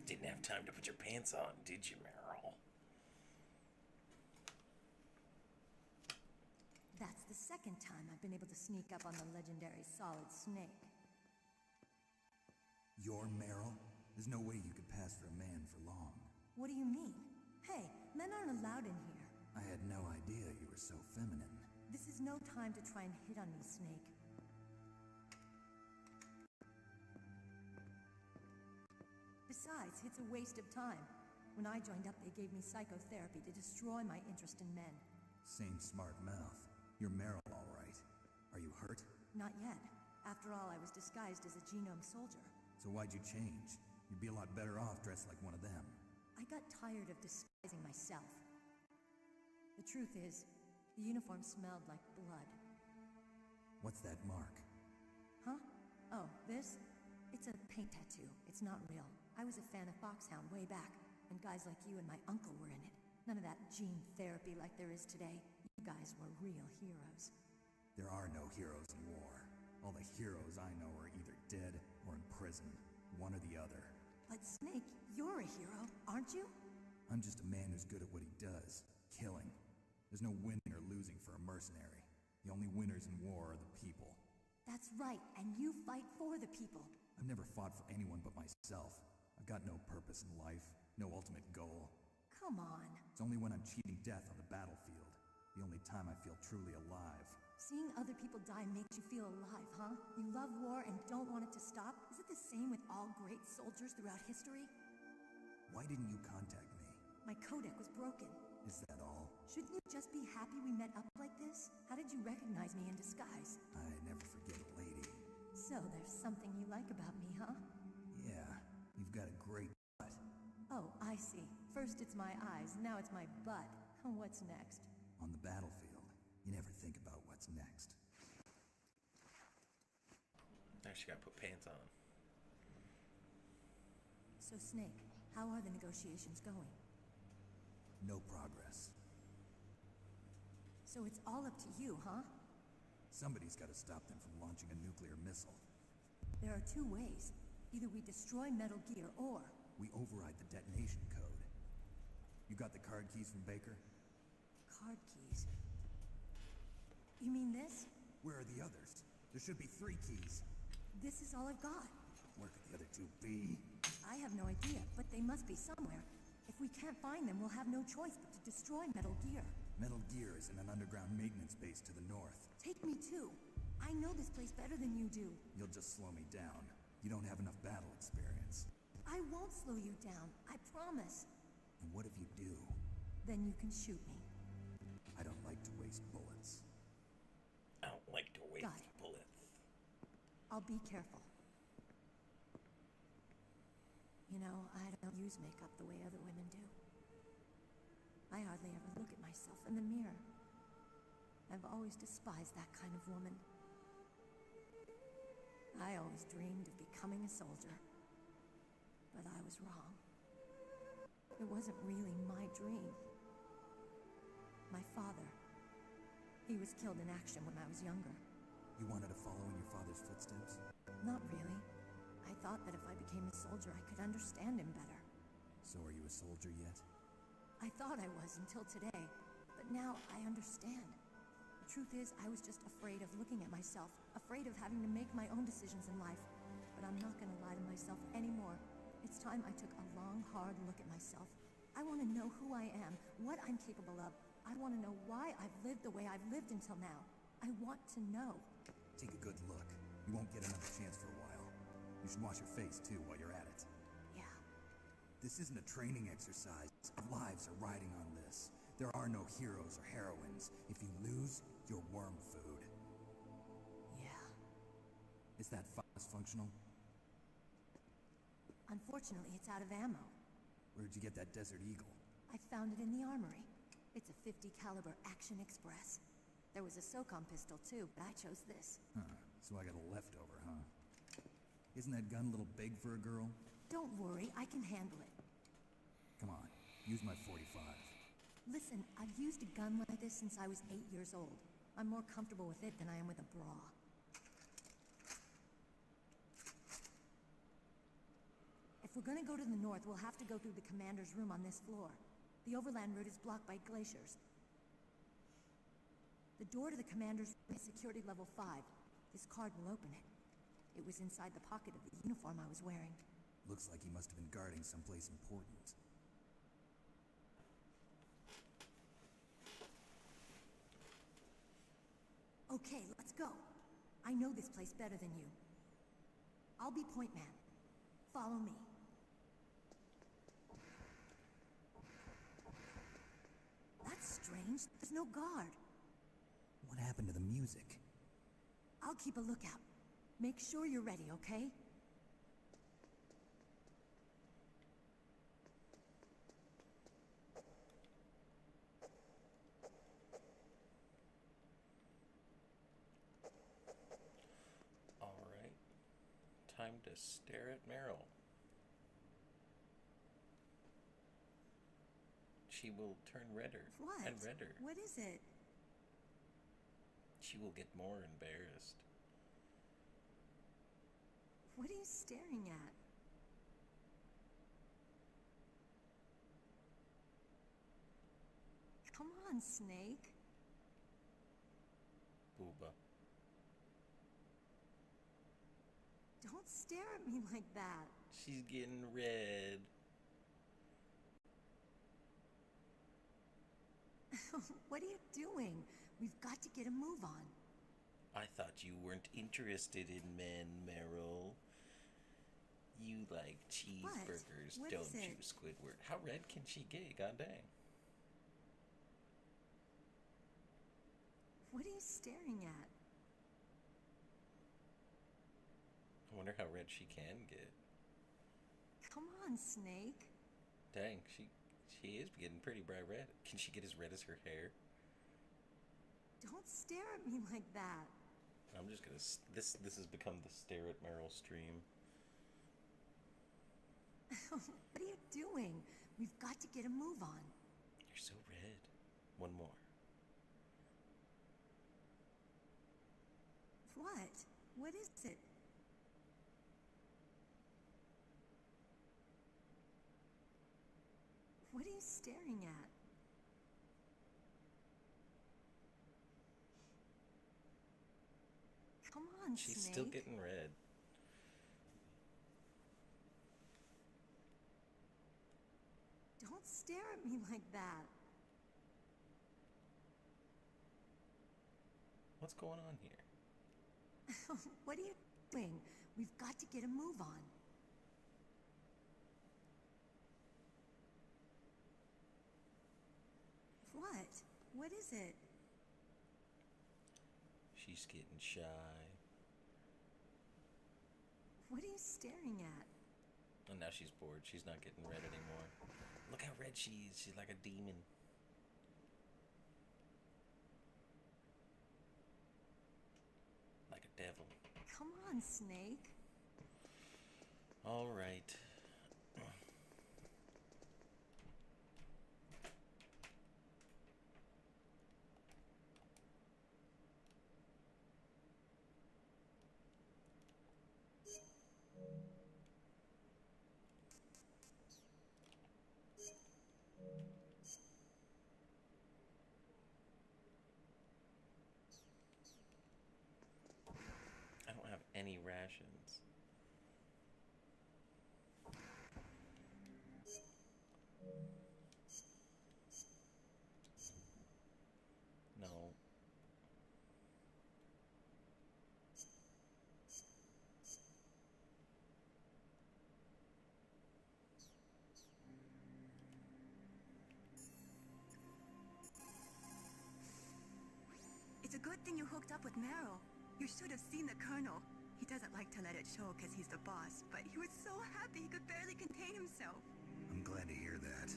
A: Didn't have time to put your pants on, did you, Meryl?
K: That's the second time I've been able to sneak up on the legendary Solid Snake.
D: You're Meryl? There's no way you could pass for a man for long.
K: What do you mean? Hey, men aren't allowed in here.
D: I had no idea you were so feminine.
K: This is no time to try and hit on me, Snake. Besides, it's a waste of time. When I joined up, they gave me psychotherapy to destroy my interest in men.
D: Same smart mouth. You're Meryl, all right. Are you hurt?
K: Not yet. After all, I was disguised as a genome soldier.
D: So why'd you change? You'd be a lot better off dressed like one of them.
K: I got tired of disguising myself. The truth is, the uniform smelled like blood.
D: What's that mark?
K: Huh? Oh, this? It's a paint tattoo. It's not real. I was a fan of Foxhound way back, and guys like you and my uncle were in it. None of that gene therapy like there is today. You guys were real heroes.
D: There are no heroes in war. All the heroes I know are either dead or in prison. One or the other.
K: But Snake, you're a hero, aren't you?
D: I'm just a man who's good at what he does. Killing. There's no winning or losing for a mercenary. The only winners in war are the people.
K: That's right, and you fight for the people.
D: I've never fought for anyone but myself. I've got no purpose in life, no ultimate goal.
K: Come on.
D: It's only when I'm cheating death on the battlefield. The only time I feel truly alive.
K: Seeing other people die makes you feel alive, huh? You love war and don't want it to stop? Is it the same with all great soldiers throughout history?
D: Why didn't you contact me?
K: My codec was broken.
D: Is that all?
K: Shouldn't you just be happy we met up like this? How did you recognize me in disguise?
D: I never forget a lady.
K: So there's something you like about me, huh?
D: Yeah, you've got a great butt.
K: Oh, I see. First it's my eyes, now it's my butt. What's next?
D: On the battlefield, you never think about what's next.
A: Now she gotta put pants on.
K: So Snake, how are the negotiations going?
D: No progress.
K: So it's all up to you, huh?
D: Somebody's got to stop them from launching a nuclear missile.
K: There are two ways. Either we destroy Metal Gear, or...
D: we override the detonation code. You got the card keys from Baker?
K: Card keys? You mean this?
D: Where are the others? There should be 3 keys.
K: This is all I've got.
D: Where could the other 2 be?
K: I have no idea, but they must be somewhere. If we can't find them, we'll have no choice but to destroy Metal Gear.
D: Metal Gear is in an underground maintenance base to the north.
K: Take me too. I know this place better than you do.
D: You'll just slow me down. You don't have enough battle experience.
K: I won't slow you down, I promise.
D: And what if you do?
K: Then you can shoot me.
D: I don't like to waste bullets.
A: I don't like to waste
K: Got it.
A: bullets.
K: I'll be careful. You know, I don't use makeup the way other women do. I hardly ever look at myself in the mirror. I've always despised that kind of woman. I always dreamed of becoming a soldier. But I was wrong. It wasn't really my dream. My father, he was killed in action when I was younger.
D: You wanted to follow in your father's footsteps?
K: Not really. I thought that if I became a soldier, I could understand him better.
D: So are you a soldier yet?
K: I thought I was until today, but now I understand. The truth is, I was just afraid of looking at myself, afraid of having to make my own decisions in life. But I'm not gonna lie to myself anymore. It's time I took a long, hard look at myself. I want to know who I am, what I'm capable of. I want to know why I've lived the way I've lived until now. I want to know.
D: Take a good look. You won't get another chance for a while. You should wash your face, too, while you're at it.
K: Yeah.
D: This isn't a training exercise. Lives are riding on this. There are no heroes or heroines. If you lose, you're worm food.
K: Yeah.
D: Is that functional?
K: Unfortunately, it's out of ammo.
D: Where'd you get that Desert Eagle?
K: I found it in the armory. It's a .50 caliber Action Express. There was a SOCOM pistol too, but I chose this.
D: Huh. So I got a leftover, huh? Isn't that gun a little big for a girl?
K: Don't worry, I can handle it.
D: Come on, use my .45.
K: Listen, I've used a gun like this since I was 8 years old. I'm more comfortable with it than I am with a bra. If we're gonna go to the north, we'll have to go through the commander's room on this floor. The overland route is blocked by glaciers. The door to the commander's room is security level 5. This card will open it. It was inside the pocket of the uniform I was wearing.
D: Looks like he must have been guarding someplace important.
K: Okay, let's go. I know this place better than you. I'll be point man. Follow me. That's strange. There's no guard.
D: What happened to the music?
K: I'll keep a lookout. Make sure you're ready, okay?
A: Time to stare at Meryl. She will turn redder
C: What?
A: and redder.
C: What is it?
A: She will get more embarrassed.
C: What are you staring at? Come on, Snake.
A: Booba.
C: Don't stare at me like that.
A: She's getting red.
C: What are you doing? We've got to get a move on.
A: I thought you weren't interested in men, Meryl. You like cheeseburgers,
C: What
A: don't
C: is
A: you,
C: it?
A: Squidward? How red can she get? God dang.
C: What are you staring at?
A: I wonder how red she can get.
C: Come on, Snake.
A: Dang, she is getting pretty bright red. Can she get as red as her hair?
C: Don't stare at me like that.
A: I'm just gonna. This has become the stare at Meryl stream.
C: What are you doing? We've got to get a move on.
A: You're so red. One more.
C: What? What is it? What are you staring at? Come on,
A: She's
C: Snake.
A: still getting red.
C: Don't stare at me like that.
A: What's going on here?
C: What are you doing? We've got to get a move on. What? What is it?
A: She's getting shy.
C: What are you staring at?
A: And now she's bored. She's not getting red anymore. Look how red she is. She's like a demon. Like a devil.
C: Come on, Snake.
A: All right. I don't have any rations. No.
C: It's a good thing you hooked up with Meryl. You should have seen the Colonel. He doesn't like to let it show because he's the boss, but he was so happy he could barely contain himself.
B: I'm glad to hear that.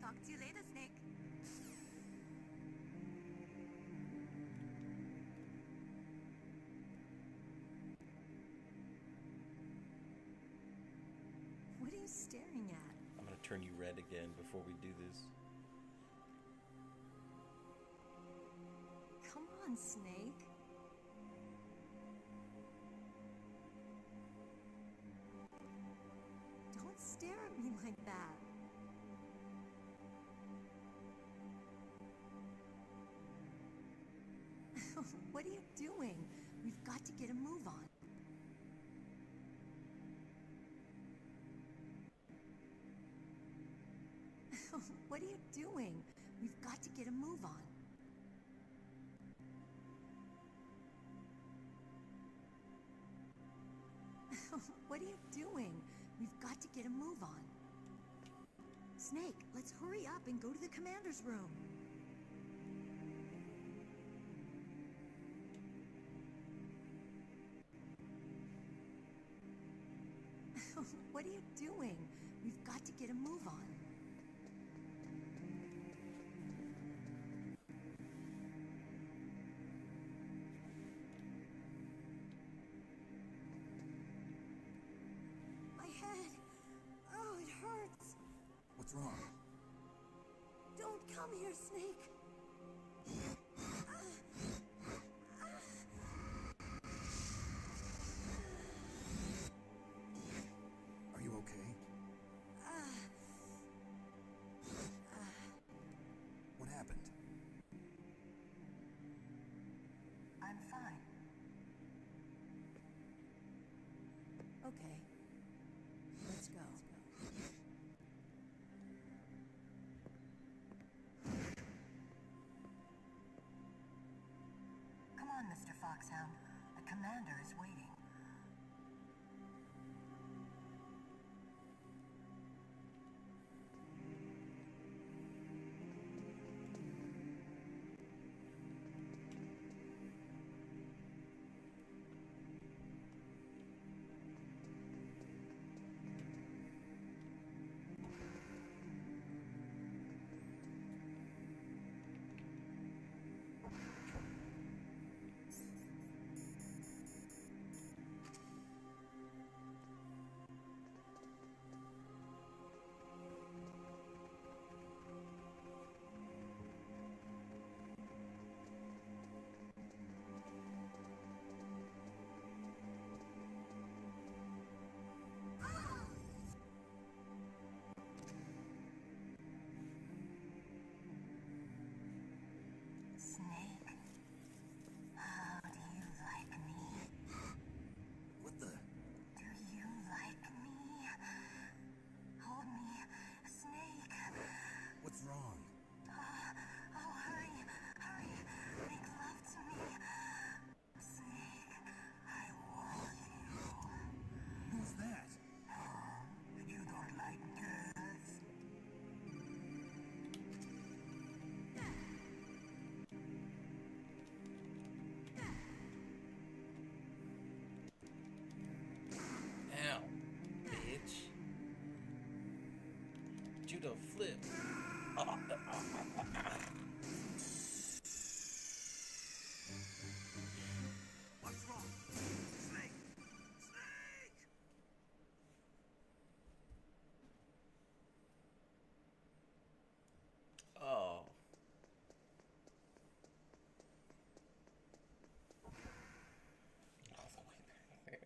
C: Talk to you later, Snake. What are you staring at?
A: I'm gonna turn you red again before we do this.
C: Come on, Snake. Don't stare at me like that. What are you doing? We've got to get a move on. What are you doing? We've got to get a move on. What are you doing? We've got to get a move on. Snake, let's hurry up and go to the commander's room. What are you doing? We've got to get a move on.
D: wrong?
K: Don't come here, Snake.
D: Are you okay? What happened?
I: I'm fine.
K: Okay. Let's go.
I: Come on, Mr. Foxhound. The commander is waiting. Snake, how do you like me?
D: What the?
I: Do you like me? Hold me, Snake.
D: What's wrong?
I: Oh, hurry, hurry. Make love to me. Snake, I want you.
D: Who's that?
I: You don't like girls?
A: Ow, bitch. Judo flip.
B: What's wrong? Snake! Snake!
A: Oh. All the way back there.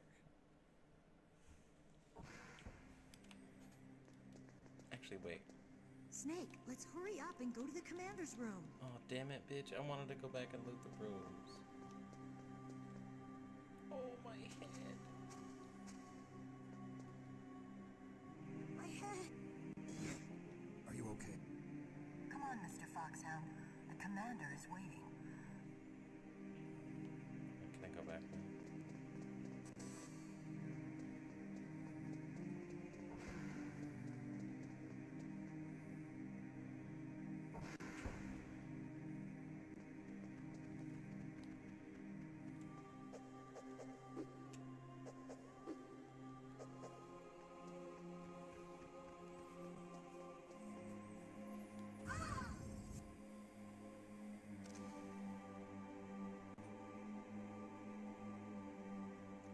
A: Actually, wait.
K: Snake, let's hurry up and go to the commander's room.
A: Oh, damn it, bitch. I wanted to go back and loot the rooms. Oh, my head.
K: My head.
D: Are you okay?
I: Come on, Mr. Foxhound. The commander is waiting.
A: Can I go back now?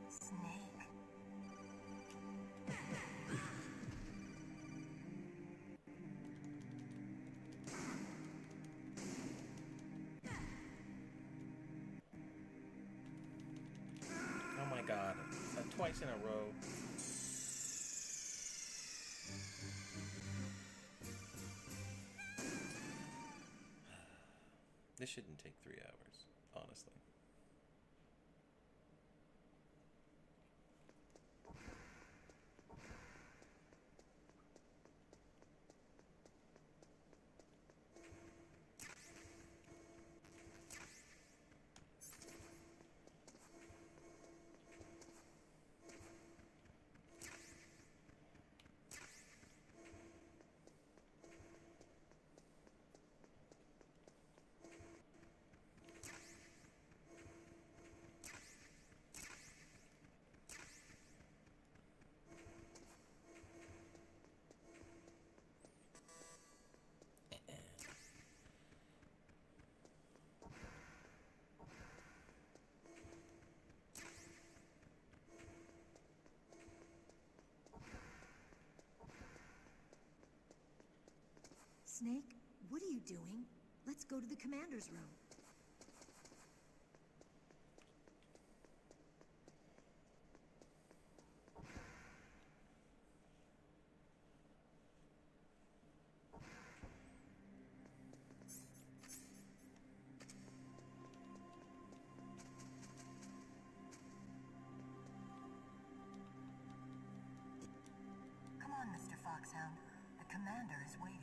I: Snake.
A: Oh my god. Twice in a row. This shouldn't take 3 hours, honestly.
K: Snake, what are you doing? Let's go to the commander's room.
H: Come on, Mr. Foxhound. The commander is waiting.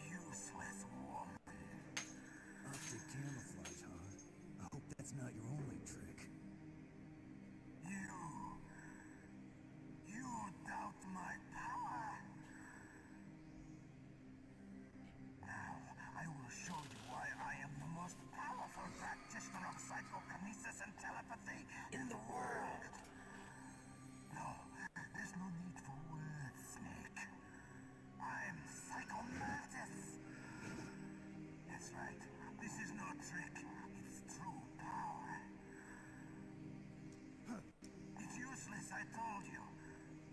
H: Useless woman.
D: Optic camouflage, huh? I hope that's not your only trick.
H: You doubt my power. Now, I will show you why I am the most powerful practitioner of psychokinesis and telepathy in the world. No, there's no need for words, Snake. I'm Psychomantis. That's right. This is no trick. It's true power. It's useless, I told you.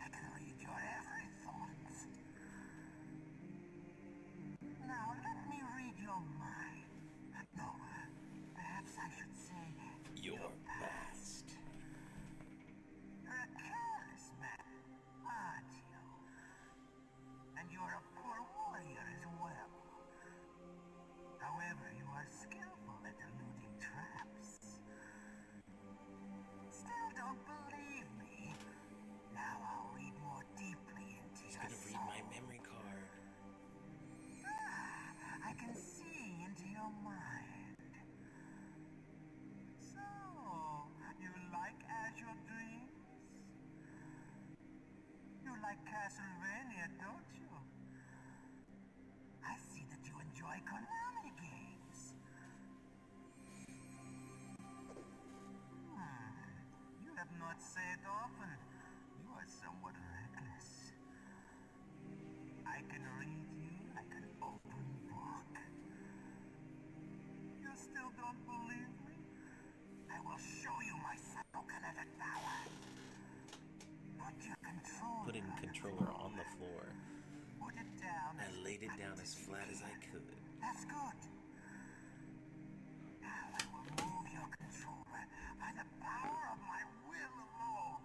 H: I can read your every thought. Now, let me read your mind. No, perhaps I should say your past. You're a careless man, aren't you? And you're a poor warrior as well. However, you are skillful at eluding traps. Still don't believe me? Now I'll read more deeply into
A: He's
H: your
A: gonna read
H: soul.
A: my memory card.
H: I can see into your mind. So, you like Azure Dreams? You like Castlevania, don't you? I see that you enjoy Konami games. You have not said often. You are somewhat reckless. I can read you like an open book. You still don't believe me? I will show you my psychokinetic power. Put your controller.
A: Putting controller on the floor.
H: Put it down.
A: I laid it down as flat as I could.
H: That's good. Now I will move your controller by the power of my will alone.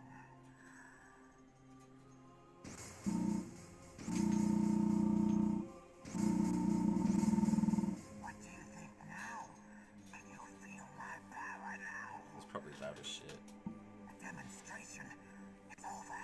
H: What do you think now? Can you feel my power now?
A: It's probably loud as shit.
H: The demonstration is over.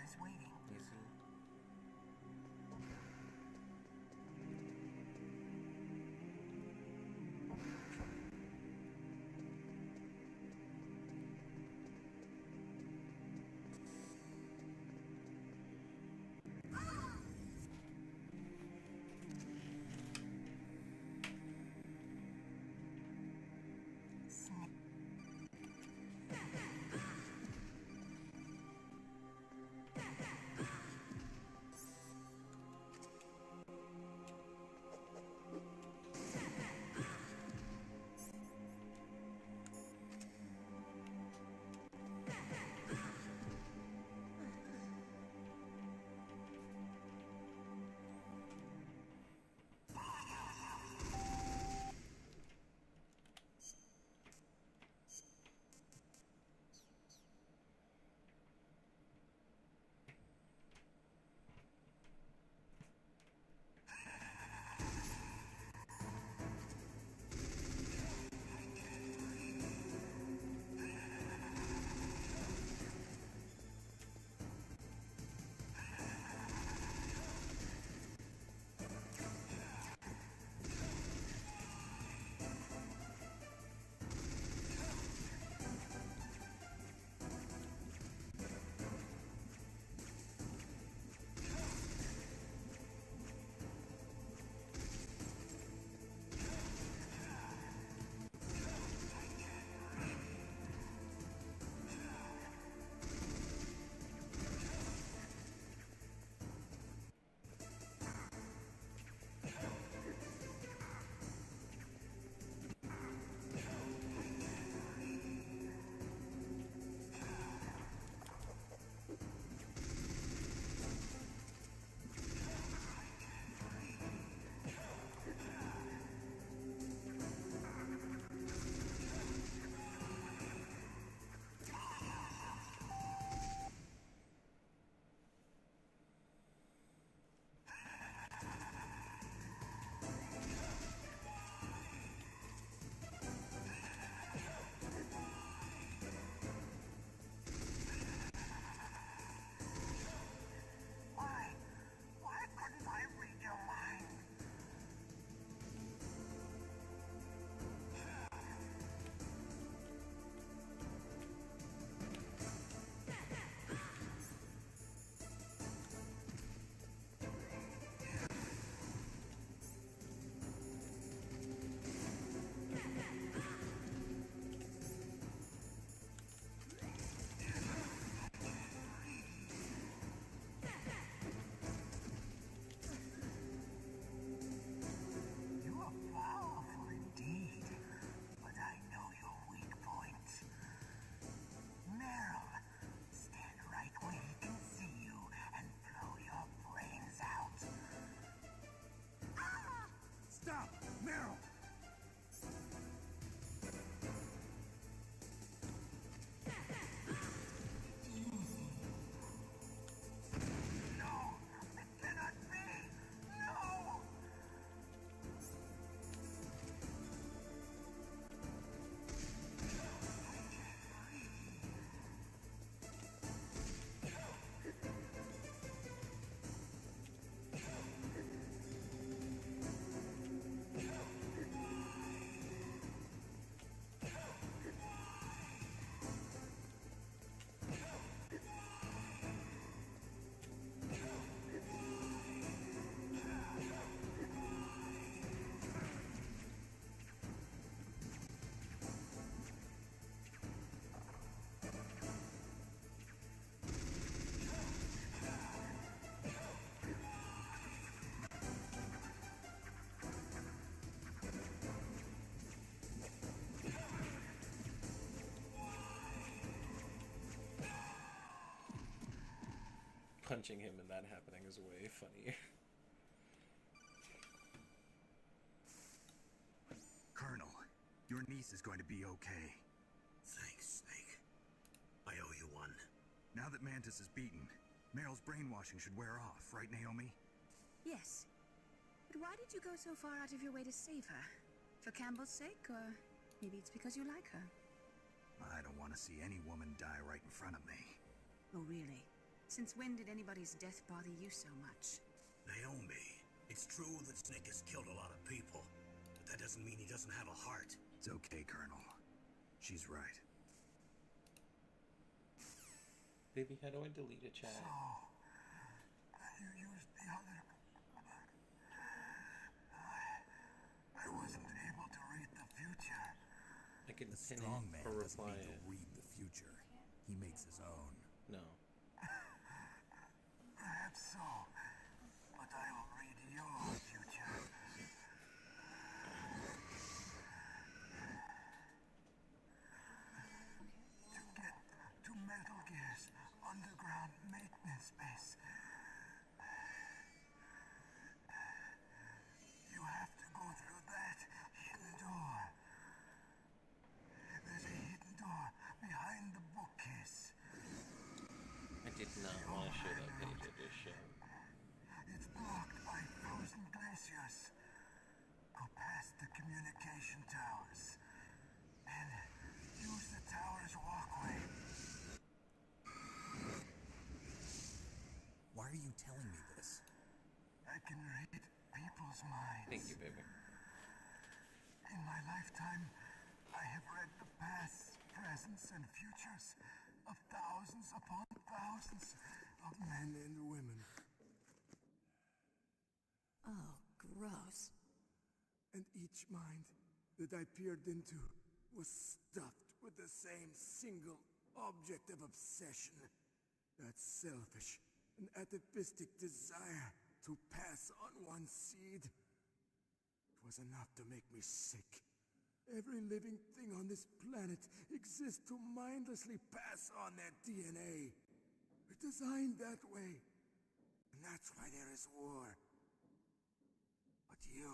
H: is waiting.
A: Is he?
H: Why couldn't I read your mind? You are powerful indeed, but I know your weak point. Meryl, stand right where he can see you and blow your brains out.
D: Stop! Meryl!
H: No, it cannot be. No!
A: Punching him and that happening is way funnier.
B: Colonel, your niece is going to be okay. Thanks, Snake. I owe you one. Now that Mantis is beaten, Meryl's brainwashing should wear off, right, Naomi?
C: Yes. But why did you go so far out of your way to save her? For Campbell's sake, or maybe it's because you like her?
B: I don't want to see any woman die right in front of me.
C: Oh, really?
L: Since when did anybody's death bother you so much?
B: Naomi, it's true that Snake has killed a lot of people, but that doesn't mean he doesn't have a heart.
D: It's okay, Colonel. She's right.
A: Baby, how do I delete a chat?
H: You used the other... I wasn't able to read the future.
A: I can
D: The
A: pin
D: strong
A: it
D: man
A: or
D: doesn't
A: reply
D: need to
A: it.
D: read the future. He makes his own.
A: No.
H: Perhaps so, but I will read your future. To get to Metal Gear's underground maintenance base, you have to go through that hidden door. There's a hidden door behind the bookcase.
A: I did not want to show that page I just showed.
H: It's blocked by frozen glaciers. Go past the communication towers and use the tower's walkway.
D: Why are you telling me this?
H: I can read people's minds.
A: Thank you, baby.
H: In my lifetime, I have read the pasts, presents, and futures of thousands upon thousands of men and women.
K: Oh, gross.
H: And each mind that I peered into was stuffed with the same single object of obsession. That selfish and atavistic desire to pass on one's seed. It was enough to make me sick. Every living thing on this planet exists to mindlessly pass on their DNA. We're designed that way. And that's why there is war. But you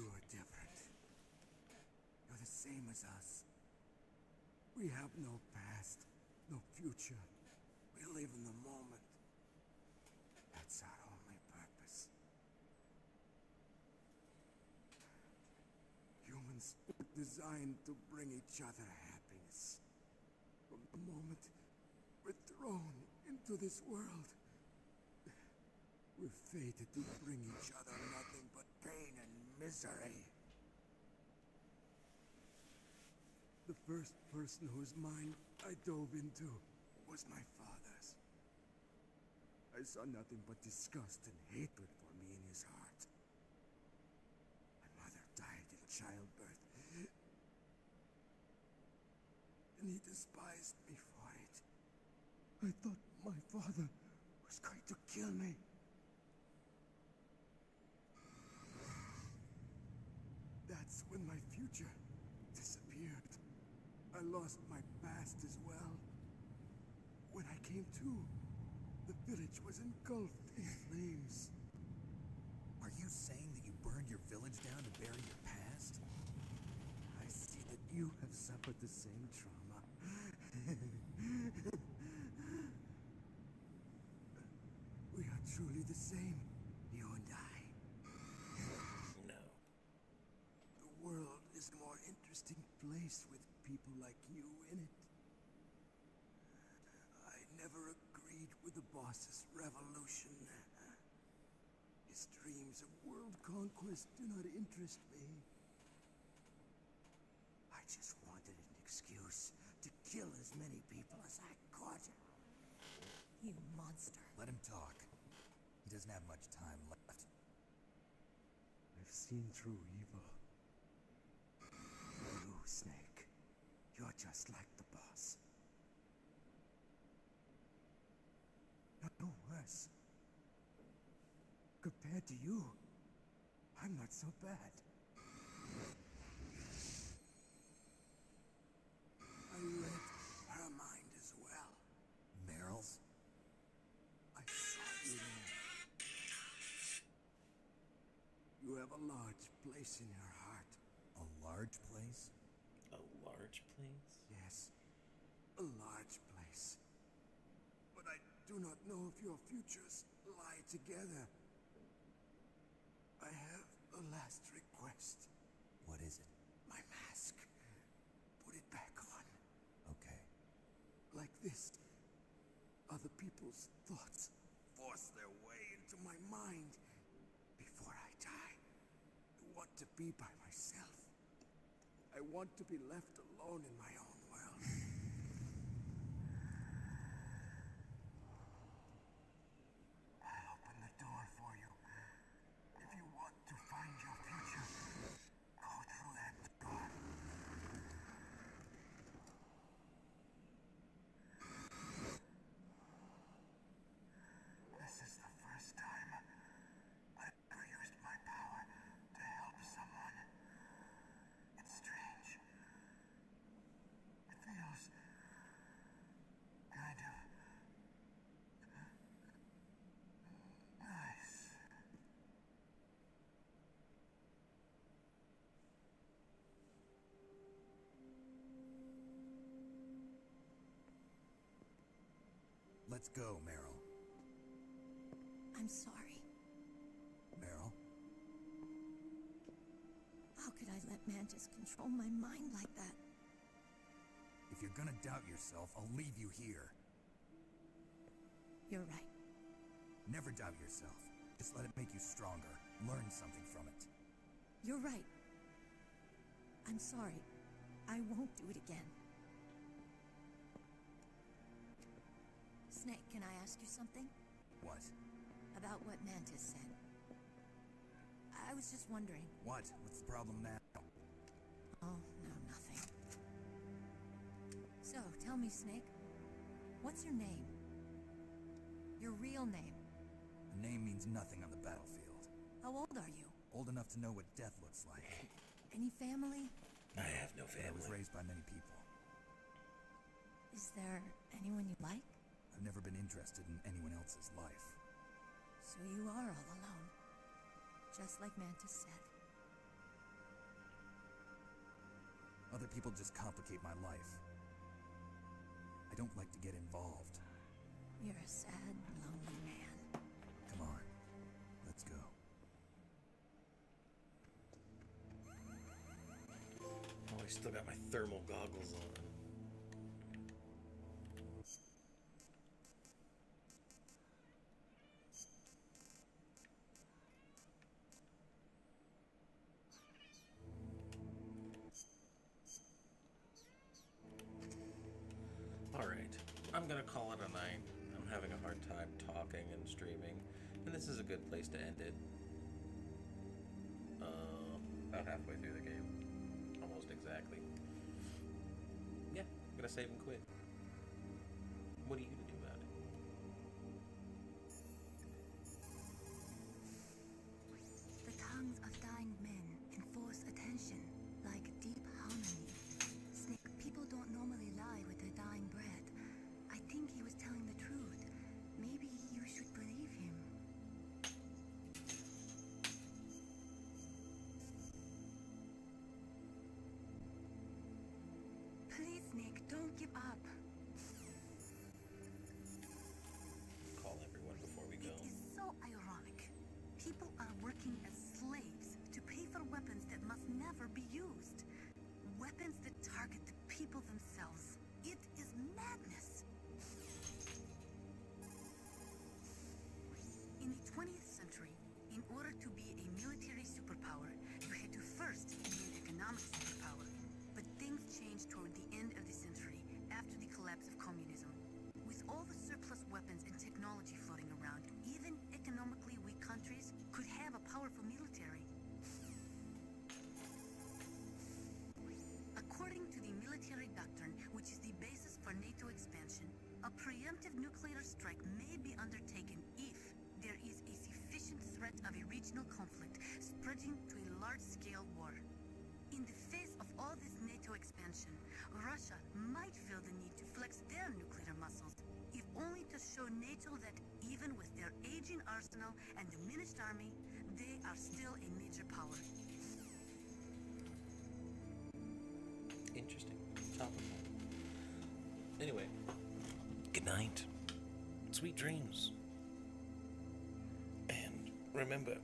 H: are different. You're the same as us. We have no past, no future. We live in the moment. That's our only purpose. Humans were designed to bring each other happiness. From the moment we're thrown into this world, we're fated to bring each other nothing but pain and misery. The first person whose mind I dove into was my father's. I saw nothing but disgust and hatred for me in his heart. My mother died in childbirth, and he despised me for it. I thought my father was going to kill me. That's when my future disappeared. I lost my past as well. When I came to, the village was engulfed in flames.
D: Are you saying that you burned your village down to bury your past?
H: I see that you have suffered the same trauma. We are truly the same, you and I.
A: No.
H: The world is a more interesting place with people like you in it. I never agreed with the boss's revolution. His dreams of world conquest do not interest me. I just wanted an excuse to kill as many people as I could.
K: You monster.
D: Let him talk. He doesn't have much time left.
H: I've seen through evil. You, Snake, you're just like the boss. No worse. Compared to you, I'm not so bad. I read her mind as well.
D: Meryl's?
H: I saw you there. You have a large place in your heart.
D: A large place?
A: A large place?
H: Yes, a large place. But I do not know if your futures lie together. I have a last request.
D: What is it?
H: My mask. Put it back on.
D: Okay.
H: Like this.
B: other people's thoughts force their way into my mind before I die. I want to be by myself. I want to be left alone in my own world.
H: I'll open the door for you. If you want to find your future, go through that door. This is the first time I've ever used my power to help someone. It's strange. It feels kind of nice.
D: Let's go, Meryl.
K: I'm sorry.
D: Meryl?
K: How could I let Mantis control my mind like that?
D: If you're gonna doubt yourself, I'll leave you here.
K: You're right.
D: Never doubt yourself. Just let it make you stronger. Learn something from it.
K: You're right. I'm sorry. I won't do it again. Snake, can I ask you something?
D: What?
K: About what Mantis said. I was just wondering.
D: What? What's the problem now?
K: Oh, no, nothing. So, tell me, Snake. What's your name? Your real name?
D: A name means nothing on the battlefield.
K: How old are you?
D: Old enough to know what death looks like.
K: Any family?
A: I have no
D: I was
A: family.
D: raised by many people.
K: Is there anyone you like?
D: I've never been interested in anyone else's life.
K: So you are all alone. Just like Mantis said.
D: Other people just complicate my life. I don't like to get involved.
K: You're a sad, lonely man.
D: Come on. Let's go.
A: Oh, I still got my thermal goggles on. Alright, I'm gonna call it a night. I'm having a hard time talking and streaming, and this is a good place to end it. About halfway through the game. Almost exactly. Yeah, I'm gonna save and quit. What are you gonna do about it?
C: The tongues of dying men enforce attention like deep harmony. Snake, people don't normally lie with their dying breath. I think he was telling the truth. Maybe you should believe him. Please, Snake, don't give up.
A: Call everyone before we go.
J: It is so ironic. People are working as slaves to pay for weapons that must never be used. Weapons that target the people themselves. It is madness. In the 20th century, in order to be a military superpower, you had to first be an economic superpower. But things changed toward the end of the century, after the collapse of communism. With all the surplus weapons and technology floating around, even economically weak countries could have a powerful military. According to the military doctrine, which is the basis for NATO expansion, a preemptive nuclear strike may be undertaken if there is a sufficient threat of a regional conflict spreading to a large-scale war. In the face of all this NATO expansion, Russia might feel the need to flex their nuclear muscles, if only to show NATO that even with their aging arsenal and diminished army, they are still a major power.
A: Interesting. Topical. Anyway, good night. Sweet dreams. And remember,